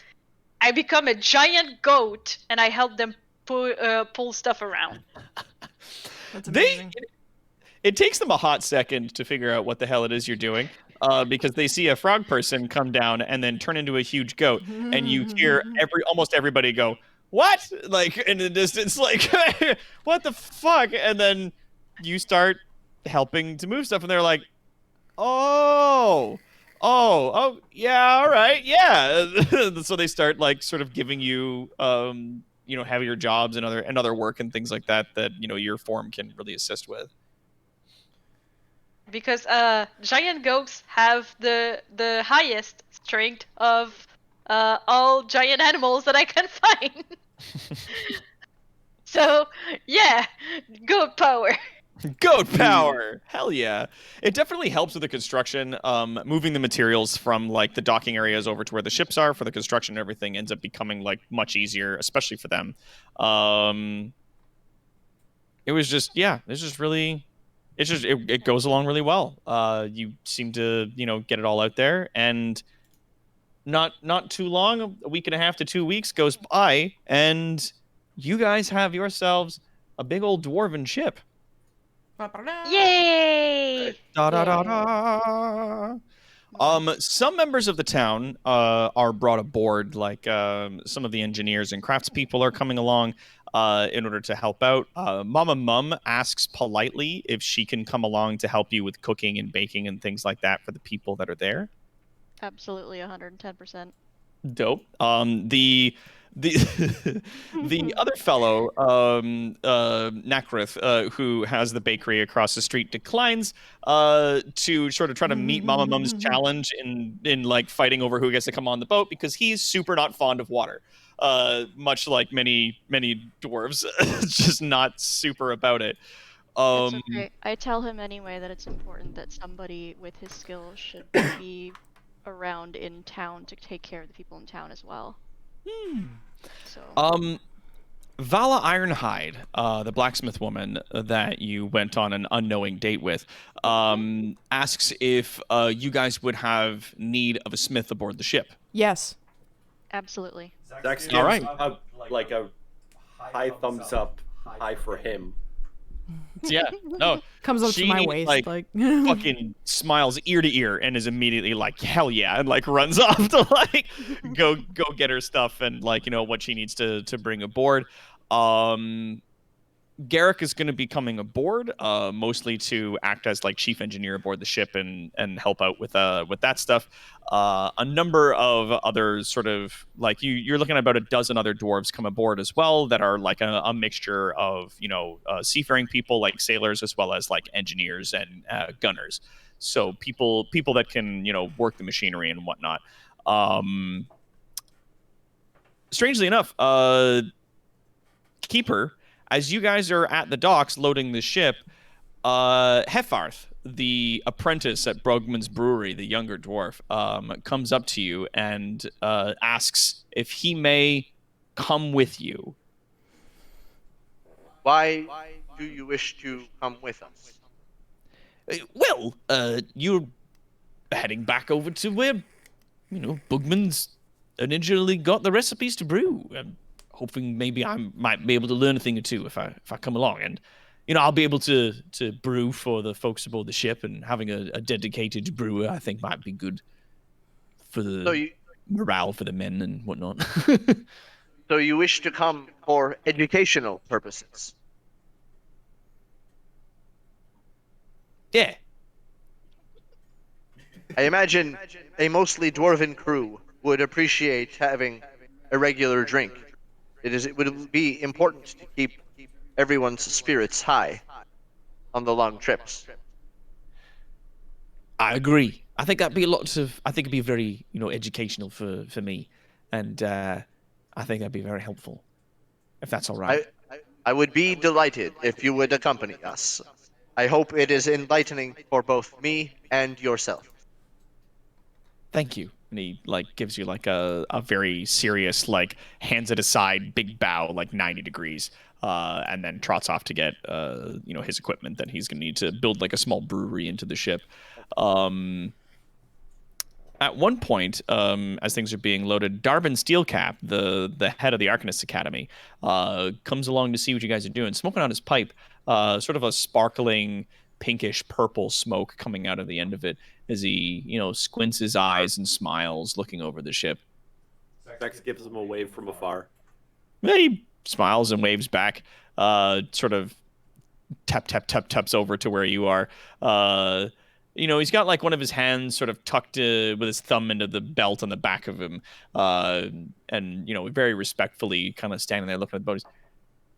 I become a giant goat and I help them pull stuff around. That's amazing. It takes them a hot second to figure out what the hell it is you're doing, because they see a frog person come down and then turn into a huge goat, and you hear almost everybody go, "What?" Like in the distance, like, "What the fuck?" And then you start helping to move stuff, and they're like, "Oh, yeah, all right, yeah." So they start like sort of giving you, you know, heavier jobs and other work and things like that you know your form can really assist with. Because giant goats have the highest strength of all giant animals that I can find. So yeah, goat power. Goat power! Hell yeah. It definitely helps with the construction. Moving the materials from like the docking areas over to where the ships are for the construction and everything ends up becoming like much easier, especially for them. It was just, yeah, it's just really, it goes along really well. You seem to, you know, get it all out there, and not too long, a week and a half to 2 weeks goes by, and you guys have yourselves a big old dwarven ship. Yay! Da da da da. Some members of the town are brought aboard, like some of the engineers and craftspeople are coming along in order to help out. Mama Mum asks politely if she can come along to help you with cooking and baking and things like that for the people that are there. Absolutely, 110%. Dope. The the other fellow, Nakrith, who has the bakery across the street, declines to sort of try to meet Mama Mum's challenge in like fighting over who gets to come on the boat, because he's super not fond of water. Much like many dwarves, just not super about it. It's okay. I tell him anyway that it's important that somebody with his skills should be around in town to take care of the people in town as well. So. Vala Ironhide, the blacksmith woman that you went on an unknowing date with, asks if you guys would have need of a smith aboard the ship. Yes. Absolutely. Zach gives All right. a high thumbs up, high for him. Yeah, no. Comes up to my She, waist, like fucking smiles ear to ear and is immediately like, hell yeah, and like runs off to like go get her stuff and like, you know, what she needs to bring aboard. Garrick is going to be coming aboard, mostly to act as like chief engineer aboard the ship and help out with that stuff. A number of others, sort of like you're looking at about a dozen other dwarves come aboard as well that are like a mixture of seafaring people like sailors as well as like engineers and gunners. So people that can work the machinery and whatnot. Strangely enough, Keeper, as you guys are at the docks loading the ship, Hefarth, the apprentice at Brugman's Brewery, the younger dwarf, comes up to you and asks if he may come with you. Why do you wish to come with us? Well, you're heading back over to where, Bugman's originally got the recipes to brew. I'm hoping maybe I might be able to learn a thing or two if I come along, and I'll be able to brew for the folks aboard the ship, and having a dedicated brewer I think might be good for the morale for the men and whatnot. So you wish to come for educational purposes? Yeah. I imagine a mostly dwarven crew would appreciate having a regular drink. It would be important to keep everyone's spirits high on the long trips. I agree. I think that'd be I think it'd be very, educational for me, and I think that'd be very helpful, if that's all right. I would be delighted if you would accompany us. I hope it is enlightening for both me and yourself. Thank you. And he gives you a very serious hands it aside big bow 90 degrees, and then trots off to get his equipment that he's gonna need to build a small brewery into the ship. At one point, as things are being loaded, Darvin Steelcap, the head of the Arcanist Academy, comes along to see what you guys are doing, smoking on his pipe, sort of a sparkling pinkish purple smoke coming out of the end of it as he, squints his eyes and smiles, looking over the ship. Vex gives him a wave from afar. He smiles and waves back, sort of taps over to where you are. He's got one of his hands sort of tucked with his thumb into the belt on the back of him, and very respectfully kind of standing there looking at the boat.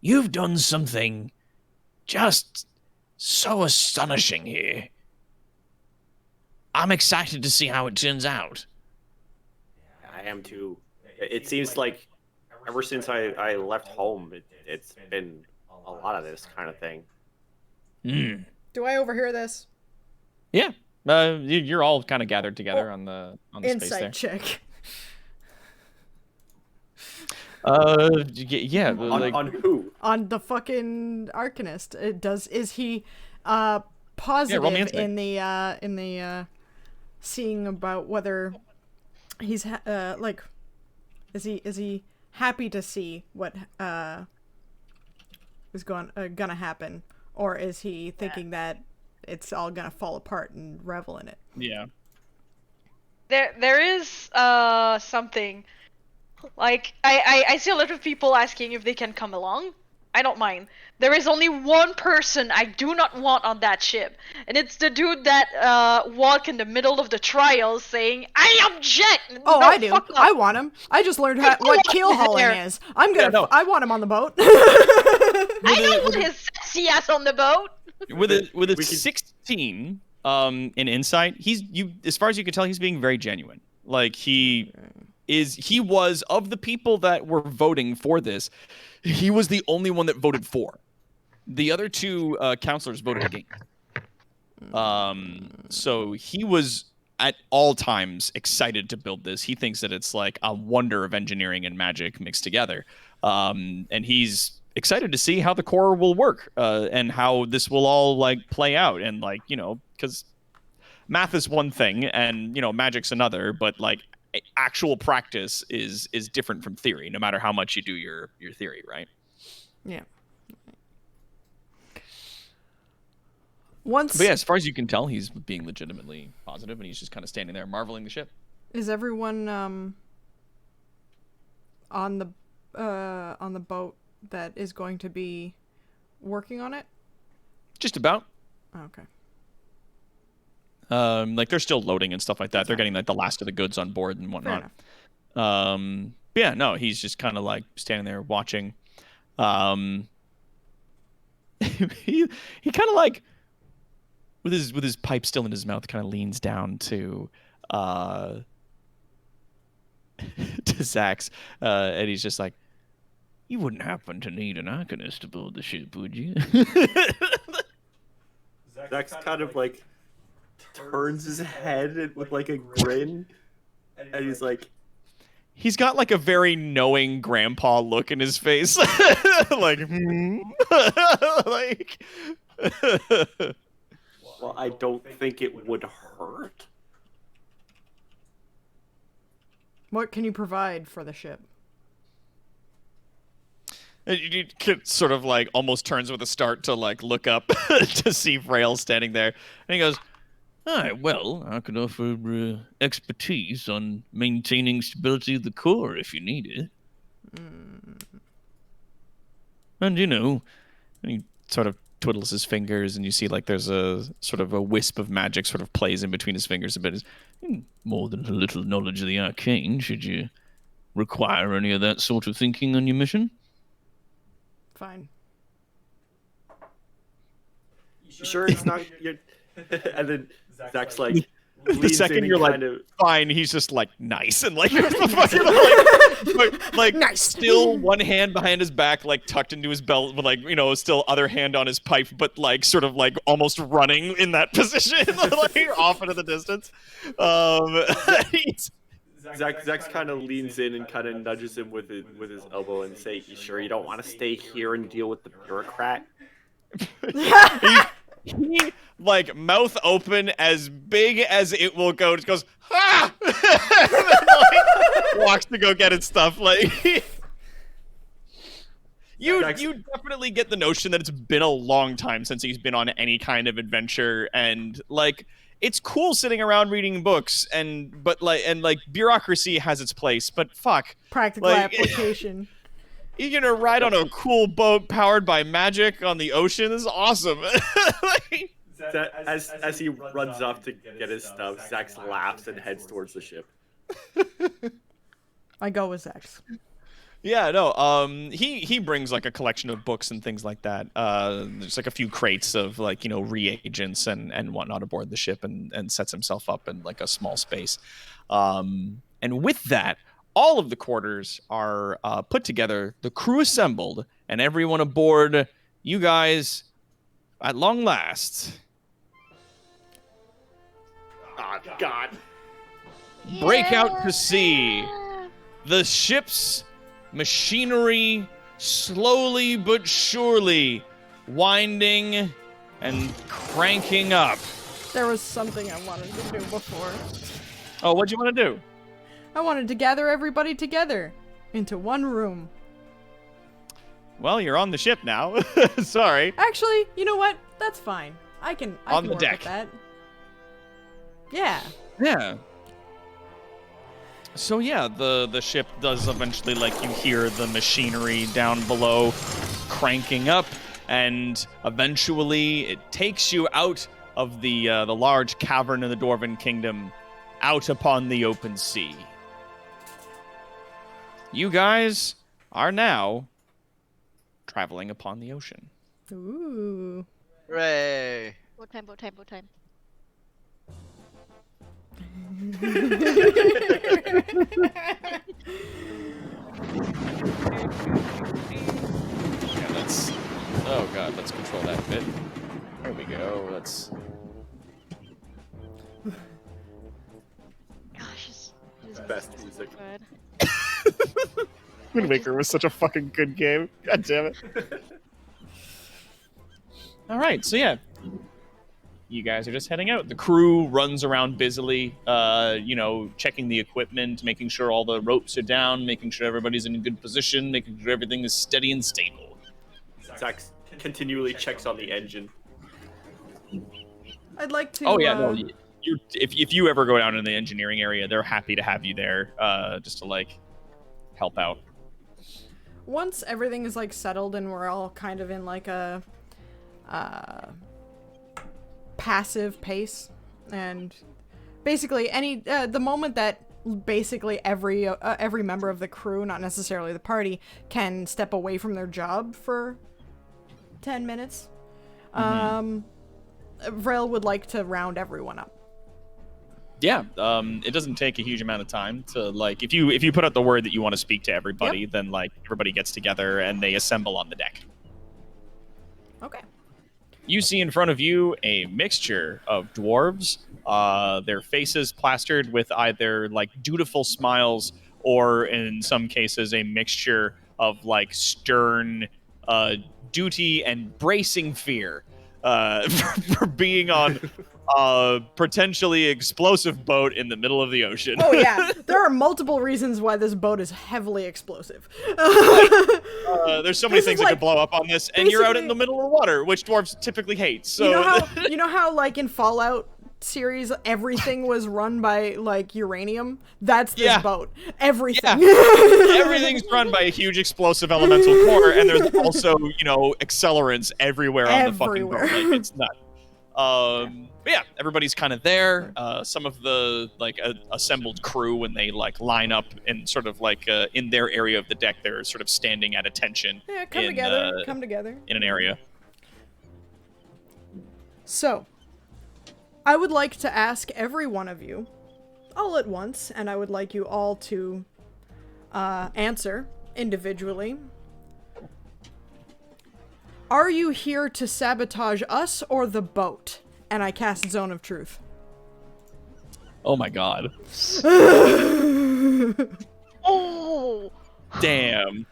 You've done something just so astonishing here. I'm excited to see how it turns out. I am too. It seems like ever since I left home, it's been a lot of this kind of thing. Do I overhear this? Yeah, you're all kind of gathered together on the space there. Insight check. Yeah. On who? On the fucking Arcanist. Is he positive in the seeing about whether he's is he happy to see what is gonna happen, or is he thinking that it's all gonna fall apart and revel in it? Yeah. There is something. I see a lot of people asking if they can come along. I don't mind. There is only one person I do not want on that ship, and it's the dude that walk in the middle of the trials saying, "I object." Oh, no, I do. fuck off. I want him. I just learned what keel hauling is. I'm gonna. Yeah, no. I want him on the boat. I don't want his sexy ass on the boat. With a 16 in insight, as far as you can tell, he's being very genuine. He was of the people that were voting for this, he was the only one that voted for. The other two counselors voted against. So he was at all times excited to build this. He thinks that it's a wonder of engineering and magic mixed together. And he's excited to see how the core will work, and how this will all play out. And because math is one thing and magic's another, but actual practice is different from theory, no matter how much you do your theory, right? Yeah. But yeah, as far as you can tell, he's being legitimately positive, and he's just kind of standing there marveling the ship. Is everyone on the boat that is going to be working on it? Just about. Oh, okay. Like they're still loading and stuff like that. They're getting like the last of the goods on board and Fair whatnot. enough. But yeah, no, he's just kind of like standing there watching. He kind of like with his pipe still in his mouth, kind of leans down to to Zax, and he's just like, "You wouldn't happen to need an Arcanist aboard the ship, would you?" Zax kind of like turns his head with like a grin, and he's like, He's got like a very knowing grandpa look in his face, like, like. "Well, I don't think it would hurt." What can you provide for the ship? He sort of like almost turns with a start to like look up to see Frail standing there, and he goes, "Aye, well, I could offer expertise on maintaining stability of the core if you need it. And you know," and he sort of twiddles his fingers, and you see like there's a sort of a wisp of magic sort of plays in between his fingers a bit. More than a little knowledge of the arcane, should you require any of that sort of thinking on your mission. Fine. Sure, it's not your. And then Zach's like, The second you're like, fine, he's just like, nice, and like, like Nice. Still one hand behind his back, like tucked into his belt, with like, still other hand on his pipe, but like sort of like almost running in that position, like off into the distance. Zach's kind of leans in and kind of nudges him with his elbow and say, "You sure you don't want to stay here and deal with the bureaucrat?" He like mouth open as big as it will go, just goes, "Ah!" and then, like, walks to go get his stuff. Like you definitely get the notion that it's been a long time since he's been on any kind of adventure, and like it's cool sitting around reading books, but bureaucracy has its place, but fuck, Practical application. You're gonna ride on a cool boat powered by magic on the ocean. This is awesome. As he runs off to get his stuff, Zax laughs and heads towards the ship. I go with Zax. Yeah, no. He brings like a collection of books and things like that. There's like a few crates of like reagents and whatnot aboard the ship, and sets himself up in like a small space. And with that, all of the quarters are put together, the crew assembled, and everyone aboard. You guys, at long last, Oh, God. break out to sea. The ship's machinery, slowly but surely, winding and cranking up. There was something I wanted to do before. Oh, what'd you want to do? I wanted to gather everybody together into one room. Well, you're on the ship now. Sorry. Actually, you know what? That's fine. I can On the work deck. with that. Yeah. Yeah. So yeah, the ship does eventually, like, you hear the machinery down below cranking up, and eventually it takes you out of the large cavern in the Dwarven Kingdom, out upon the open sea. You guys are now traveling upon the ocean. Ooh. Hooray! Boat time, boat time, boat time. Yeah, let's... Oh god, let's control that bit. There we go. Let's... Gosh, it's Best music. good. Wind Waker was such a fucking good game. God damn it. Alright, so yeah. You guys are just heading out. The crew runs around busily, checking the equipment, making sure all the ropes are down, making sure everybody's in a good position, making sure everything is steady and stable. Zax continually checks on the engine. I'd like to. Oh yeah, no. If you ever go down in the engineering area, they're happy to have you there, just to like help out. once everything is like settled and we're all kind of in like a passive pace, and basically the moment that basically every member of the crew, not necessarily the party, can step away from their job for 10 minutes, Vrel would like to round everyone up. Yeah, it doesn't take a huge amount of time to, like, if you put out the word that you want to speak to everybody, then, like, everybody gets together and they assemble on the deck. Okay. You see in front of you a mixture of dwarves, their faces plastered with either, like, dutiful smiles or, in some cases, a mixture of, like, stern duty and bracing fear for being on a potentially explosive boat in the middle of the ocean. Oh yeah, there are multiple reasons why this boat is heavily explosive. There's so many things that could blow up on this, and you're out in the middle of water, which dwarves typically hate. So you know how like in Fallout series everything was run by like uranium? That's this boat. Everything. Yeah. Everything's run by a huge explosive elemental core, and there's also, accelerants everywhere on the fucking boat. Like, it's nuts. But yeah, everybody's kind of there. Some of the like assembled crew, when they like line up and sort of like in their area of the deck, they're sort of standing at attention. Yeah, come together in an area. So, I would like to ask every one of you, all at once, and I would like you all to answer individually. Are you here to sabotage us or the boat? And I cast Zone of Truth. Oh my god. Oh! Damn.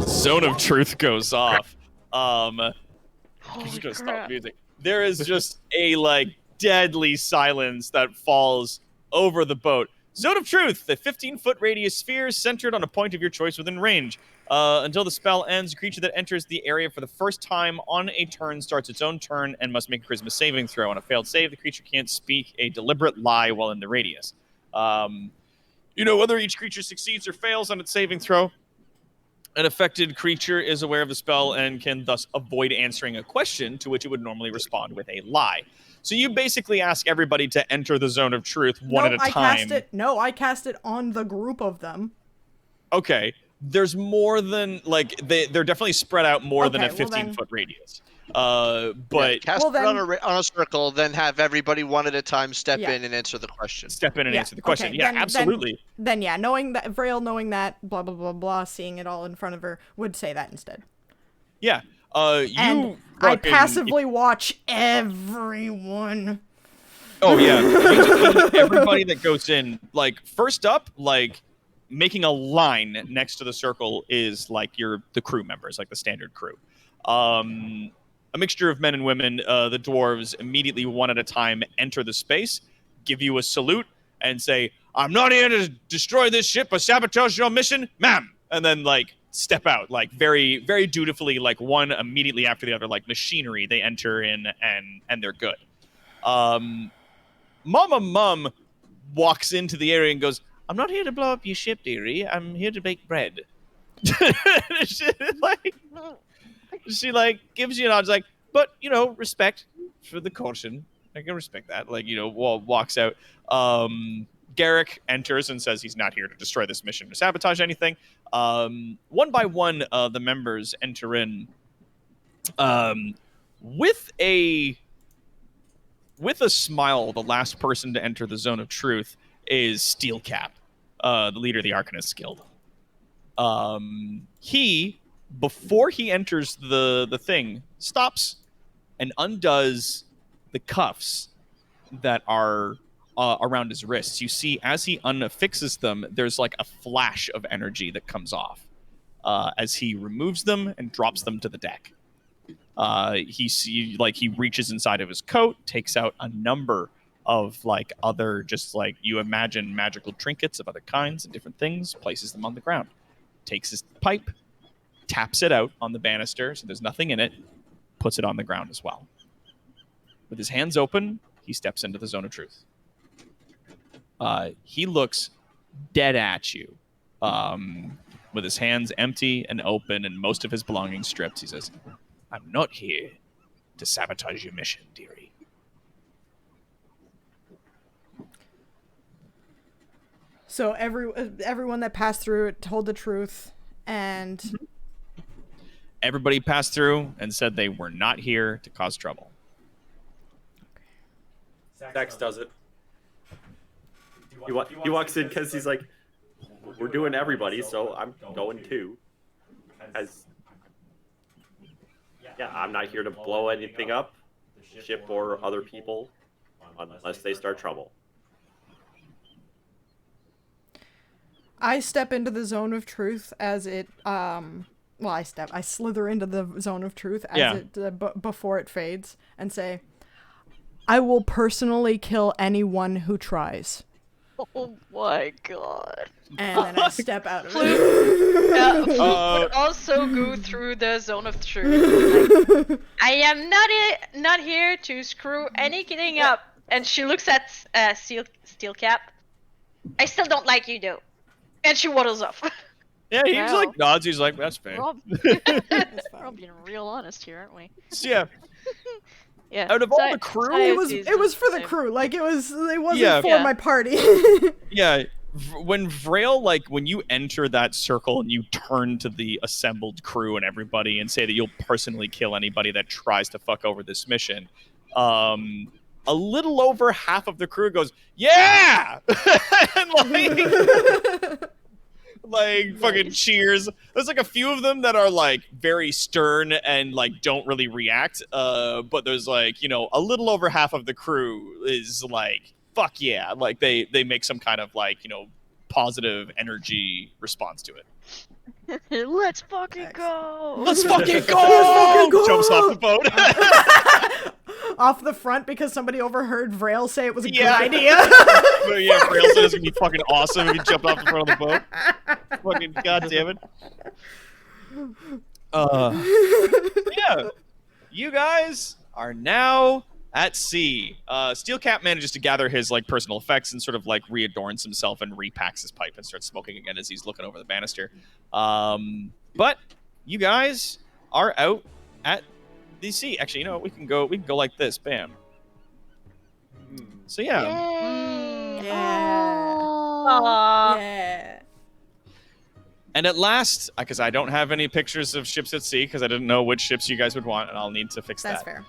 Zone of Truth goes off. I'm just gonna stop the music. There is just a, like, deadly silence that falls over the boat. Zone of Truth, the 15-foot radius sphere centered on a point of your choice within range. Until the spell ends, a creature that enters the area for the first time on a turn starts its own turn and must make a charisma saving throw. On a failed save, the creature can't speak a deliberate lie while in the radius. Whether each creature succeeds or fails on its saving throw, an affected creature is aware of the spell and can thus avoid answering a question to which it would normally respond with a lie. So you basically ask everybody to enter the Zone of Truth one at a time. I cast it on the group of them. Okay. There's more than, like, they're definitely spread out more than a 15-foot radius. But cast it on a circle, then have everybody one at a time step in and answer the question. Answer the question. Okay, absolutely. Then knowing that, Vrail knowing that, blah, blah, blah, blah, seeing it all in front of her, would say that instead. Yeah. And I passively watch everyone. Oh, yeah. Basically, everybody that goes in, like, first up, like, making a line next to the circle is, like, the crew members, like the standard crew. A mixture of men and women. The dwarves immediately, one at a time, enter the space, give you a salute, and say, "I'm not here to destroy this ship or sabotage your mission, ma'am," and then, like, step out, like, very, very dutifully, like, one immediately after the other, like machinery. They enter in and they're good. Mama Mum walks into the area and goes, "I'm not here to blow up your ship, dearie. I'm here to bake bread." She gives you a nod, like, but, respect for the caution. I can respect that. Like, walks out. Garrick enters and says he's not here to destroy this mission or sabotage anything. One by one, the members enter in with a smile. The last person to enter the Zone of Truth is Steelcap, the leader of the Arcanist Guild. He, before he enters the thing, stops and undoes the cuffs that are around his wrists. You see, as he unaffixes them, there's like a flash of energy that comes off as he removes them and drops them to the deck. He reaches inside of his coat, takes out a number of, like, other, just like you imagine, magical trinkets of other kinds and different things, places them on the ground, takes his pipe, taps it out on the banister so there's nothing in it, puts it on the ground as well. With his hands open, he steps into the Zone of Truth. He looks dead at you. with his hands empty and open and most of his belongings stripped. He says, "I'm not here to sabotage your mission, dearie." So everyone that passed through it told the truth, and Everybody passed through and said they were not here to cause trouble. Zax does it. He walks in because he's like, we're doing everybody, so I'm going too. Yeah, I'm not here to blow anything up, the ship or other people, unless they start trouble. I step into the zone of truth as it I slither into the zone of truth as it before it fades and say, "I will personally kill anyone who tries." Oh my god. And then I step out of it. Flute would also go through the zone of truth. Like, I am not here to screw anything up. And she looks at Steelcap. I still don't like you though. And she waddles off. Yeah, he's Wow. like nods. He's like, "That's fair." We're all being real honest here, aren't we? So, yeah, Yeah. out of all the crew, It was for the crew. Like it wasn't for Yeah. my party. yeah. When Vrail, when you enter that circle and you turn to the assembled crew and everybody and say that you'll personally kill anybody that tries to fuck over this mission, a little over half of the crew goes, "Yeah!" and fucking cheers. There's a few of them that are very stern and don't really react. But there's a little over half of the crew is fuck yeah. They make some kind of positive energy response to it. Let's fucking go! Let's fucking go! Jumps off the boat. Off the front because somebody overheard Vrail say it was a good Yeah. idea. But yeah, Vrail said it's gonna be fucking awesome if you jumped off the front of the boat. Fucking goddamn it. Yeah. You guys are now at sea. Steelcap manages to gather his personal effects and sort of readorns himself and repacks his pipe and starts smoking again as he's looking over the banister. But you guys are out at the sea. Actually, we can go like this. Bam. So yeah. Yay! Yeah. Aww. Yeah. And at last, because I don't have any pictures of ships at sea because I didn't know which ships you guys would want, and I'll need to fix That's that. fair.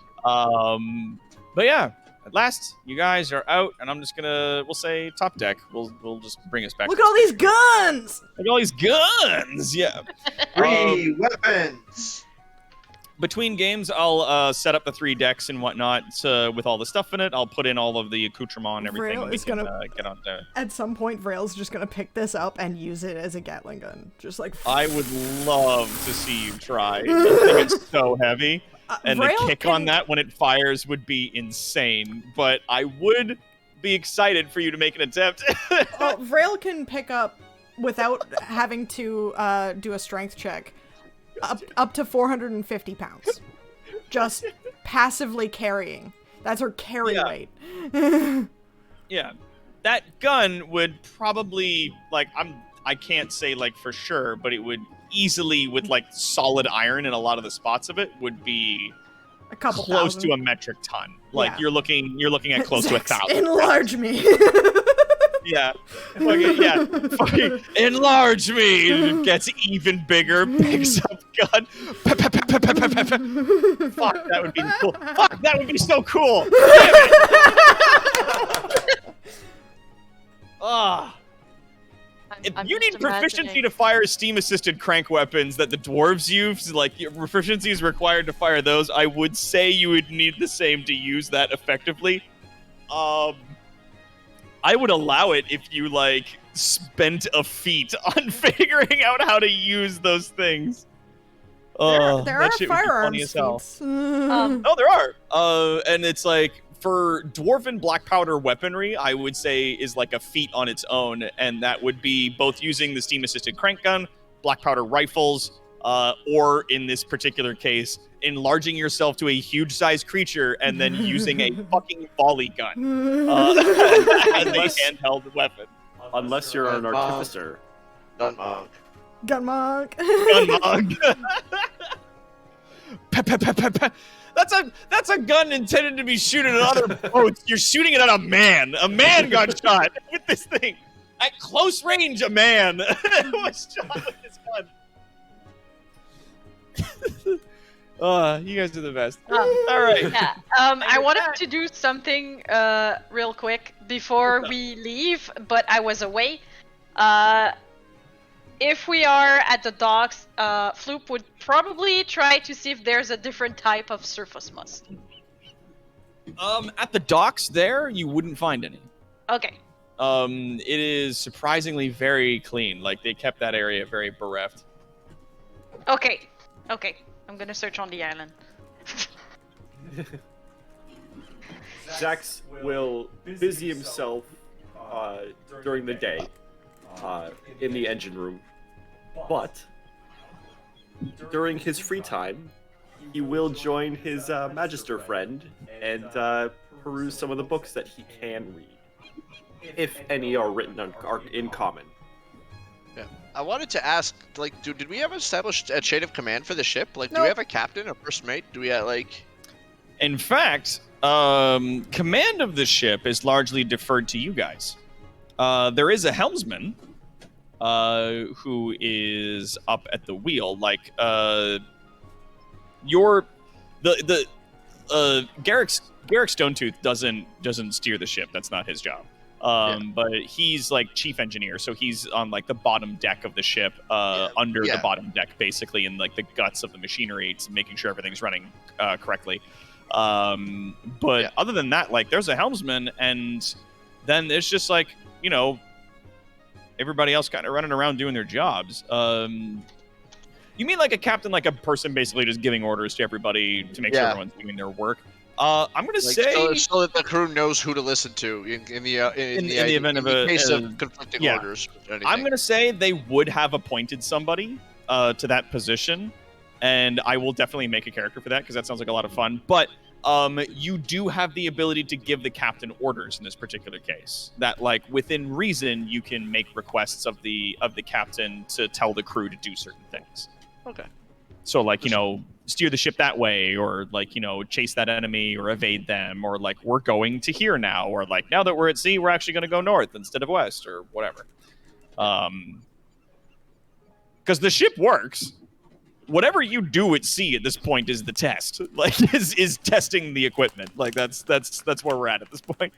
But yeah, at last, you guys are out, and I'm just we'll say top deck. We'll just bring us back. Look at all these guns! Look at all these guns! Yeah. Free weapons. Between games, I'll set up the 3 decks and whatnot with all the stuff in it. I'll put in all of the accoutrement and everything. Vrail And we is can gonna- get on there. At some point, Vrail's just gonna pick this up and use it as a Gatling gun. Just I would love to see you try. That thing is so heavy. And the Vrail kick on that when it fires would be insane. But I would be excited for you to make an attempt. Vrail can pick up, without having to do a strength check, up to 450 pounds. Just passively carrying. That's her carry Yeah. weight. Yeah. That gun would probably, I can't say, for sure, but it would easily, with, solid iron in a lot of the spots of it, would be A couple close thousand. to a metric ton. Yeah. You're looking at close to Zax, 1,000. enlarge me. Yeah. Fucking enlarge me. It gets even bigger, picks up gun. Fuck, that would be cool. Fuck, that would be so cool. Ah. If I'm you just need proficiency imagining- to fire steam-assisted crank weapons that the dwarves use, your proficiency is required to fire those, I would say you would need the same to use that effectively. I would allow it if you, spent a feat on figuring out how to use those things. there that are shit would be funny firearms as hell. feats. Oh, there are. And it's for dwarven black powder weaponry, I would say is a feat on its own, and that would be both using the steam-assisted crank gun, black powder rifles, or in this particular case, enlarging yourself to a huge-sized creature and then using a fucking volley gun as a handheld weapon. Unless you're an Monk. artificer. Not monk. Gun monk. Gun monk. That's a gun intended to be shooting at other boats. You're shooting it at a man. A man got shot with this thing. At close range, a man was shot with this gun. You guys are the best. All right. Yeah. I wanted to do something real quick before we leave, but I was away. If we are at the docks, Floop would probably try to see if there's a different type of surface must. At the docks there, you wouldn't find any. Okay. It is surprisingly very clean. Like, they kept that area very bereft. Okay. I'm gonna search on the island. Zax will busy himself during the day in the engine room, but during his free time, he will join his Magister friend and peruse some of the books that he can read, if any are written are in common. Yeah. I wanted to ask, like, did we ever establish a chain of command for the ship? Like, do Nope. we have a captain, a first mate? Do we have, like... In fact, command of the ship is largely deferred to you guys. There is a helmsman who is up at the wheel. Like, Garrick Stonetooth doesn't steer the ship. That's not his job. But he's like chief engineer, so he's on like the bottom deck of the ship, under the bottom deck, basically, in like the guts of the machinery, it's making sure everything's running correctly. But other than that, like, there's a helmsman, and then it's just like, you know, everybody else kind of running around doing their jobs. You mean like a captain, like a person basically just giving orders to everybody to make sure everyone's doing their work? I'm gonna say so that the crew knows who to listen to in the event of a case of conflicting orders. I'm gonna say they would have appointed somebody to that position, and I will definitely make a character for that because that sounds like a lot of fun. But you do have the ability to give the captain orders in this particular case. That, like, within reason, you can make requests of the captain to tell the crew to do certain things. Okay. So, like, you know, steer the ship that way, or, like, you know, chase that enemy, or evade them, or, like, we're going to here now, or, like, now that we're at sea, we're actually going to go north instead of west, or whatever. Because the ship works. Whatever you do at sea at this point is the test. Like, is testing the equipment. Like, that's where we're at this point.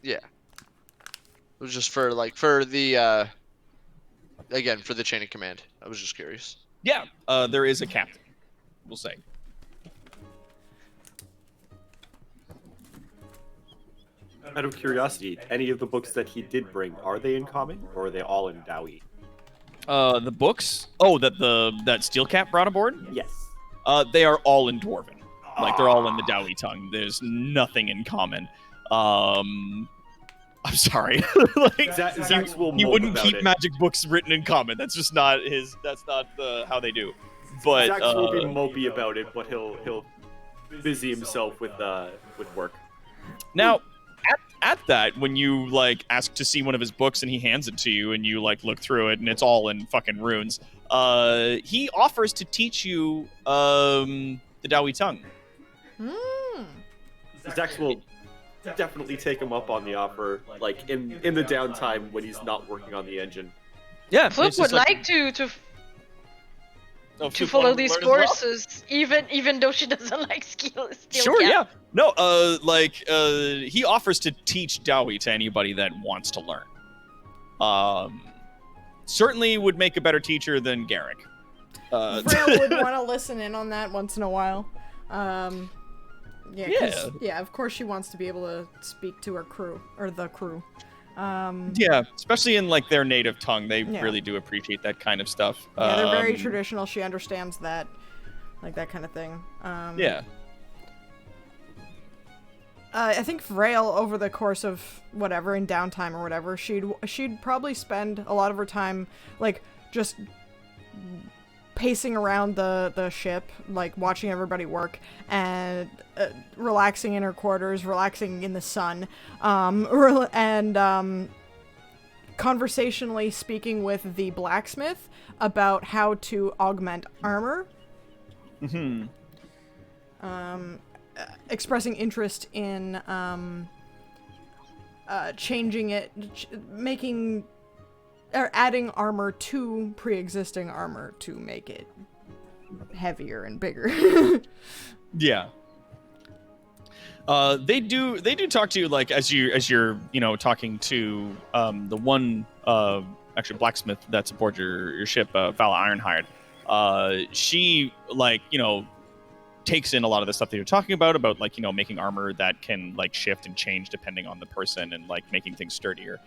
Yeah. It was just for the again, for the chain of command. I was just curious. Yeah, there is a captain, we'll say. Out of curiosity, any of the books that he did bring, are they in common, or are they all in Dowie? The books? Oh, that Steel Cap brought aboard? Yes. They are all in Dwarven. Like, they're all in the Dowie tongue. There's nothing in common. I'm sorry. Like, he wouldn't keep magic books written in common. That's just not his. That's not how they do. But Zax will be mopey about it, but he'll busy himself with work. Now, at that, when you like ask to see one of his books and he hands it to you and you like look through it and it's all in fucking runes, he offers to teach you the Dowie tongue. Zax will definitely take him up on the offer, like in the downtime when he's not working on the engine. Yeah, Flip would like to follow these courses, even though she doesn't like steel. Sure, yeah. No, he offers to teach Dowie to anybody that wants to learn. Certainly would make a better teacher than Garrick. Frail would want to listen in on that once in a while. Yeah, of course she wants to be able to speak to her crew, or the crew. Yeah, especially in like their native tongue, they really do appreciate that kind of stuff. Yeah, they're very traditional. She understands that, like that kind of thing. Yeah. I think Frail, over the course of whatever, in downtime or whatever, she'd probably spend a lot of her time like just pacing around the ship, like watching everybody work and relaxing in her quarters, relaxing in the sun, and conversationally speaking with the blacksmith about how to augment armor. Mm-hmm. Expressing interest in changing it, making or adding armor to pre-existing armor to make it heavier and bigger. Yeah. They do talk to you like as you're talking to the one actually blacksmith that's aboard your ship, Vala Ironhide. She takes in a lot of the stuff that you're talking about like making armor that can like shift and change depending on the person and like making things sturdier.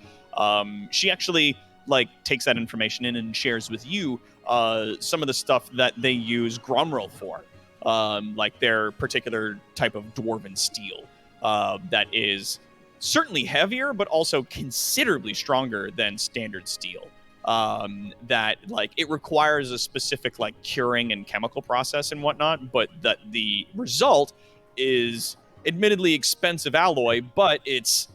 She actually like takes that information in and shares with you some of the stuff that they use Gromrel for. Like their particular type of dwarven steel that is certainly heavier, but also considerably stronger than standard steel. That like it requires a specific like curing and chemical process and whatnot, but that the result is admittedly expensive alloy, but it's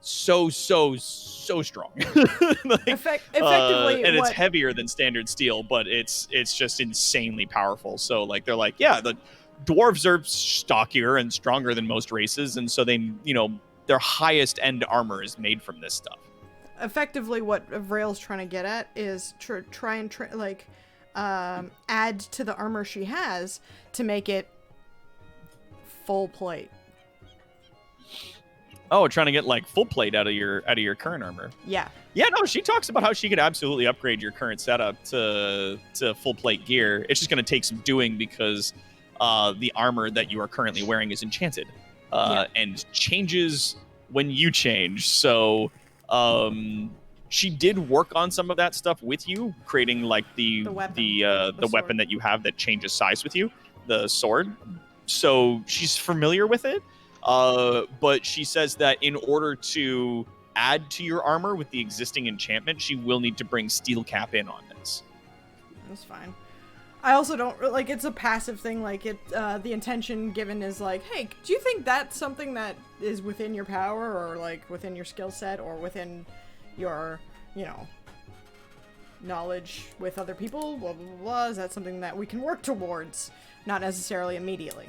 so strong. Like, Effectively, and it's heavier than standard steel, but it's just insanely powerful. So like they're like, yeah, the dwarves are stockier and stronger than most races, and so they their highest end armor is made from this stuff. Effectively, what Vrail's trying to get at is try and add to the armor she has to make it full plate. Oh, trying to get like full plate out of your current armor. Yeah. Yeah, no, she talks about how she could absolutely upgrade your current setup to full plate gear. It's just going to take some doing because the armor that you are currently wearing is enchanted and changes when you change. So she did work on some of that stuff with you, creating like the weapon that you have that changes size with you, the sword. So she's familiar with it. But she says that in order to add to your armor with the existing enchantment, she will need to bring steel cap in on this. That's fine. I also don't like it's a passive thing. Like the intention given is like, hey, do you think that's something that is within your power or like within your skill set or within your knowledge with other people? Blah blah blah blah. Is that something that we can work towards? Not necessarily immediately.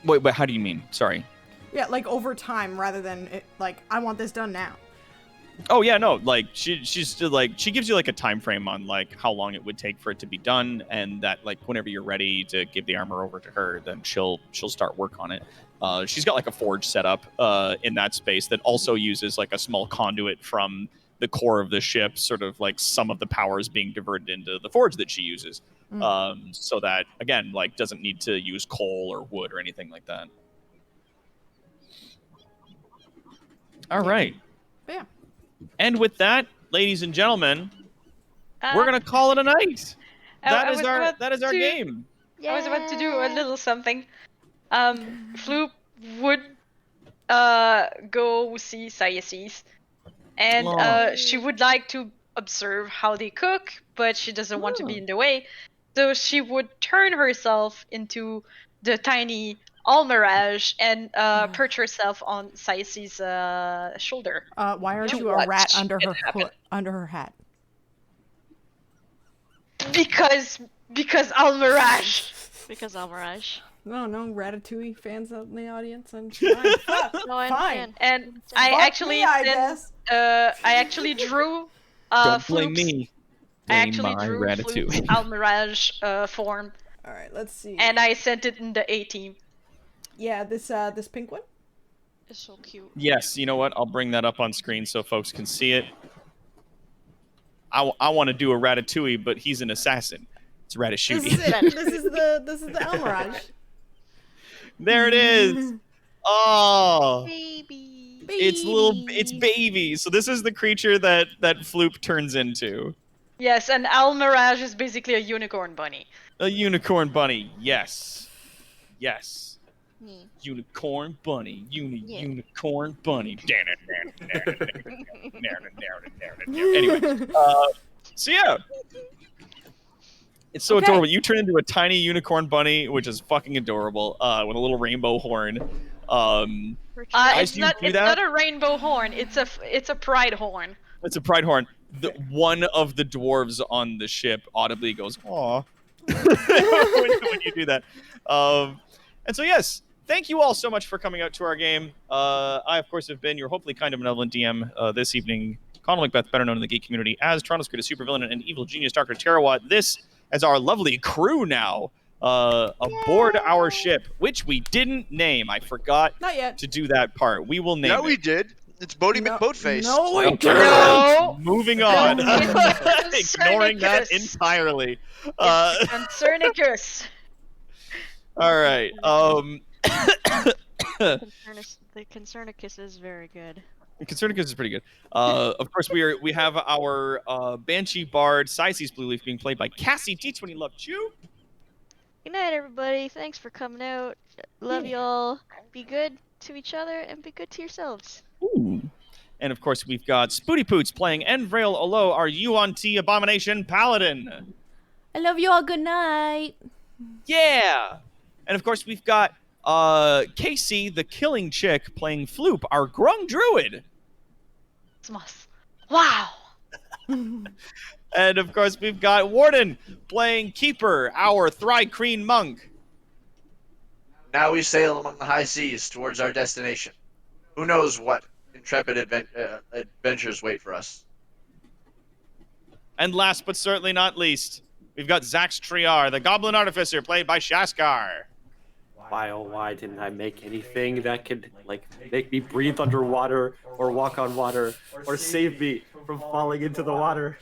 Wait, but how do you mean? Sorry. Yeah, like over time rather than like I want this done now. Oh yeah, no, like she's still like she gives you like a time frame on like how long it would take for it to be done, and that like whenever you're ready to give the armor over to her, then she'll start work on it. She's got like a forge set up in that space that also uses like a small conduit from the core of the ship, sort of like some of the powers being diverted into the forge that she uses. So that again like doesn't need to use coal or wood or anything like that. All right. Yeah. And with that, ladies and gentlemen, we're gonna call it a night. That is our game. I was about to do a little something. Floop would go see Cyaces, and she would like to observe how they cook, but she doesn't want to be in the way. So she would turn herself into the tiny Almirage and perch herself on Cyaces' shoulder. Why aren't you a rat under her hat? Because Almirage. Because Almirage. No Ratatouille fans out in the audience. I'm fine. No, I Fine. understand. And I actually drew Don't blame Floop's- me. I actually my drew Ratatouille. Floop's Almirage form, All right, let's see. and I sent it in the A team. Yeah, this pink one. It's so cute. Yes, you know what? I'll bring that up on screen so folks can see it. I want to do a Ratatouille, but he's an assassin. It's Ratatouille. This is it. This is the Almirage. There it is. Oh, Baby. it's baby. So this is the creature that Floop turns into. Yes, and Almirage is basically a unicorn bunny. A unicorn bunny. Yes. Yes. Yeah. Unicorn bunny. Yeah. Unicorn bunny. Anyway, so yeah. It's so Okay. adorable. You turn into a tiny unicorn bunny, which is fucking adorable, with a little rainbow horn. Guys, It's do you not. do It's that? not a rainbow horn. It's a pride horn. It's a pride horn. One of the dwarves on the ship audibly goes, "Aw," when you do that. And so, yes, thank you all so much for coming out to our game. I, of course, have been your hopefully kind of benevolent DM this evening, Connell Macbeth, better known in the geek community as Toronto's greatest supervillain and evil genius, Dr. Tarawat. This is our lovely crew now aboard our ship, which we didn't name. I forgot Not yet. to do that part. We will name Yeah, it. we did. It's Bodie No- McBoatface. No, we Okay. didn't. No. Moving on. It's Ignoring that Concernicus. entirely. Concernicus. All right. The Concernicus is very good. Concernicus is pretty good. Of course, we have our Banshee Bard, Sices Blue Leaf, being played by Cassie D20 Love Chew. Good night, everybody. Thanks for coming out. Love y'all. Be good to each other and be good to yourselves. Ooh. And of course, we've got Spooty Poots playing Envrail Olo, our UNT Abomination Paladin. I love you all. Good night. Yeah. And of course, we've got Casey, the Killing Chick, playing Floop, our Grung Druid. Smus. Wow. And of course, we've got Warden playing Keeper, our Thrycreen Monk. Now we sail among the high seas towards our destination. Who knows what intrepid adventures wait for us? And last but certainly not least, we've got Zax Triar, the Goblin Artificer, played by Shaskar. Why, oh, why didn't I make anything that could, like, make me breathe underwater or walk on water or save me from falling into the water?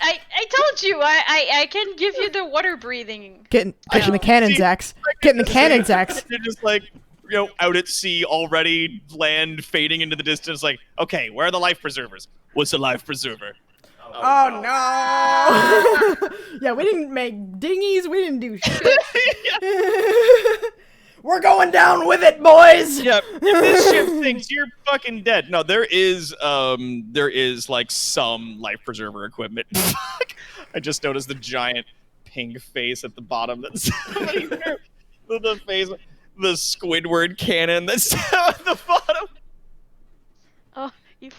I told you I can give you the water breathing. Get in the cannon, Zax. Get in the cannon, Zax. You're just like, out at sea already, land fading into the distance, like, okay, where are the life preservers? What's a life preserver? Oh no! Yeah, we didn't make dinghies. We didn't do shit. We're going down with it, boys. Yeah, if this ship thinks you're fucking dead. No, there is like some life preserver equipment. I just noticed the giant pink face at the bottom. That's the face, the Squidward cannon that's at the bottom. Oh, you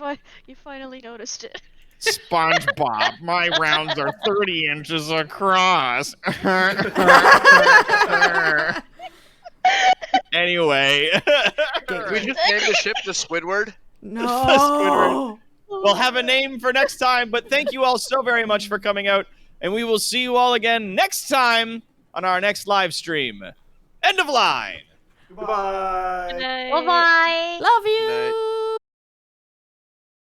finally noticed it. SpongeBob, my rounds are 30 inches across. Anyway. Did we just name the ship the Squidward? No. Squidward. We'll have a name for next time, but thank you all so very much for coming out, and we will see you all again next time on our next live stream. End of line. Goodbye. Bye bye.